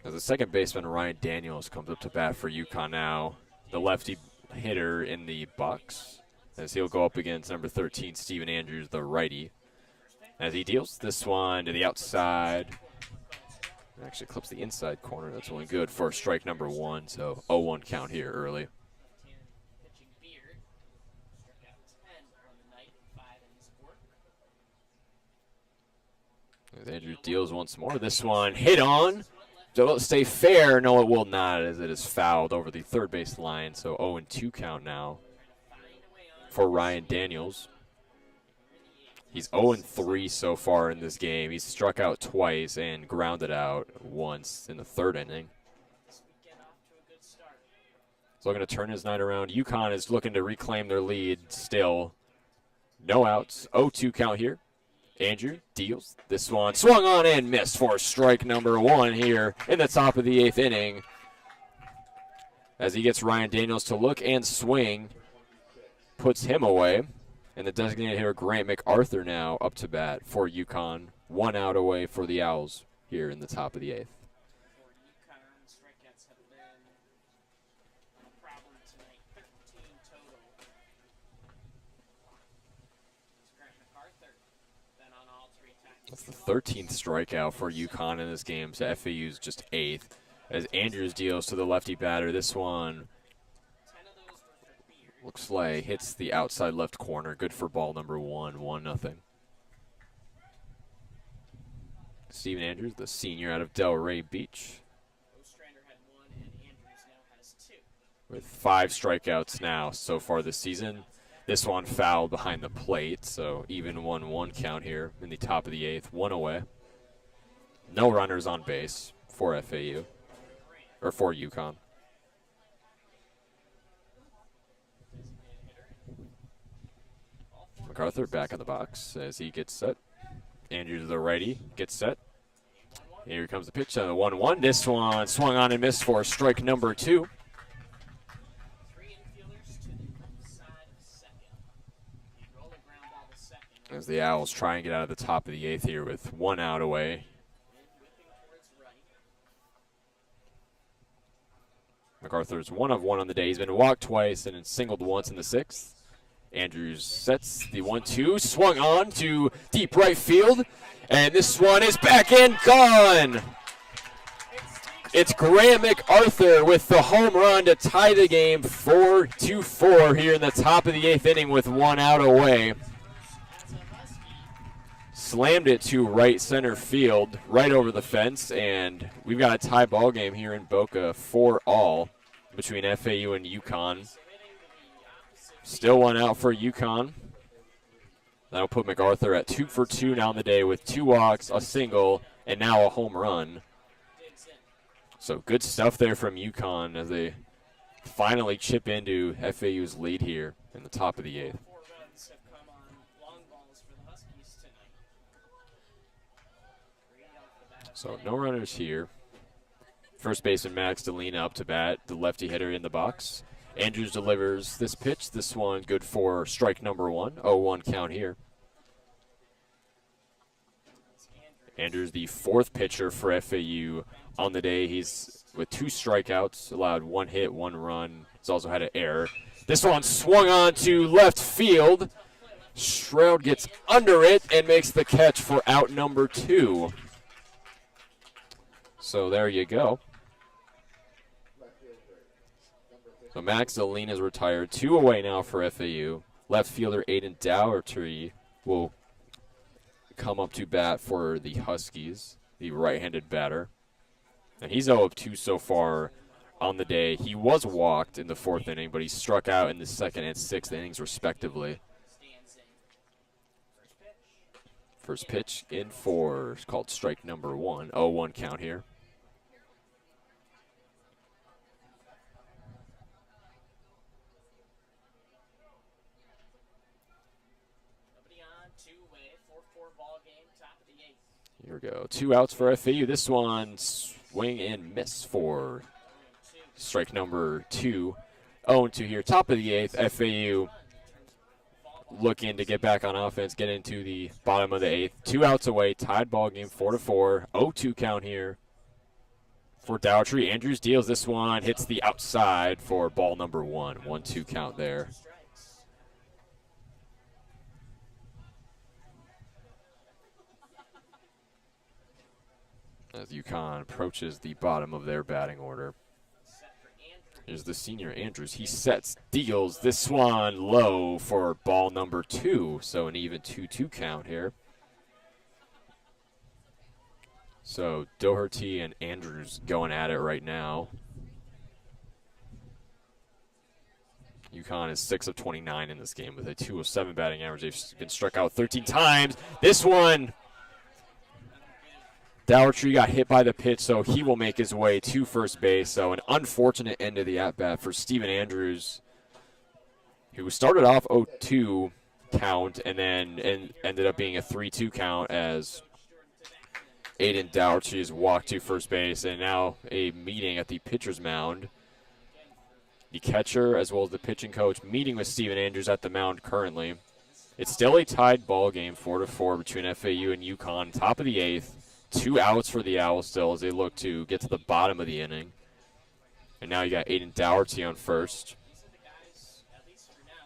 As the second baseman, Ryan Daniels, comes up to bat for UConn now. The lefty hitter in the box, as he'll go up against number 13, Steven Andrews, the righty. As he deals this one to the outside. Actually clips the inside corner. That's only good for strike number 1, so 0-1 count here early. As Andrews deals once more. This one hit on. Will it stay fair? No, it will not, as it is fouled over the third base line. So 0-2 count now for Ryan Daniels. He's 0-3 so far in this game. He's struck out twice and grounded out once in the third inning. So looking to turn his night around. UConn is looking to reclaim their lead still. No outs. 0-2 count here. Andrew deals. This one swung on and missed for strike number 1 here in the top of the 8th inning. As he gets Ryan Daniels to look and swing. Puts him away. And the designated hitter, Grant MacArthur, now up to bat for UConn. 1 out away for the Owls here in the top of the 8th. That's the 13th strikeout for UConn in this game, so FAU's just 8th. As Andrews deals to the lefty batter, this one looks like hits the outside left corner. Good for ball number 1, 1-0. Steven Andrews, the senior out of Delray Beach, with 5 strikeouts now so far this season. This one fouled behind the plate, so even 1-1 count here in the top of the 8th. 1 away. No runners on base for FAU, or for UConn. MacArthur back in the box as he gets set. Andrews, the righty, gets set. Here comes the pitch on the 1-1. This one swung on and missed for strike number 2. As the Owls try and get out of the top of the 8th here with 1 out away. MacArthur's 1 of 1 on the day. He's been walked twice and singled once in the 6th. Andrews sets the 1-2, swung on to deep right field, and this one is back and gone. It's Grant MacArthur with the home run to tie the game 4-4 here in the top of the 8th inning with 1 out away. Slammed it to right center field, right over the fence, and we've got a tie ball game here in Boca 4-all between FAU and UConn. Still 1 out for UConn. That'll put MacArthur at 2 for 2 now in the day with 2 walks, a single, and now a home run. So good stuff there from UConn as they finally chip into FAU's lead here in the top of the 8th. So no runners here. First baseman Max Delina up to bat, the lefty hitter in the box. Andrews delivers this pitch. This one good for strike number 1. 0-1 count here. Andrews, the 4th pitcher for FAU on the day. He's with 2 strikeouts, allowed 1 hit, 1 run. He's also had an error. This one swung on to left field. Shroud gets under it and makes the catch for out number 2. So there you go. So Max Delina is retired. 2 away now for FAU. Left fielder Aiden Dougherty will come up to bat for the Huskies, the right-handed batter. And he's 0-2 so far on the day. He was walked in the 4th inning, but he struck out in the 2nd and 6th innings respectively. First pitch in for, it's called strike number 1. 0-1 count here. Here we go. 2 outs for FAU. This one swing and miss for strike number 2. 0-2 here. Top of the 8th, FAU looking to get back on offense, get into the bottom of the 8th. 2 outs away, tied ball game, 4-4. 0-2 count here for Dowtry. Andrews deals this one, hits the outside for ball number 1. 1-2 count there. As UConn approaches the bottom of their batting order. Here's the senior Andrews. He sets, deals this one low for ball number 2. So an even 2-2 count here. So Doherty and Andrews going at it right now. UConn is 6 of 29 in this game with a 207 batting average. They've been struck out 13 times. This one, Dowertree got hit by the pitch, so he will make his way to first base. So an unfortunate end of the at-bat for Steven Andrews, who started off 0-2 count and then ended up being a 3-2 count as Aiden Dowertree is walked to first base. And now a meeting at the pitcher's mound. The catcher as well as the pitching coach meeting with Steven Andrews at the mound currently. It's still a tied ball game, 4-4 between FAU and UConn. Top of the 8th. 2 outs for the Owls still as they look to get to the bottom of the inning. And now you got Aiden Dowerty on first.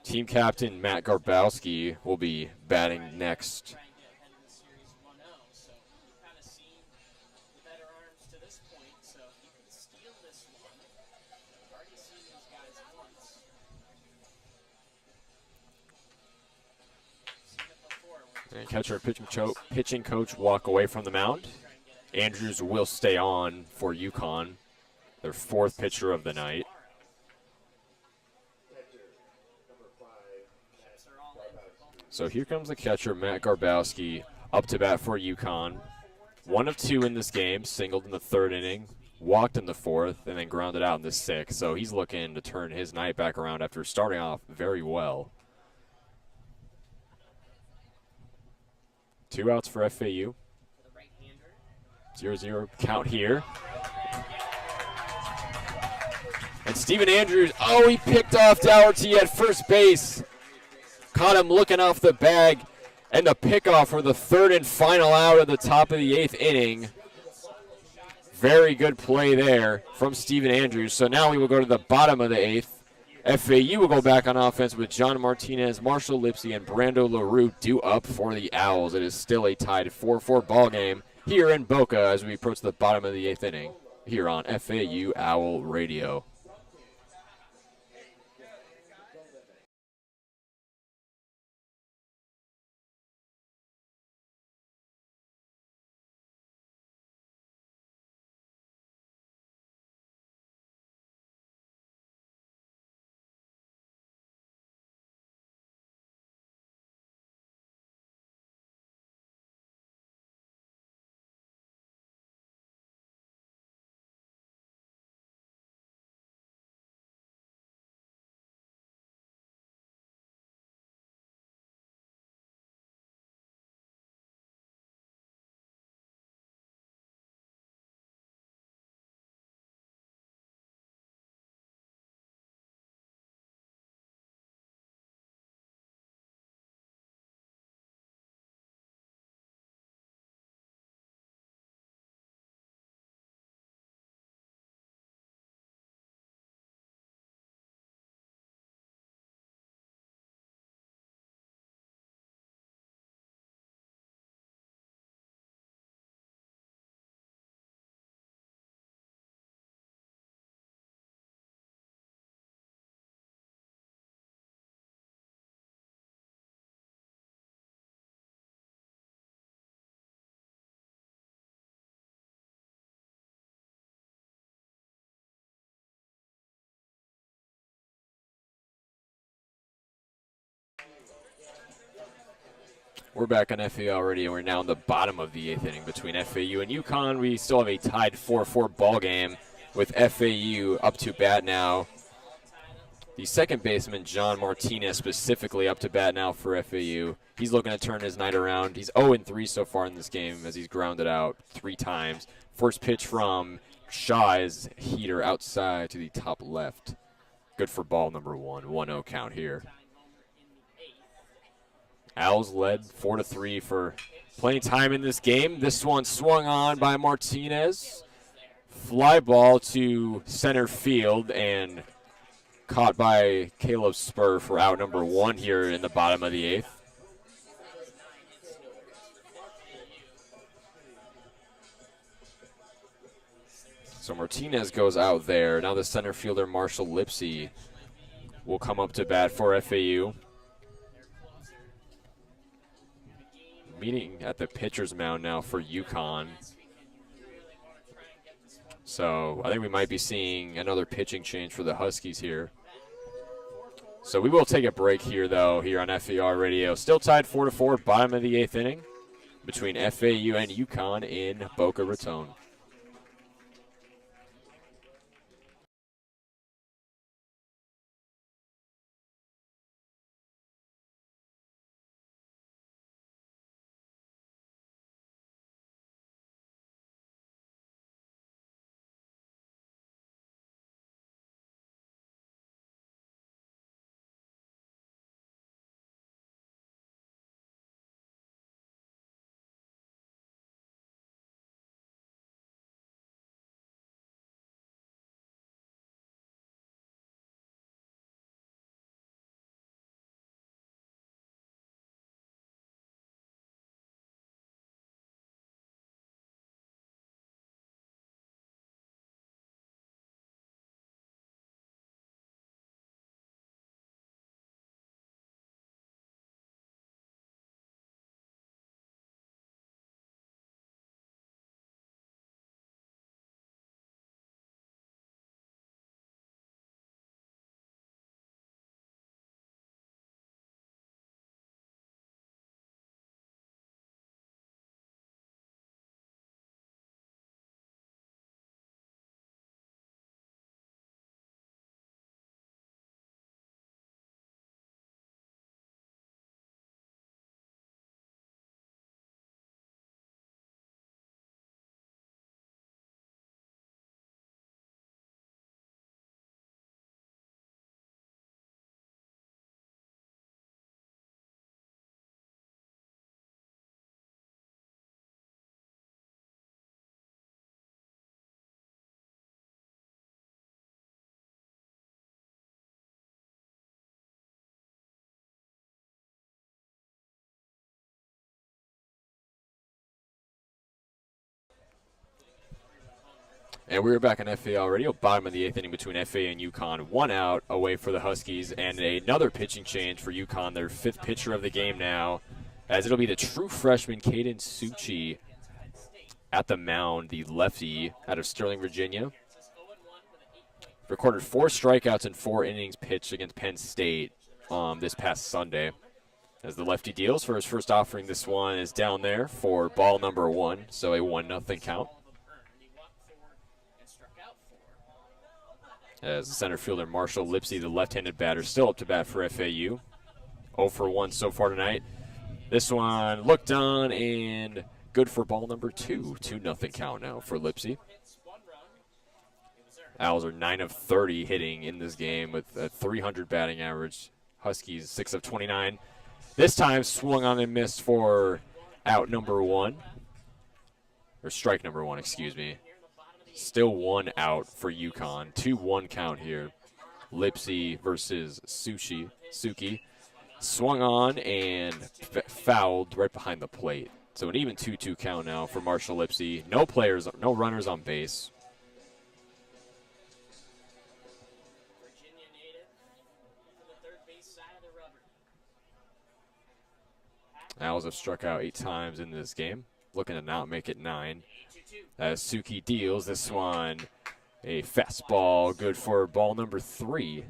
Team captain Matt Garbowski will be batting next. And catcher and pitching coach walk away from the mound. Andrews will stay on for UConn, their 4th pitcher of the night. So here comes the catcher, Matt Garbowski, up to bat for UConn. 1 of 2 in this game, singled in the 3rd inning, walked in the 4th, and then grounded out in the 6th. So he's looking to turn his night back around after starting off very well. 2 outs for FAU. 0-0 count here. And Steven Andrews, he picked off Dowerty at first base. Caught him looking off the bag. And the pickoff for the 3rd and final out of the top of the 8th inning. Very good play there from Steven Andrews. So now we will go to the bottom of the 8th. FAU will go back on offense with John Martinez, Marshall Lipsy, and Brando LaRue due up for the Owls. It is still a tied 4-4 ball game here in Boca as we approach the bottom of the 8th inning here on FAU Owl Radio. We're back on FAU already, and we're now in the bottom of the 8th inning between FAU and UConn. We still have a tied 4-4 ball game with FAU up to bat now. The second baseman, John Martinez, specifically up to bat now for FAU. He's looking to turn his night around. He's 0-3 so far in this game as he's grounded out 3 times. First pitch from Shaw's heater outside to the top left. Good for ball number 1. 1-0 count here. Owls led 4-3 for plenty of time in this game. This one swung on by Martinez. Fly ball to center field and caught by Caleb Spur for out number 1 here in the bottom of the 8th. So Martinez goes out there. Now the center fielder, Marshall Lipsy, will come up to bat for FAU. Meeting at the pitcher's mound now for UConn. So I think we might be seeing another pitching change for the Huskies here. So we will take a break here, though, here on FAR Radio. Still tied 4-4, bottom of the 8th inning between FAU and UConn in Boca Raton. And we're back on FAL Radio, bottom of the 8th inning between FA and UConn. 1 out away for the Huskies, and another pitching change for UConn, their 5th pitcher of the game now, as it'll be the true freshman Caden Suchi at the mound, the lefty out of Sterling, Virginia. Recorded 4 strikeouts in 4 innings pitched against Penn State this past Sunday. As the lefty deals for his first offering, this one is down there for ball number 1, so a 1-0 count. As the center fielder Marshall Lipsy, the left-handed batter, still up to bat for FAU. 0 for 1 so far tonight. This one looked on and good for ball number 2. 2-0 count now for Lipsy. Owls are 9 of 30 hitting in this game with a 300 batting average. Huskies 6 of 29. This time swung on and missed for out number 1. Or strike number 1, excuse me. Still 1 out for UConn. 2-1 count here. Lipsy versus Suki. Swung on and fouled right behind the plate. So an even 2-2 count now for Marshall Lipsy. No runners on base. Virginia native to the third base side of the rubber. Owls have struck out 8 times in this game. Looking to not make it 9. As Suki deals this one, a fastball, good for ball number 3.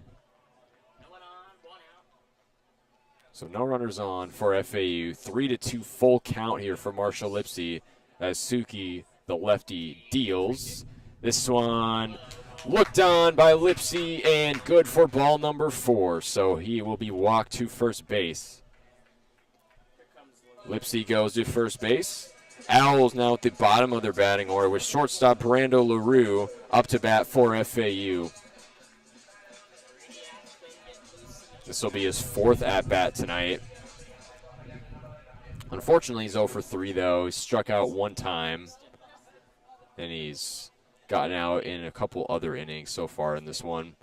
So no runners on for FAU. 3-2 full count here for Marshall Lipsy as Suki, the lefty, deals. This one looked on by Lipsy and good for ball number 4. So he will be walked to first base. Lipsy goes to first base. Owls now at the bottom of their batting order with shortstop Brando LaRue up to bat for FAU. This will be his 4th at-bat tonight. Unfortunately, he's 0 for 3, though. He struck out 1 time, and he's gotten out in a couple other innings so far in this one.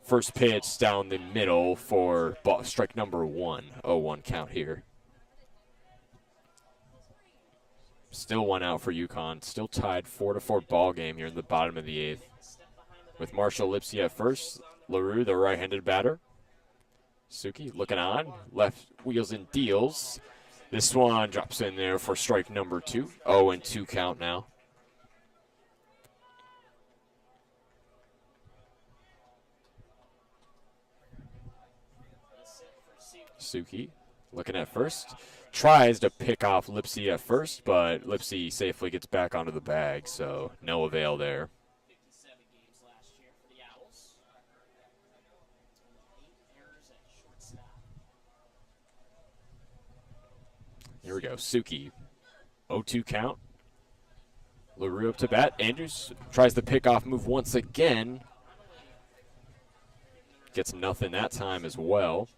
First pitch down the middle for strike number 1. 0-1 count here. Still 1 out for UConn. Still tied 4-4 ball game here in the bottom of the 8th. With Marshall Lipsy at first. LaRue, the right-handed batter. Suki looking on. Left wheels and deals. This one drops in there for strike number 2. 0-2 count now. Suki looking at first. Tries to pick off Lipsy at first, but Lipsy safely gets back onto the bag, so no avail there. 57 games last year for the Owls. 8 errors at shortstop. Here we go. Suki. 0-2 count. LaRue up to bat. Andrews tries the pickoff move once again. Gets nothing that time as well.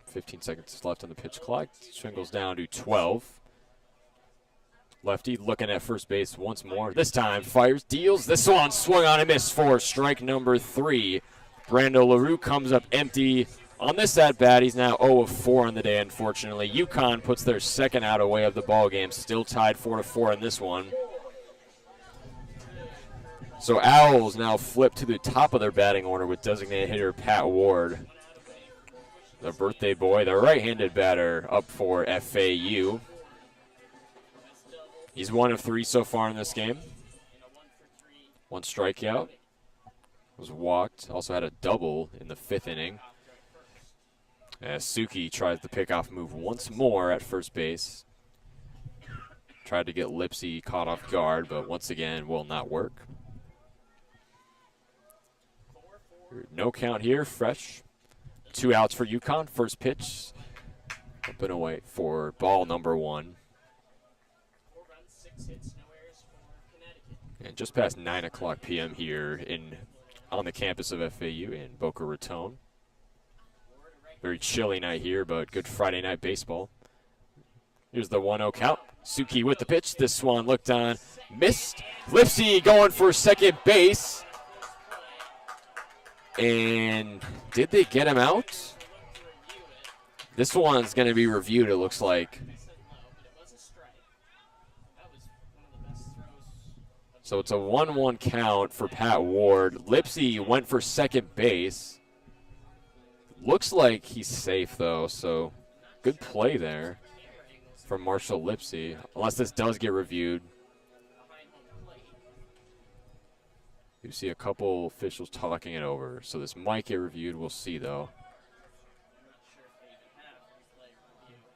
15 seconds left on the pitch clock. Swingles down to 12. Lefty looking at first base once more. This time fires, deals. This one swung on and missed for strike number 3. Brando LaRue comes up empty on this at-bat. He's now 0 of 4 on the day, unfortunately. UConn puts their 2nd out away of the ball game. Still tied 4-4 in this one. So Owls now flip to the top of their batting order with designated hitter Pat Ward. The birthday boy, the right-handed batter, up for FAU. He's 1 of 3 so far in this game. 1 strikeout. Was walked. Also had a double in the 5th inning. As Suki tries the pickoff move once more at first base. Tried to get Lipsy caught off guard, but once again will not work. No count here, fresh. 2 outs for UConn. First pitch up and away for ball number 1. 4 runs, 6 hits, no errors for Connecticut. And just past 9 o'clock p.m. here on the campus of FAU in Boca Raton. Very chilly night here, but good Friday night baseball. Here's the 1-0 count. Suki with the pitch. This one looked on, missed. Lipsy going for second base. And did they get him out? This one's going to be reviewed, it looks like. So it's a 1-1 count for Pat Ward. Lipsy went for second base. Looks like he's safe, though, so good play there from Marshall Lipsy, unless this does get reviewed. You see a couple officials talking it over, so this might get reviewed. We'll see, though.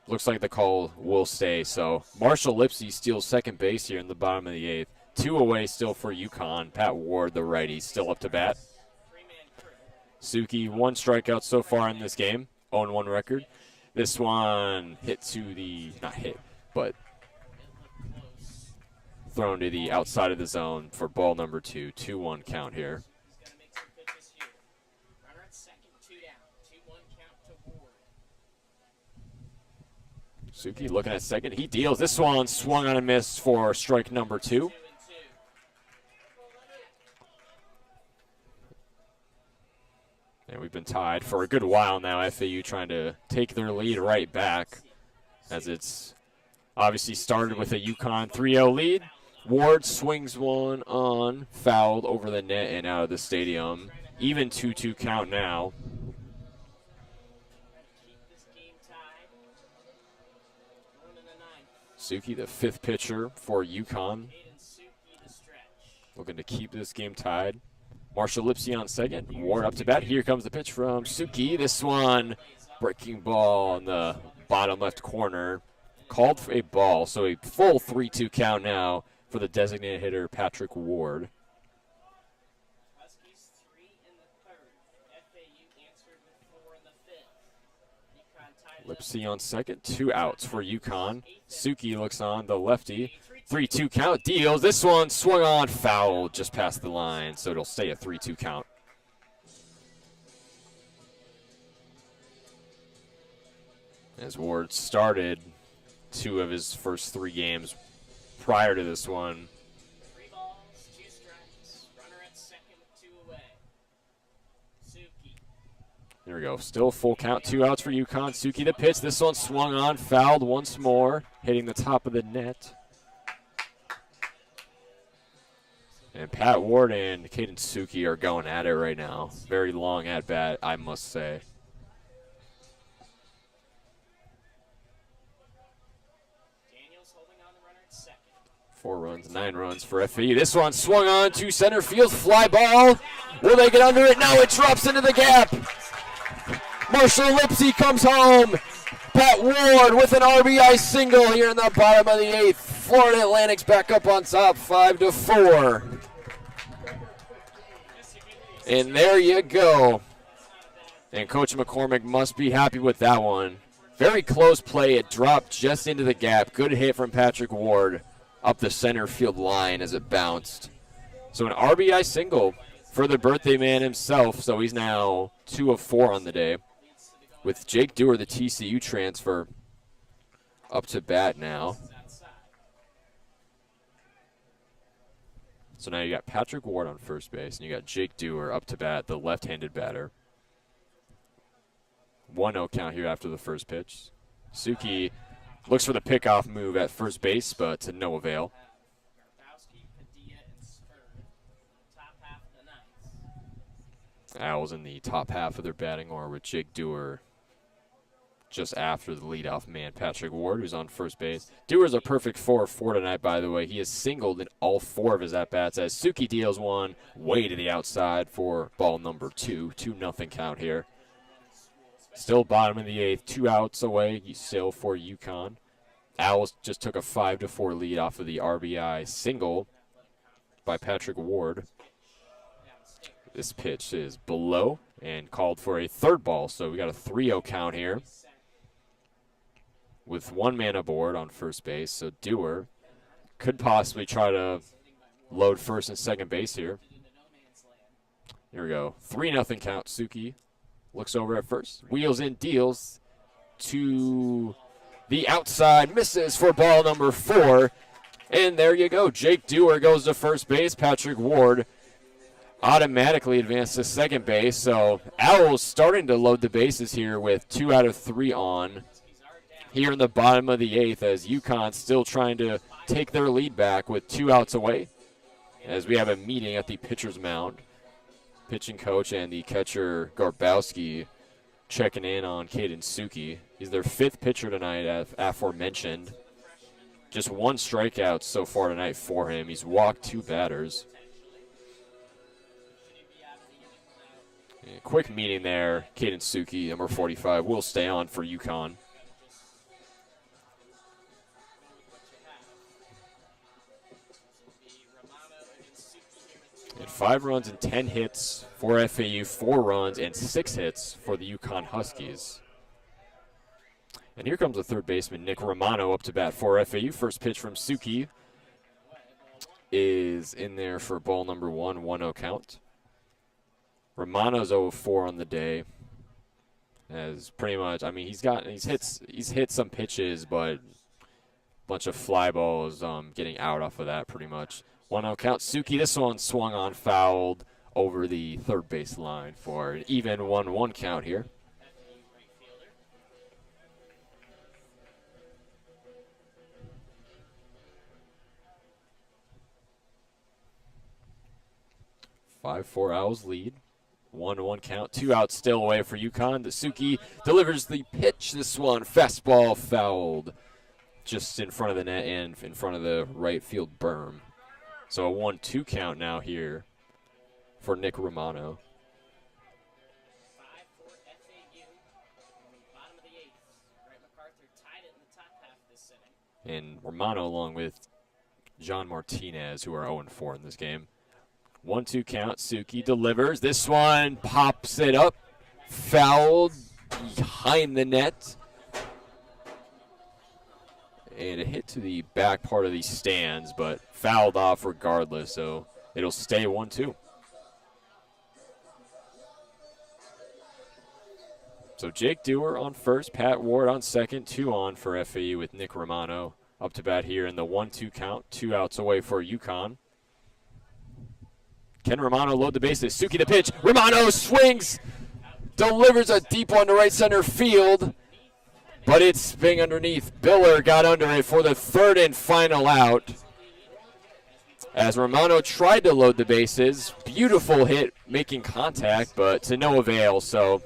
Looks like the call will stay, so Marshall Lipsy steals second base here in the bottom of the 8th. 2 away still for UConn. Pat Ward, the righty, still up to bat. Suki, 1 strikeout so far in this game. 0-1 record. This one hit to the, not hit, but thrown to the outside of the zone for ball number 2. 2-1 count here. Suki looking at second. He deals. This one swung on and missed for strike number 2. And we've been tied for a good while now. FAU trying to take their lead right back, as it's obviously started with a UConn 3-0 lead. Ward swings one on, fouled over the net and out of the stadium. Even 2-2 count now. Suki, the 5th pitcher for UConn, looking to keep this game tied. Marshall Lipsy on second. Ward up to bat. Here comes the pitch from Suki. This one, breaking ball in the bottom left corner. Called for a ball, so a full 3-2 count now for the designated hitter, Patrick Ward. Huskies 3 in the 3rd. FAU answered with 4 in the 5th. Lipsy on second, 2 outs for UConn. Suki looks on, the lefty. 3-2 count, deals. This one swung on, foul just past the line, so it'll stay a 3-2 count. As Ward started 2 of his first 3 games prior to this one. 3 balls, 2 strikes. Runner at second with 2 away. Suki. Here we go. Still full count. 2 outs for UConn. Suki the pitch. This one swung on, fouled once more, hitting the top of the net. And Pat Ward and Caden Suki are going at it right now. Very long at bat, I must say. Daniels holding on the runner at second. 4 runs, 9 runs for FAU. This one swung on to center field. Fly ball. Will they get under it? No, it drops into the gap. Marshall Lipsy comes home. Pat Ward with an RBI single here in the bottom of the 8th. Florida Atlantic's back up on top, 5-4. And there you go. And Coach McCormick must be happy with that one. Very close play. It dropped just into the gap. Good hit from Patrick Ward up the center field line as it bounced. So an RBI single for the birthday man himself. So he's now 2 of 4 on the day. With Jake Dewar, the TCU transfer, up to bat now. So now you got Patrick Ward on first base, and you got Jake Dewar up to bat, the left-handed batter. 1-0 count here after the first pitch. Suki looks for the pickoff move at first base, but to no avail. Owls in the top half of their batting order with Jake Dewar just after the leadoff man, Patrick Ward, who's on first base. Dewar's a perfect 4 of 4 tonight, by the way. He has singled in all 4 of his at-bats as Suki deals one way to the outside for ball number 2. 2-0 count here. Still bottom of the 8th, 2 outs away still for UConn. Owls just took a 5-4 lead off of the RBI single by Patrick Ward. This pitch is below and called for a 3rd ball, so we got a 3-0 count here with 1 man aboard on first base. So Dewar could possibly try to load first and second base here. Here we go. 3-0 count. Suki looks over at first. Wheels in, deals to the outside. Misses for ball number 4. And there you go. Jake Dewar goes to first base. Patrick Ward automatically advanced to second base. So Owls starting to load the bases here with 2 out of 3 on here in the bottom of the 8th, as UConn still trying to take their lead back with 2 outs away, as we have a meeting at the pitcher's mound. Pitching coach and the catcher Garbowski checking in on Caden Suki. He's their 5th pitcher tonight, as aforementioned. Just 1 strikeout so far tonight for him. He's walked 2 batters. A quick meeting there. Caden Suki, number 45, will stay on for UConn. And 5 runs and 10 hits for FAU, 4 runs and 6 hits for the UConn Huskies. And here comes the third baseman, Nick Romano, up to bat for FAU. First pitch from Suki is in there for ball number 1, 1-0 count. Romano's 0-4 on the day. As pretty much, I mean, he's hit some pitches, but a bunch of fly balls getting out off of that pretty much. 1-0 count. Suki, this one swung on, fouled over the third base line for an even 1-1 count here. 5-4 Owls lead. 1-1 count. 2 outs still away for UConn. The Suki delivers the pitch. This one, fastball fouled just in front of the net and in front of the right field berm. So a 1-2 count now here for Nick Romano. 5-4 FAU. Bottom of the 8th. Grant MacArthur tied it in the top half of this inning. And Romano along with John Martinez, who are 0-4 in this game. 1-2 count. Suki delivers. This one pops it up. Fouled behind the net. And a hit to the back part of the stands, but fouled off regardless, so it'll stay 1-2. So Jake Dewar on first, Pat Ward on second, 2 on for FAU with Nick Romano up to bat here in the 1-2 count, 2 outs away for UConn. Can Romano load the bases? Suki the pitch. Romano swings, delivers a deep one to right center field, but it's spinning underneath. Biller got under it for the 3rd and final out. As Romano tried to load the bases, beautiful hit making contact, but to no avail. So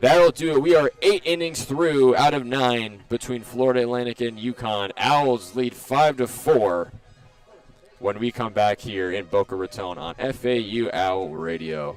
that'll do it. We are 8 innings through out of 9 between Florida Atlantic and UConn. Owls lead 5-4 when we come back here in Boca Raton on FAU Owl Radio.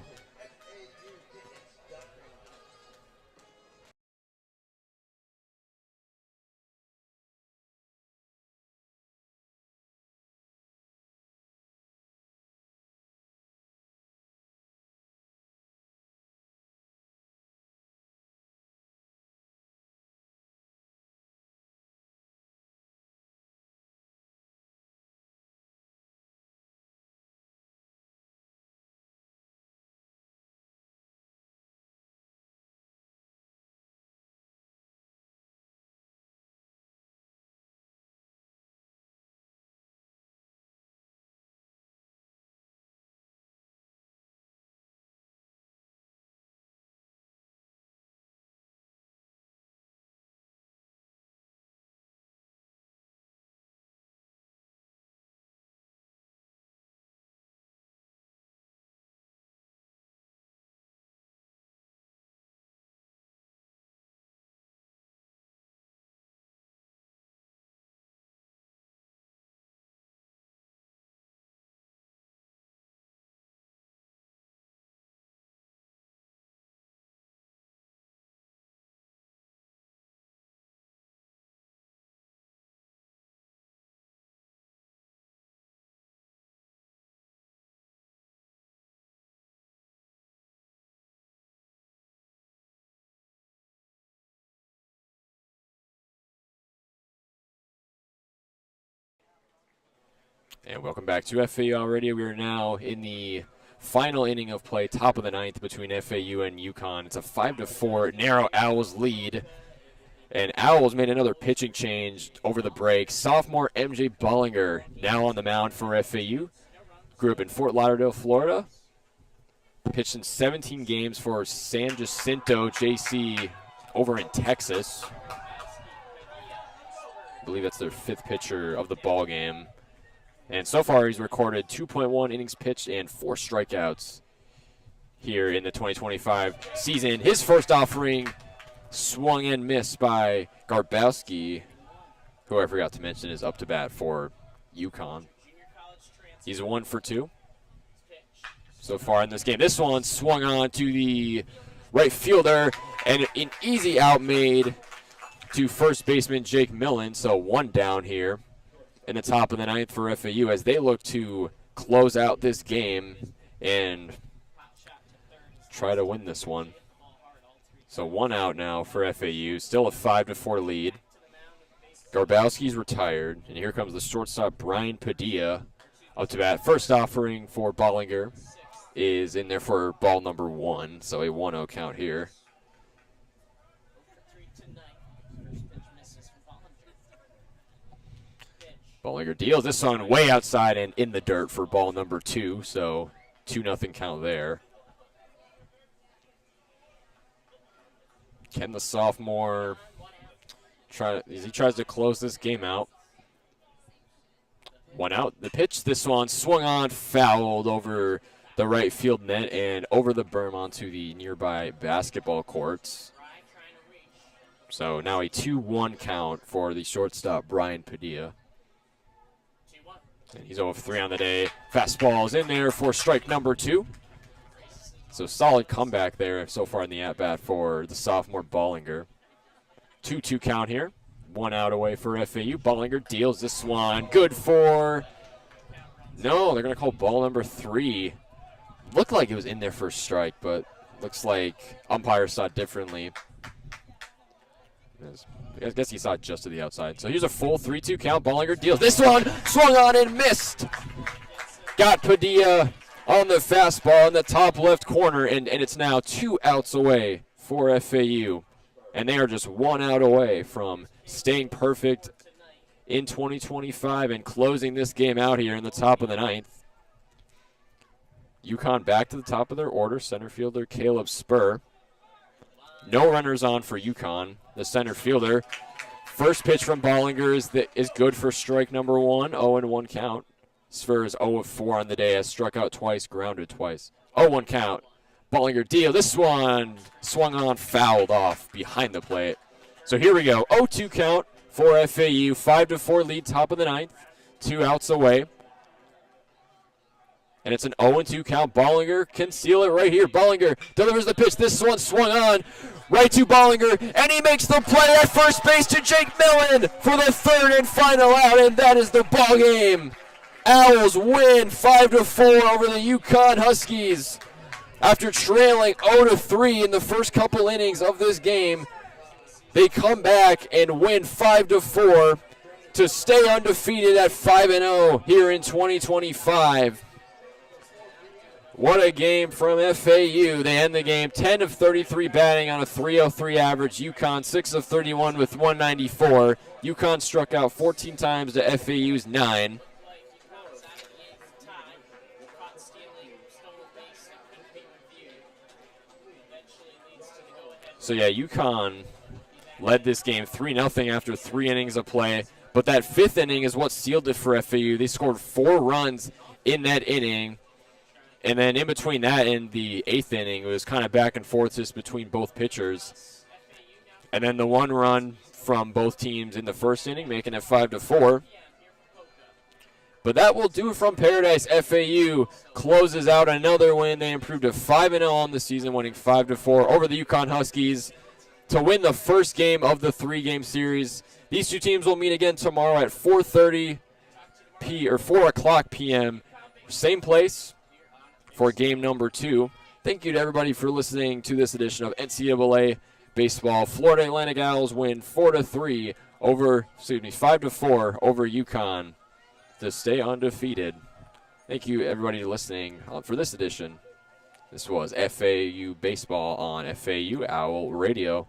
And welcome back to FAU Radio. We are now in the final inning of play, top of the 9th between FAU and UConn. It's a 5-4 narrow Owls lead. And Owls made another pitching change over the break. Sophomore MJ Bollinger now on the mound for FAU. Grew up in Fort Lauderdale, Florida. Pitched in 17 games for San Jacinto JC over in Texas. I believe that's their 5th pitcher of the ball game. And so far, he's recorded 2.1 innings pitched and 4 strikeouts here in the 2025 season. His first offering swung and missed by Garbowski, who I forgot to mention is up to bat for UConn. He's a 1 for 2 so far in this game. This one swung on to the right fielder, and an easy out made to first baseman Jake Millen. So 1 down here in the top of the 9th for FAU as they look to close out this game and try to win this one. So 1 out now for FAU, still a 5-4 lead. Garbowski's retired, and here comes the shortstop Brian Padilla up to bat. First offering for Bollinger is in there for ball number 1, so a 1-0 count here. Bollinger deals this one way outside and in the dirt for ball number 2, so 2-0 count there. Can the sophomore he tries to close this game out? 1 out. The pitch, this one swung on, fouled over the right field net and over the berm onto the nearby basketball courts. So now a 2-1 count for the shortstop Brian Padilla. And he's 0-3 on the day. Fastball is in there for strike number 2. So solid comeback there so far in the at-bat for the sophomore Bollinger. 2-2 count here. 1 out away for FAU. Bollinger deals this one. Good for... No, they're going to call ball number 3. Looked like it was in there for a strike, but Looks like umpire saw it differently. I guess he saw it just to the outside. So here's a full 3-2 count. Bollinger deals. This one swung on and missed. Got Padilla on the fastball in the top left corner, and it's now 2 outs away for FAU. And they are just 1 out away from staying perfect in 2025 and closing this game out here in the top of the 9th. UConn back to the top of their order. Center fielder Caleb Spur. No runners on for UConn. The center fielder. First pitch from Bollinger is good for strike number 1. 0-1 count. Spur is 0-4 on the day. Has struck out twice, grounded twice. 0-1 count. Bollinger deal. This one swung on, fouled off behind the plate. So here we go. 0-2 count for FAU. 5-4 lead, top of the 9th. 2 outs away. And it's an 0-2 count. Bollinger can seal it right here. Bollinger delivers the pitch. This one swung on right to Bollinger, and he makes the play at first base to Jake Millen for the 3rd and final out, and that is the ball game. Owls win 5-4 over the UConn Huskies. After trailing 0-3 in the first couple innings of this game, they come back and win 5-4 to stay undefeated at 5-0 here in 2025. What a game from FAU. They end the game 10 of 33 batting on a .303 average. UConn 6 of 31 with 194. UConn struck out 14 times to FAU's 9. So yeah, UConn led this game 3-0 after 3 innings of play. But that 5th inning is what sealed it for FAU. They scored 4 runs in that inning. And then in between that and the 8th inning, it was kind of back and forth just between both pitchers. And then the 1 run from both teams in the 1st inning, making it 5-4. But that will do it from Paradise. FAU closes out another win. They improved to 5-0 on the season, winning 5-4 over the UConn Huskies to win the first game of the 3-game series. These 2 teams will meet again tomorrow at 4 o'clock p.m. Same place for game number 2. Thank you to everybody for listening to this edition of NCAA Baseball. Florida Atlantic Owls win 5-4 over UConn to stay undefeated. Thank you everybody listening for this edition. This was FAU Baseball on FAU Owl Radio.